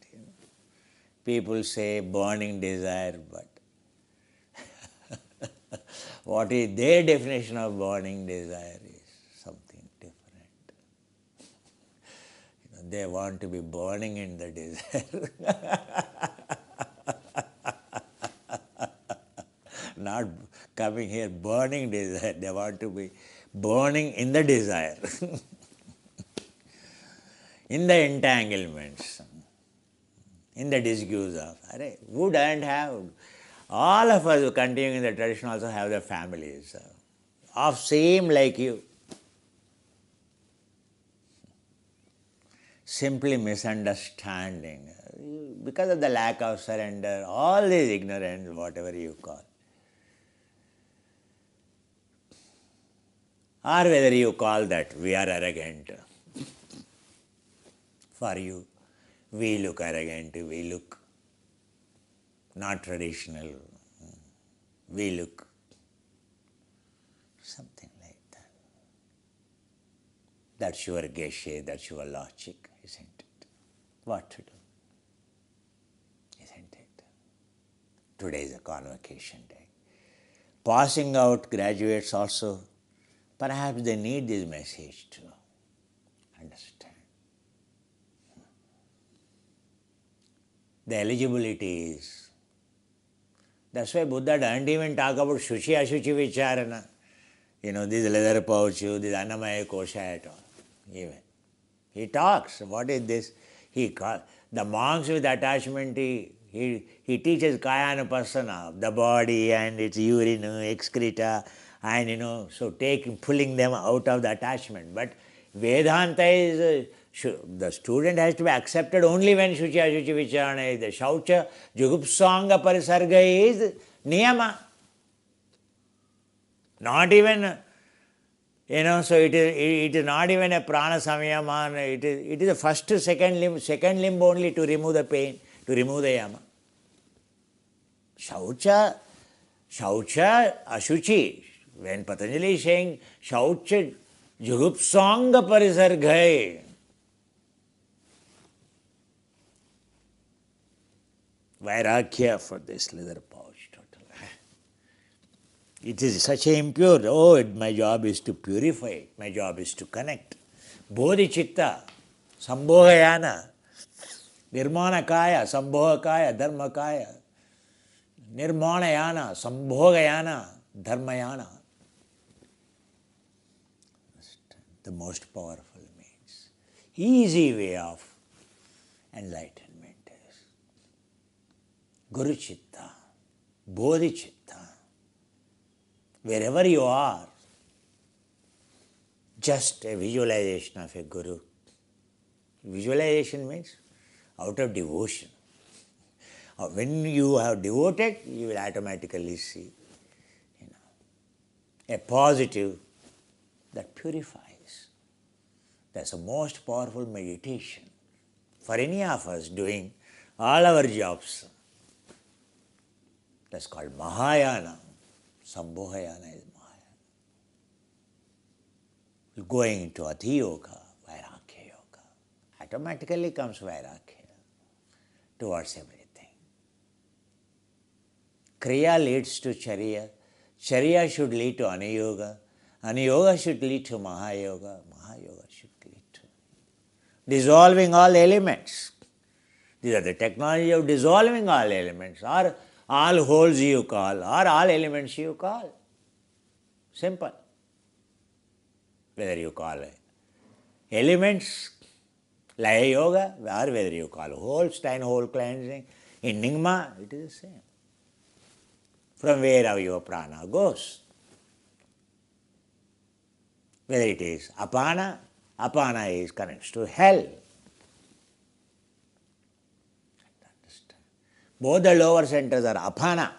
people say burning desire, but what is their definition of burning desire is something different. They want to be burning in the desire. Not coming here burning desire, they want to be burning in the desire. In the entanglements, in the disuse of, who doesn't have? All of us who continue in the tradition also have their families of same like you. Simply misunderstanding because of the lack of surrender, all this ignorance, whatever you call. Or whether you call that we are arrogant. For you, we look arrogant, we look not traditional, we look something like that. That's your geshe, that's your logic, isn't it? What to do? Isn't it? Today is a convocation day. Passing out graduates also, perhaps they need this message to understand. The eligibility is. That's why Buddha doesn't even talk about Shuchi Ashuchi Vicharana. This leather pouch, this Annamaya Kosha at all. Even. He talks. What is this? The monks with attachment, he teaches Kayana the body and its urine, excreta, and so pulling them out of the attachment. But Vedanta is, the student has to be accepted only when Shuchi Ashuchi Vicharana is. The Shaucha Jugupsanga Parisarga is Niyama. Not even, so it is not even a prana samyama. It is the first, second limb only to remove the pain, to remove the yama. Shaucha, Ashuchi. When Patanjali is saying Shaucha Jugupsanga Parisargai, Vairagya for this leather pouch. Total. It is such a impure. Oh, my job is to purify it. My job is to connect. Bodhichitta, Sambhohayana, Nirmanakaya, Sambhohakaya, Dharmakaya, Nirmanayana, Sambhogayana, Dharmayana. The most powerful means. Easy way of enlightenment is Guru Chitta, Bodhichitta. Wherever you are, just a visualization of a Guru. Visualization means out of devotion. When you have devoted, you will automatically see a positive that purifies. That's the most powerful meditation for any of us doing all our jobs. That's called Mahayana. Sambhohayana is Mahayana. Going into Ati Yoga, Vairagya Yoga. Automatically comes Vairagya towards everything. Kriya leads to Charya. Charya should lead to Aniyoga. Aniyoga should lead to Mahayoga. Mahayoga should lead to dissolving all elements. These are the technology of dissolving all elements, or all wholes you call, or all elements you call. Simple. Whether you call elements, Laya Yoga, or whether you call wholes, 10 whole cleansing, in Nyingma, it is the same. From where your prana goes. Whether it is apana, apana is connects to hell. Both the lower centers are apana.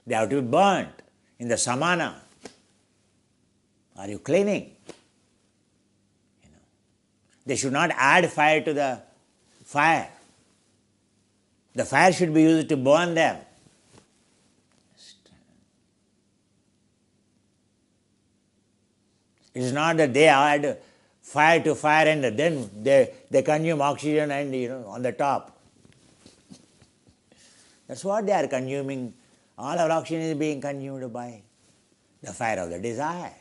They have to be burnt in the samana. Are you cleaning? They should not add fire to the fire. The fire should be used to burn them. It is not that they add fire to fire and then they consume oxygen and on the top. That's what they are consuming. All our oxygen is being consumed by the fire of the desire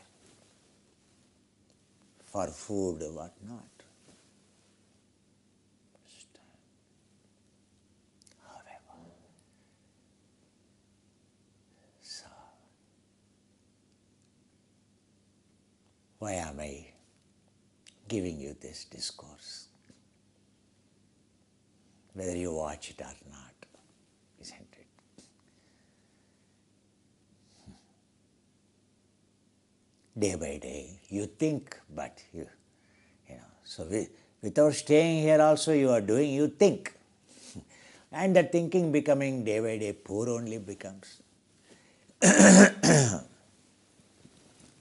for food or whatnot. However, so why am I giving you this discourse? Whether you watch it or not, isn't it? Day by day, you think, but so without staying here also you are doing, you think. And the thinking becoming day by day poor only becomes.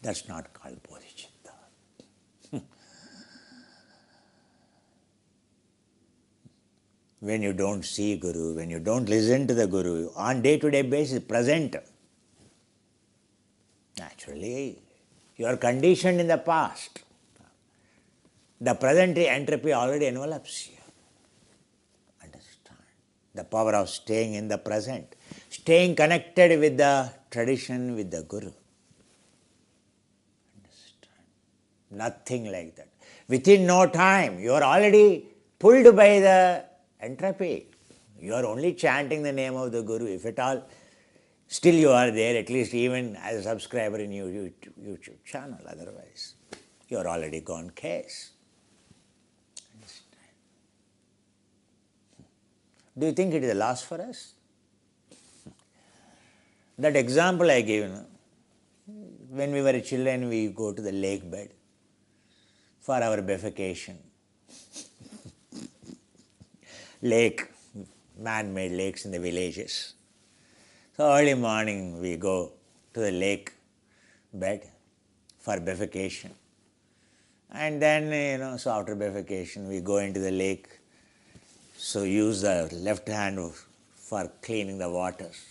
That's not called bodhicitta. when you don't see Guru, when you don't listen to the Guru, on day-to-day basis, present. Naturally, you are conditioned in the past. The present entropy already envelops you. Understand? The power of staying in the present, staying connected with the tradition, with the Guru. Understand? Nothing like that. Within no time, you are already pulled by the entropy. You are only chanting the name of the Guru. If at all, still you are there, at least even as a subscriber in your YouTube channel. Otherwise, you are already gone case. Do you think it is a loss for us? That example I gave, when we were children, we go to the lake bed for our defecation. Lake, man-made lakes in the villages. So early morning we go to the lake bed for defecation. And then, so after defecation we go into the lake. So use the left hand for cleaning the waters.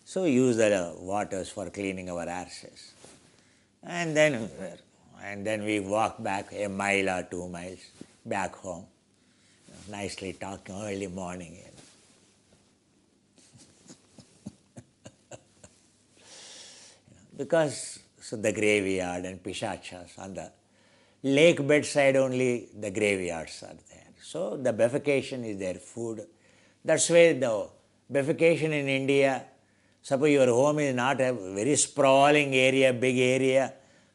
So use the waters for cleaning our asses. And then we walk back a mile or 2 miles back home. Nicely talking early morning. Because the graveyard and pishachas on the lake bedside only the graveyards are there. So the defecation is their food. That's why the defecation in India, suppose your home is not a very sprawling area, big area,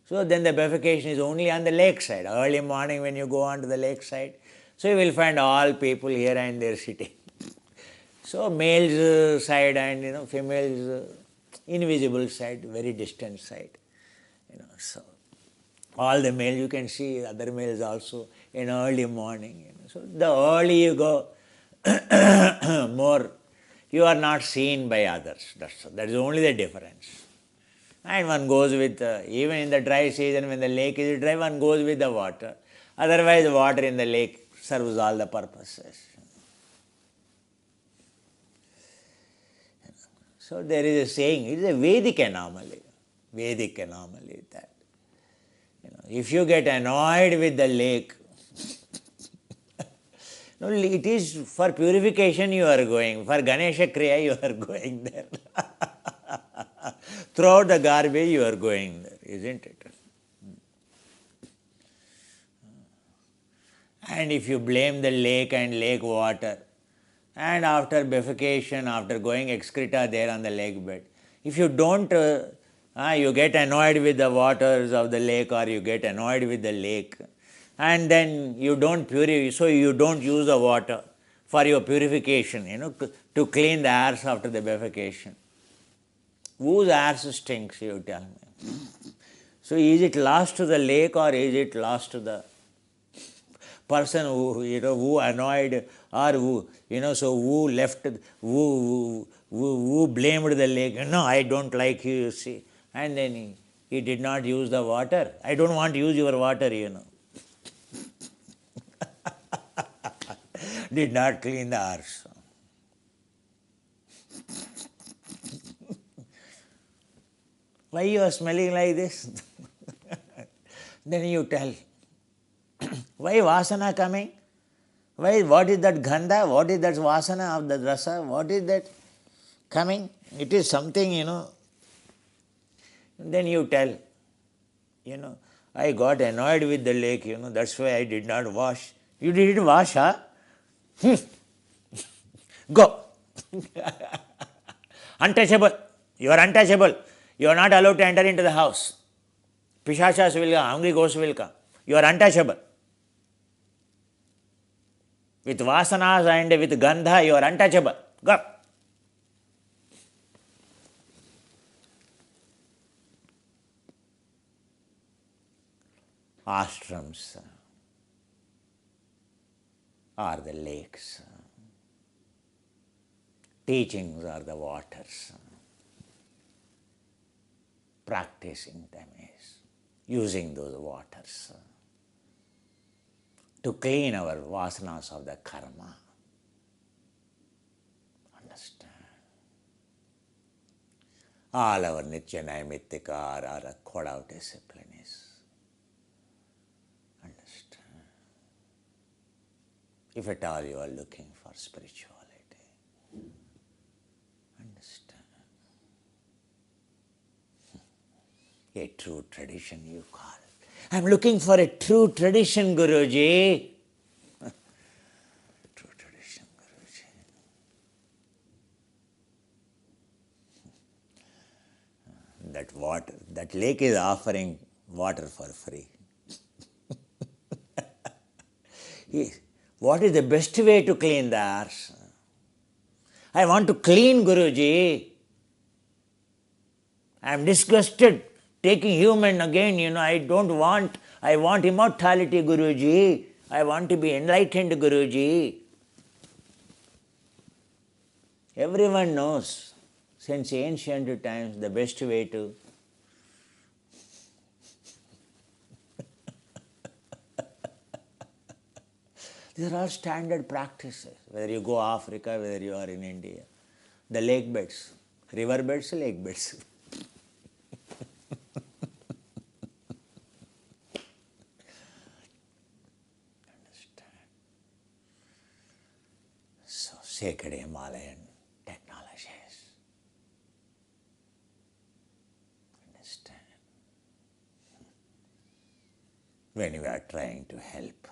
so then the defecation is only on the lakeside. Early morning when you go on to the lakeside, so you will find all people here and there sitting. So males side and females invisible side, very distant side. So all the males you can see, other males also in early morning. So the early you go, more you are not seen by others. That is only the difference. And one goes with, even in the dry season when the lake is dry, one goes with the water. Otherwise, water in the lake serves all the purposes. So there is a saying, it is a Vedic anomaly. Vedic anomaly that if you get annoyed with the lake, no, it is for purification you are going. For Ganesha Kriya you are going there. Throughout the garbage you are going there, isn't it? And if you blame the lake and lake water, and after defecation, after going excreta there on the lake bed, if you don't, you get annoyed with the waters of the lake or you get annoyed with the lake, and then you don't purify, so you don't use the water for your purification, to clean the arse after the defecation. Whose arse stinks, you tell me? So is it lost to the lake or is it lost to the person who annoyed or who, so who left, who blamed the lake? No, I don't like you see. And then he did not use the water. I don't want to use your water, Did not clean the arse. Why you are smelling like this? Then you tell. Why vasana coming? What is that gandha? What is that vasana of the rasa? What is that coming? It is something, Then you tell, I got annoyed with the lake, that's why I did not wash. You didn't wash, huh? Go. Untouchable. You are untouchable. You are not allowed to enter into the house. Pishachas will come, hungry ghosts will come. You are untouchable. With vasanas and with gandha, you are untouchable. Go. Ashrams are the lakes. Teachings are the waters. Practicing them is using those waters to clean our vasanas of the karma. All our Nitya Naimittika are our code of discipline is. Understand? If at all you are looking for spirituality, understand. A true tradition you call. I am looking for a true tradition, Guruji. True tradition, Guruji. That water, that lake is offering water for free. What is the best way to clean the arse? I want to clean, Guruji. I am disgusted taking human again, I want immortality, Guruji. I want to be enlightened, Guruji. Everyone knows, since ancient times, the best way to these are all standard practices, whether you go Africa, whether you are in India. The lake beds, river beds, lake beds. Understand? So, sacred Himalayan technologies. Understand? When we are trying to help,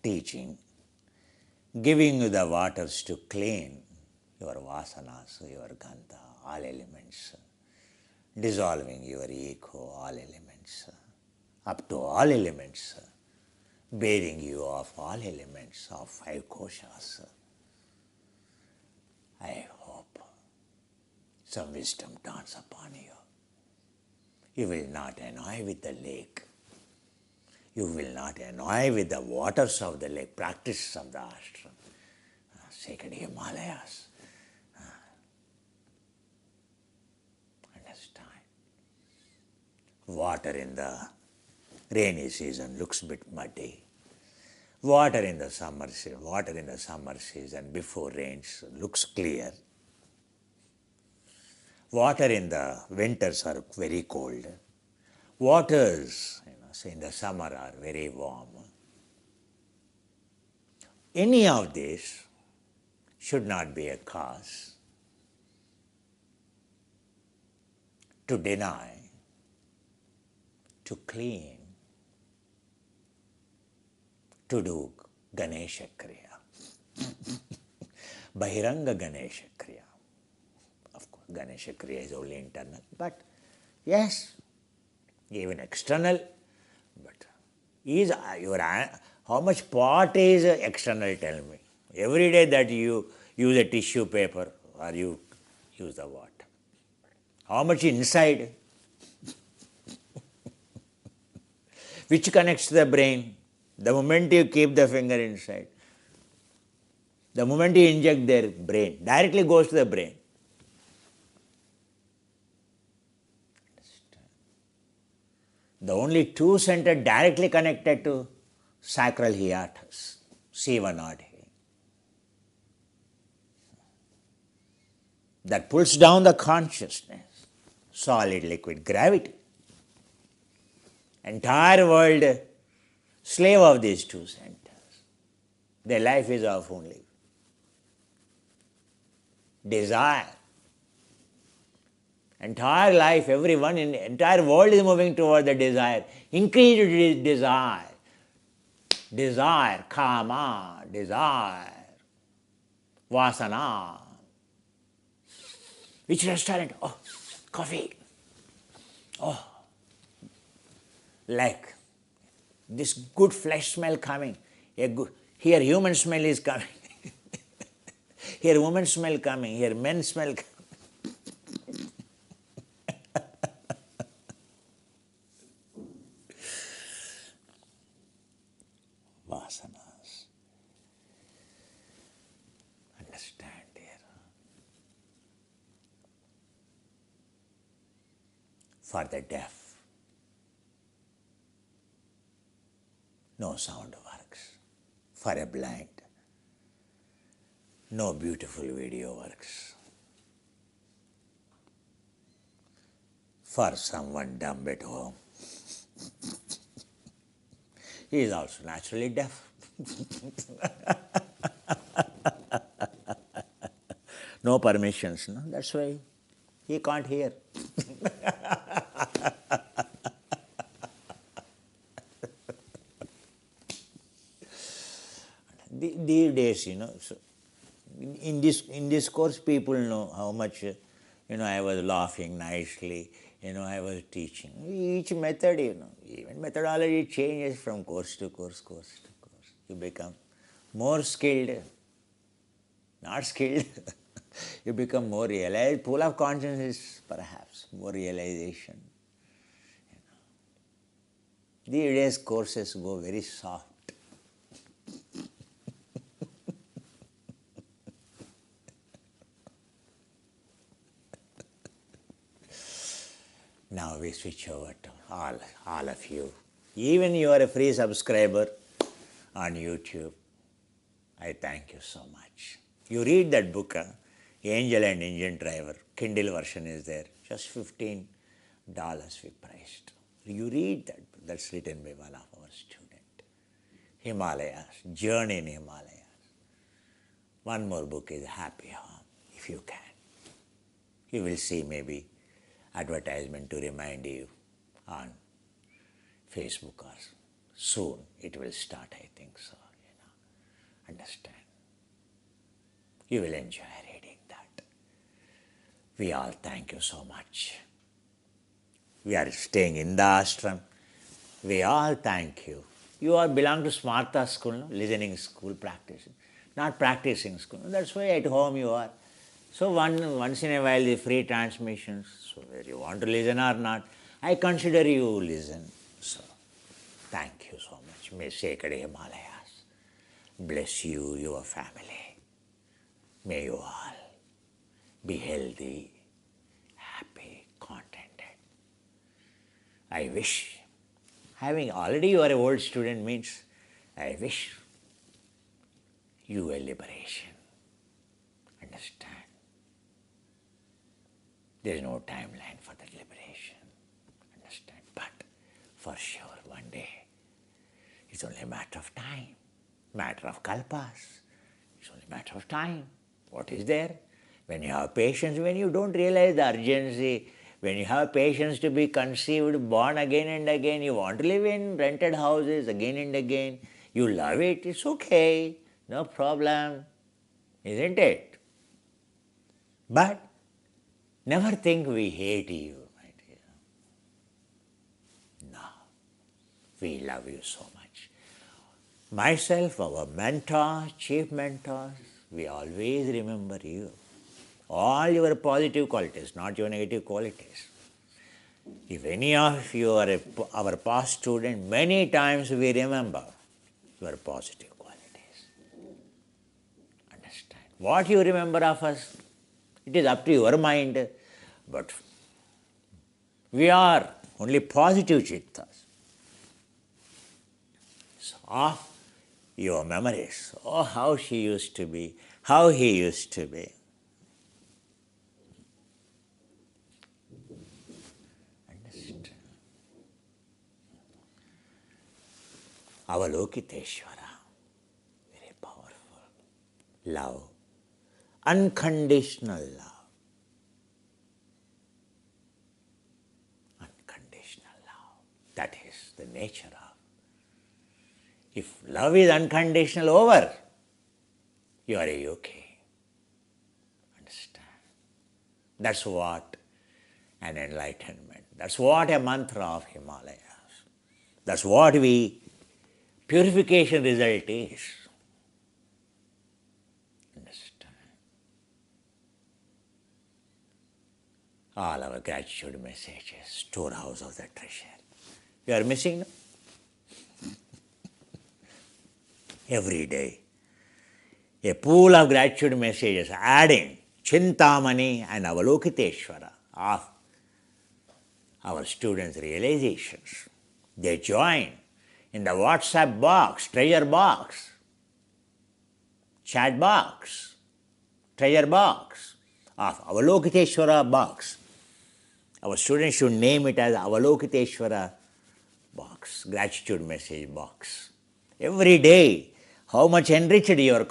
teaching, giving you the waters to clean your vasanas, your gandha, all elements, dissolving your ego, all elements, up to all elements, bathing you of all elements of 5 koshas. I hope some wisdom dawns upon you. You will not annoy with the lake. You will not annoy with the waters of the lake, practices of the ashram, sacred Himalayas. Understand? Water in the rainy season looks a bit muddy. Water in the summer season before rains looks clear. Water in the winters are very cold. Waters in the summer are very warm. Any of this should not be a cause to deny, to clean, to do Ganesha Kriya. Bahiranga Ganesha Kriya. Of course, Ganesha Kriya is only internal, but yes, even external. But is your how much part is external? Tell me. Every day that you use a tissue paper or you use the water, how much inside? Which connects to the brain? The moment you keep the finger inside, the moment you inject their brain, directly goes to the brain. The only two centers directly connected to sacral hiatus, Sivanadhi. That pulls down the consciousness, solid, liquid, gravity. Entire world, slave of these two centers. Their life is of only desire. Entire life, everyone in the entire world is moving toward the desire. Increased desire. Desire, kama, desire, vasana. Which restaurant? Oh, coffee. Oh, like this good flesh smell coming. Here human smell is coming. Here woman smell coming. Here men smell coming. Vasanas. Understand here. For the deaf, no sound works. For a blind, no beautiful video works. for someone dumb at home. He is also naturally deaf. No permissions, no? That's why he can't hear. These days, so in this course, people know how much, I was laughing nicely, I was teaching. Each method, even methodology changes from course to course. You become more skilled, not skilled. You become more realized. Pool of conscience is perhaps more realization. These days courses go very soft. Now we switch over to all of you. Even you are a free subscriber on YouTube. I thank you so much. You read that book, Angel and Engine Driver. Kindle version is there. Just $15 we priced. You read that book. That's written by one of our students. Himalayas, Journey in Himalayas. One more book is Happy Home, if you can. You will see maybe advertisement to remind you on Facebook or soon it will start, I think so. Understand. You will enjoy reading that. We all thank you so much. We are staying in the ashram. We all thank you. You all belong to Smartha school, no? Listening school, practicing. Not practicing school. That's why at home you are. So once in a while the free transmissions. So whether you want to listen or not, I consider you listen. So thank you so much. May sacred Himalayas bless you, your family. May you all be healthy, happy, contented. I wish, having already you are an old student means, I wish you a liberation. Understand? There is no timeline for that liberation. Understand? But for sure one day, it's only a matter of time, matter of kalpas. It's only a matter of time. What is there? When you have patience, when you don't realize the urgency, when you have patience to be conceived, born again and again, you want to live in rented houses again and again, you love it, it's okay, no problem, isn't it? But never think we hate you, my dear. No, we love you so much. Myself, our mentors, chief mentors, we always remember you. All your positive qualities, not your negative qualities. If any of you are our past student, many times we remember your positive qualities. Understand? What you remember of us, it is up to your mind, but we are only positive chittas. So, your memories, oh, how she used to be, how he used to be. Understand? Avalokiteshvara, very powerful. Love, unconditional love. Unconditional love. That is the nature of. If love is unconditional, over, you are a yogi. Understand? That's what an enlightenment, that's what a mantra of Himalayas. That's what purification result is. Understand? All our gratitude messages, storehouse of the treasure. You are missing, no? Every day, a pool of gratitude messages adding Chintamani and Avalokiteshvara of our students' realizations. They join in the WhatsApp box, treasure box, chat box, treasure box of Avalokiteshvara box Our students should name it as Avalokiteshvara box, gratitude message box. Every day, how much enriched your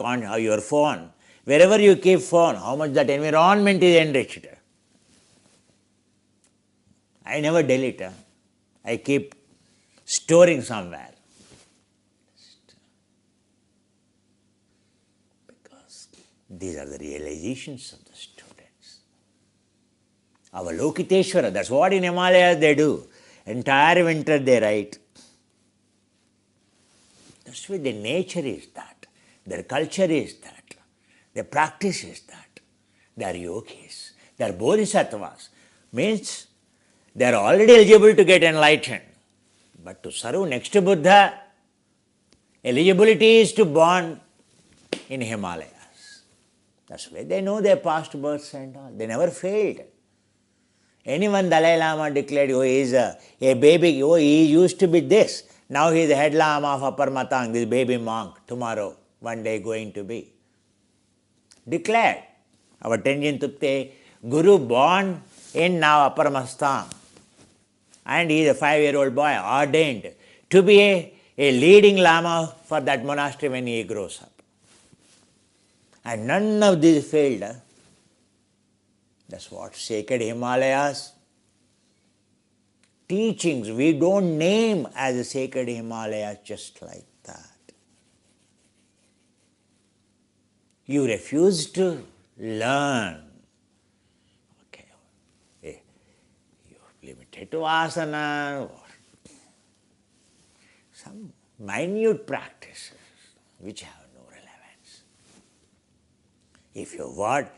phone, wherever you keep phone, how much that environment is enriched. I never delete. I keep storing somewhere. Because these are the realizations of the students. Avalokiteshvara, that's what in Himalayas they do. Entire winter they write. That's why their nature is that. Their culture is that. Their practice is that. They are yogis. They are bodhisattvas. Means they are already eligible to get enlightened. But to serve next to Buddha, eligibility is to born in Himalayas. That's why they know their past births and all. They never failed. Anyone Dalai Lama declared, oh, he is a baby, oh, he used to be this. Now he is the head Lama of Upper Matang, this baby monk, tomorrow, one day going to be. Declared. Our Tenzin Tupte, Guru born in now Upper Matang. And he is a 5-year-old boy, ordained to be a leading Lama for that monastery when he grows up. And none of these failed. That's what sacred Himalayas teachings, we don't name as a sacred Himalayas just like that. You refuse to learn. Okay, you limited to asana or some minute practices which have no relevance. If you want,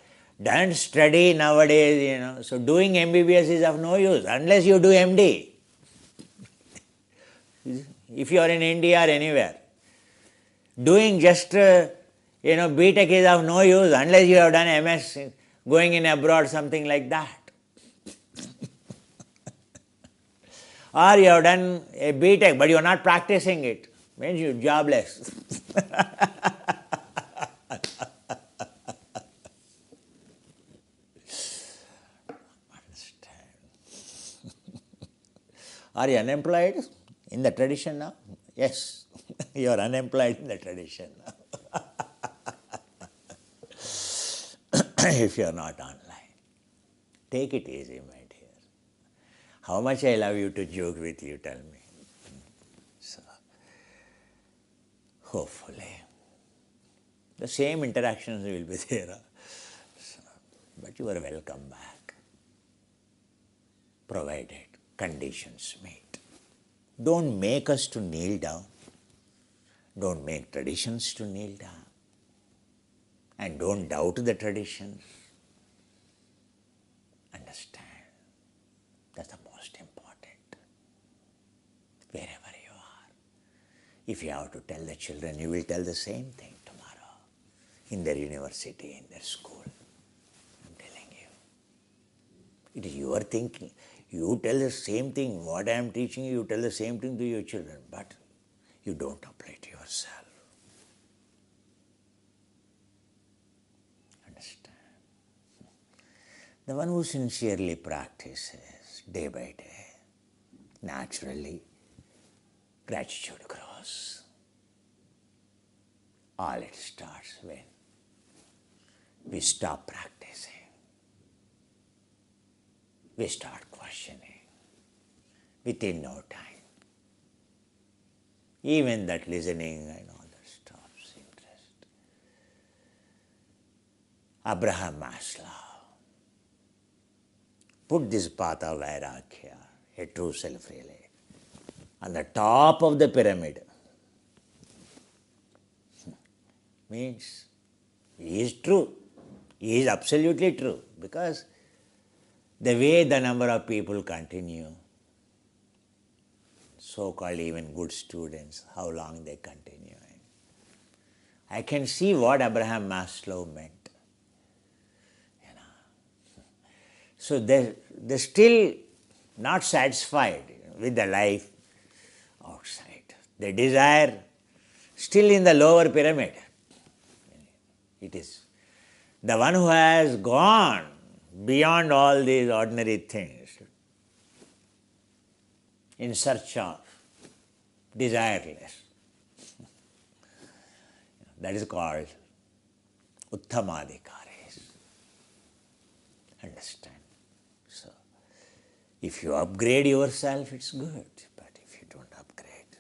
don't study nowadays, so doing MBBS is of no use unless you do MD. If you are in India or anywhere, doing just BTech is of no use unless you have done MS, going in abroad, something like that. Or you have done a BTech but you are not practicing it, means you are jobless. Are you unemployed in the tradition now? Yes, you are unemployed in the tradition now. If you are not online, take it easy, my dear. How much I love you to joke with you, tell me. So, hopefully, the same interactions will be there. So, but you are welcome back, provided conditions meet. Don't make us to kneel down. Don't make traditions to kneel down. And don't doubt the traditions. Understand. That's the most important. Wherever you are. If you have to tell the children, you will tell the same thing tomorrow. In their university, in their school. I'm telling you. It is your thinking. You tell the same thing, what I am teaching you, you tell the same thing to your children, but you don't apply it yourself. Understand? The one who sincerely practices day by day, naturally, gratitude grows. All it starts when we stop practicing. We start questioning within no time. Even that listening and all that stops interest. Abraham Maslow put this path of Vairagya, a true self-realization, on the top of the pyramid. Means he is true. He is absolutely true because the way the number of people continue, so-called even good students, how long they continue. I can see what Abraham Maslow meant. So they're still not satisfied with the life outside. They desire still in the lower pyramid. It is the one who has gone beyond all these ordinary things in search of desireless. That is called Uttamadhikaris. Understand? So, if you upgrade yourself, it's good. But if you don't upgrade,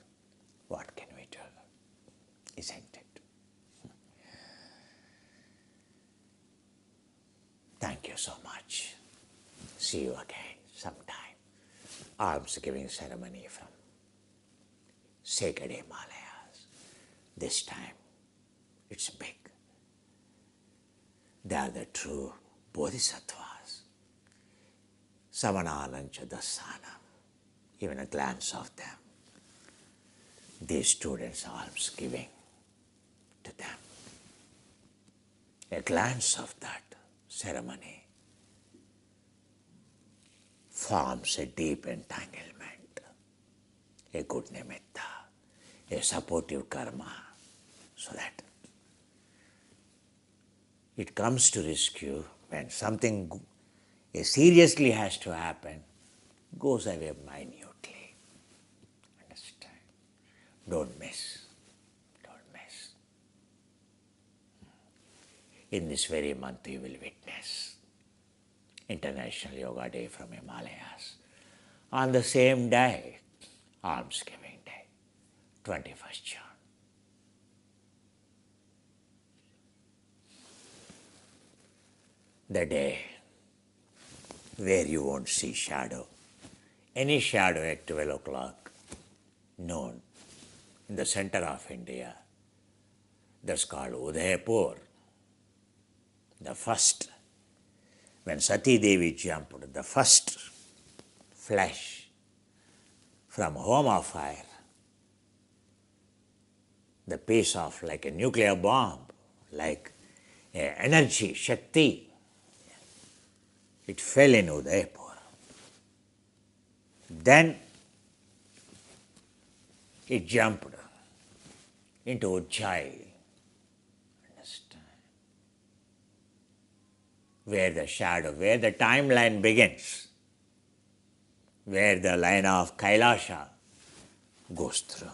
what can we do? Isn't it? Thank you so much. See you again sometime. Alms giving ceremony from sacred Himalayas. This time, it's big. They are the true bodhisattvas. Samananancha dasanam. Even a glance of them. These students alms giving to them. A glance of that ceremony forms a deep entanglement, a good nimitta, a supportive karma, so that it comes to rescue when something seriously has to happen, goes away minutely. Understand? Don't miss. Don't miss. In this very month you will witness International Yoga Day from Himalayas. On the same day, Almsgiving Day, 21st June. The day where you won't see shadow, any shadow at 12 o'clock noon in the center of India. That's called Udaipur. The first, when Sati Devi jumped, the first flash from home of fire, the piece of like a nuclear bomb, like energy, Shakti, it fell in Udaipur. Then it jumped into Ujjayi. Understand? Where the shadow, where the timeline begins, where the line of Kailasha goes through.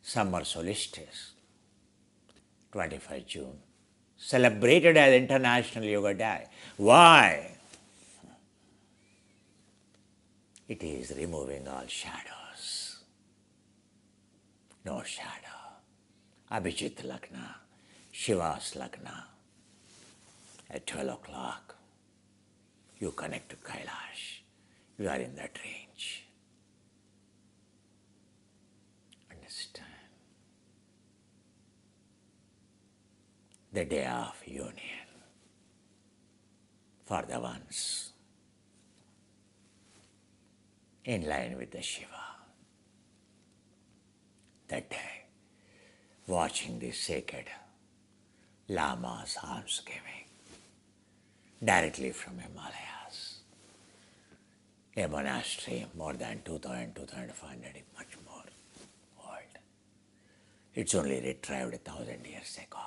Summer solstice, 25 June, celebrated as International Yoga Day. Why? It is removing all shadows. No shadow. Abhijit Lagna, Shiva's Lagna. At 12 o'clock, you connect to Kailash. You are in that range. Understand? The day of union for the ones in line with the Shiva. That day, watching the sacred Lama's almsgiving directly from Himalayas. A monastery more than 2,000, 2,500, much more old. It's only retrieved 1,000 years ago.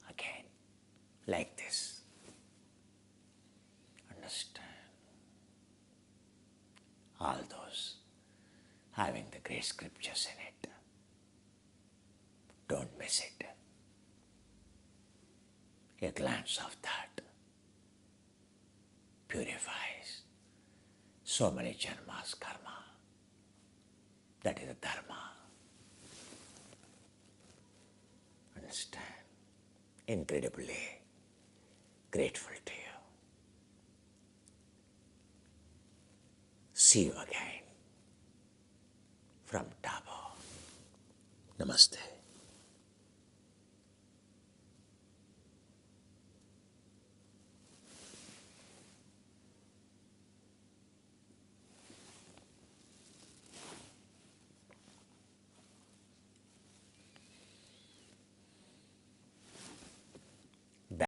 Again, like this. Understand? All those having the great scriptures in it. Don't miss it. A glance of that purifies so many janmas karma. That is a dharma. Understand? Incredibly grateful to you. See you again from Tabo. Namaste.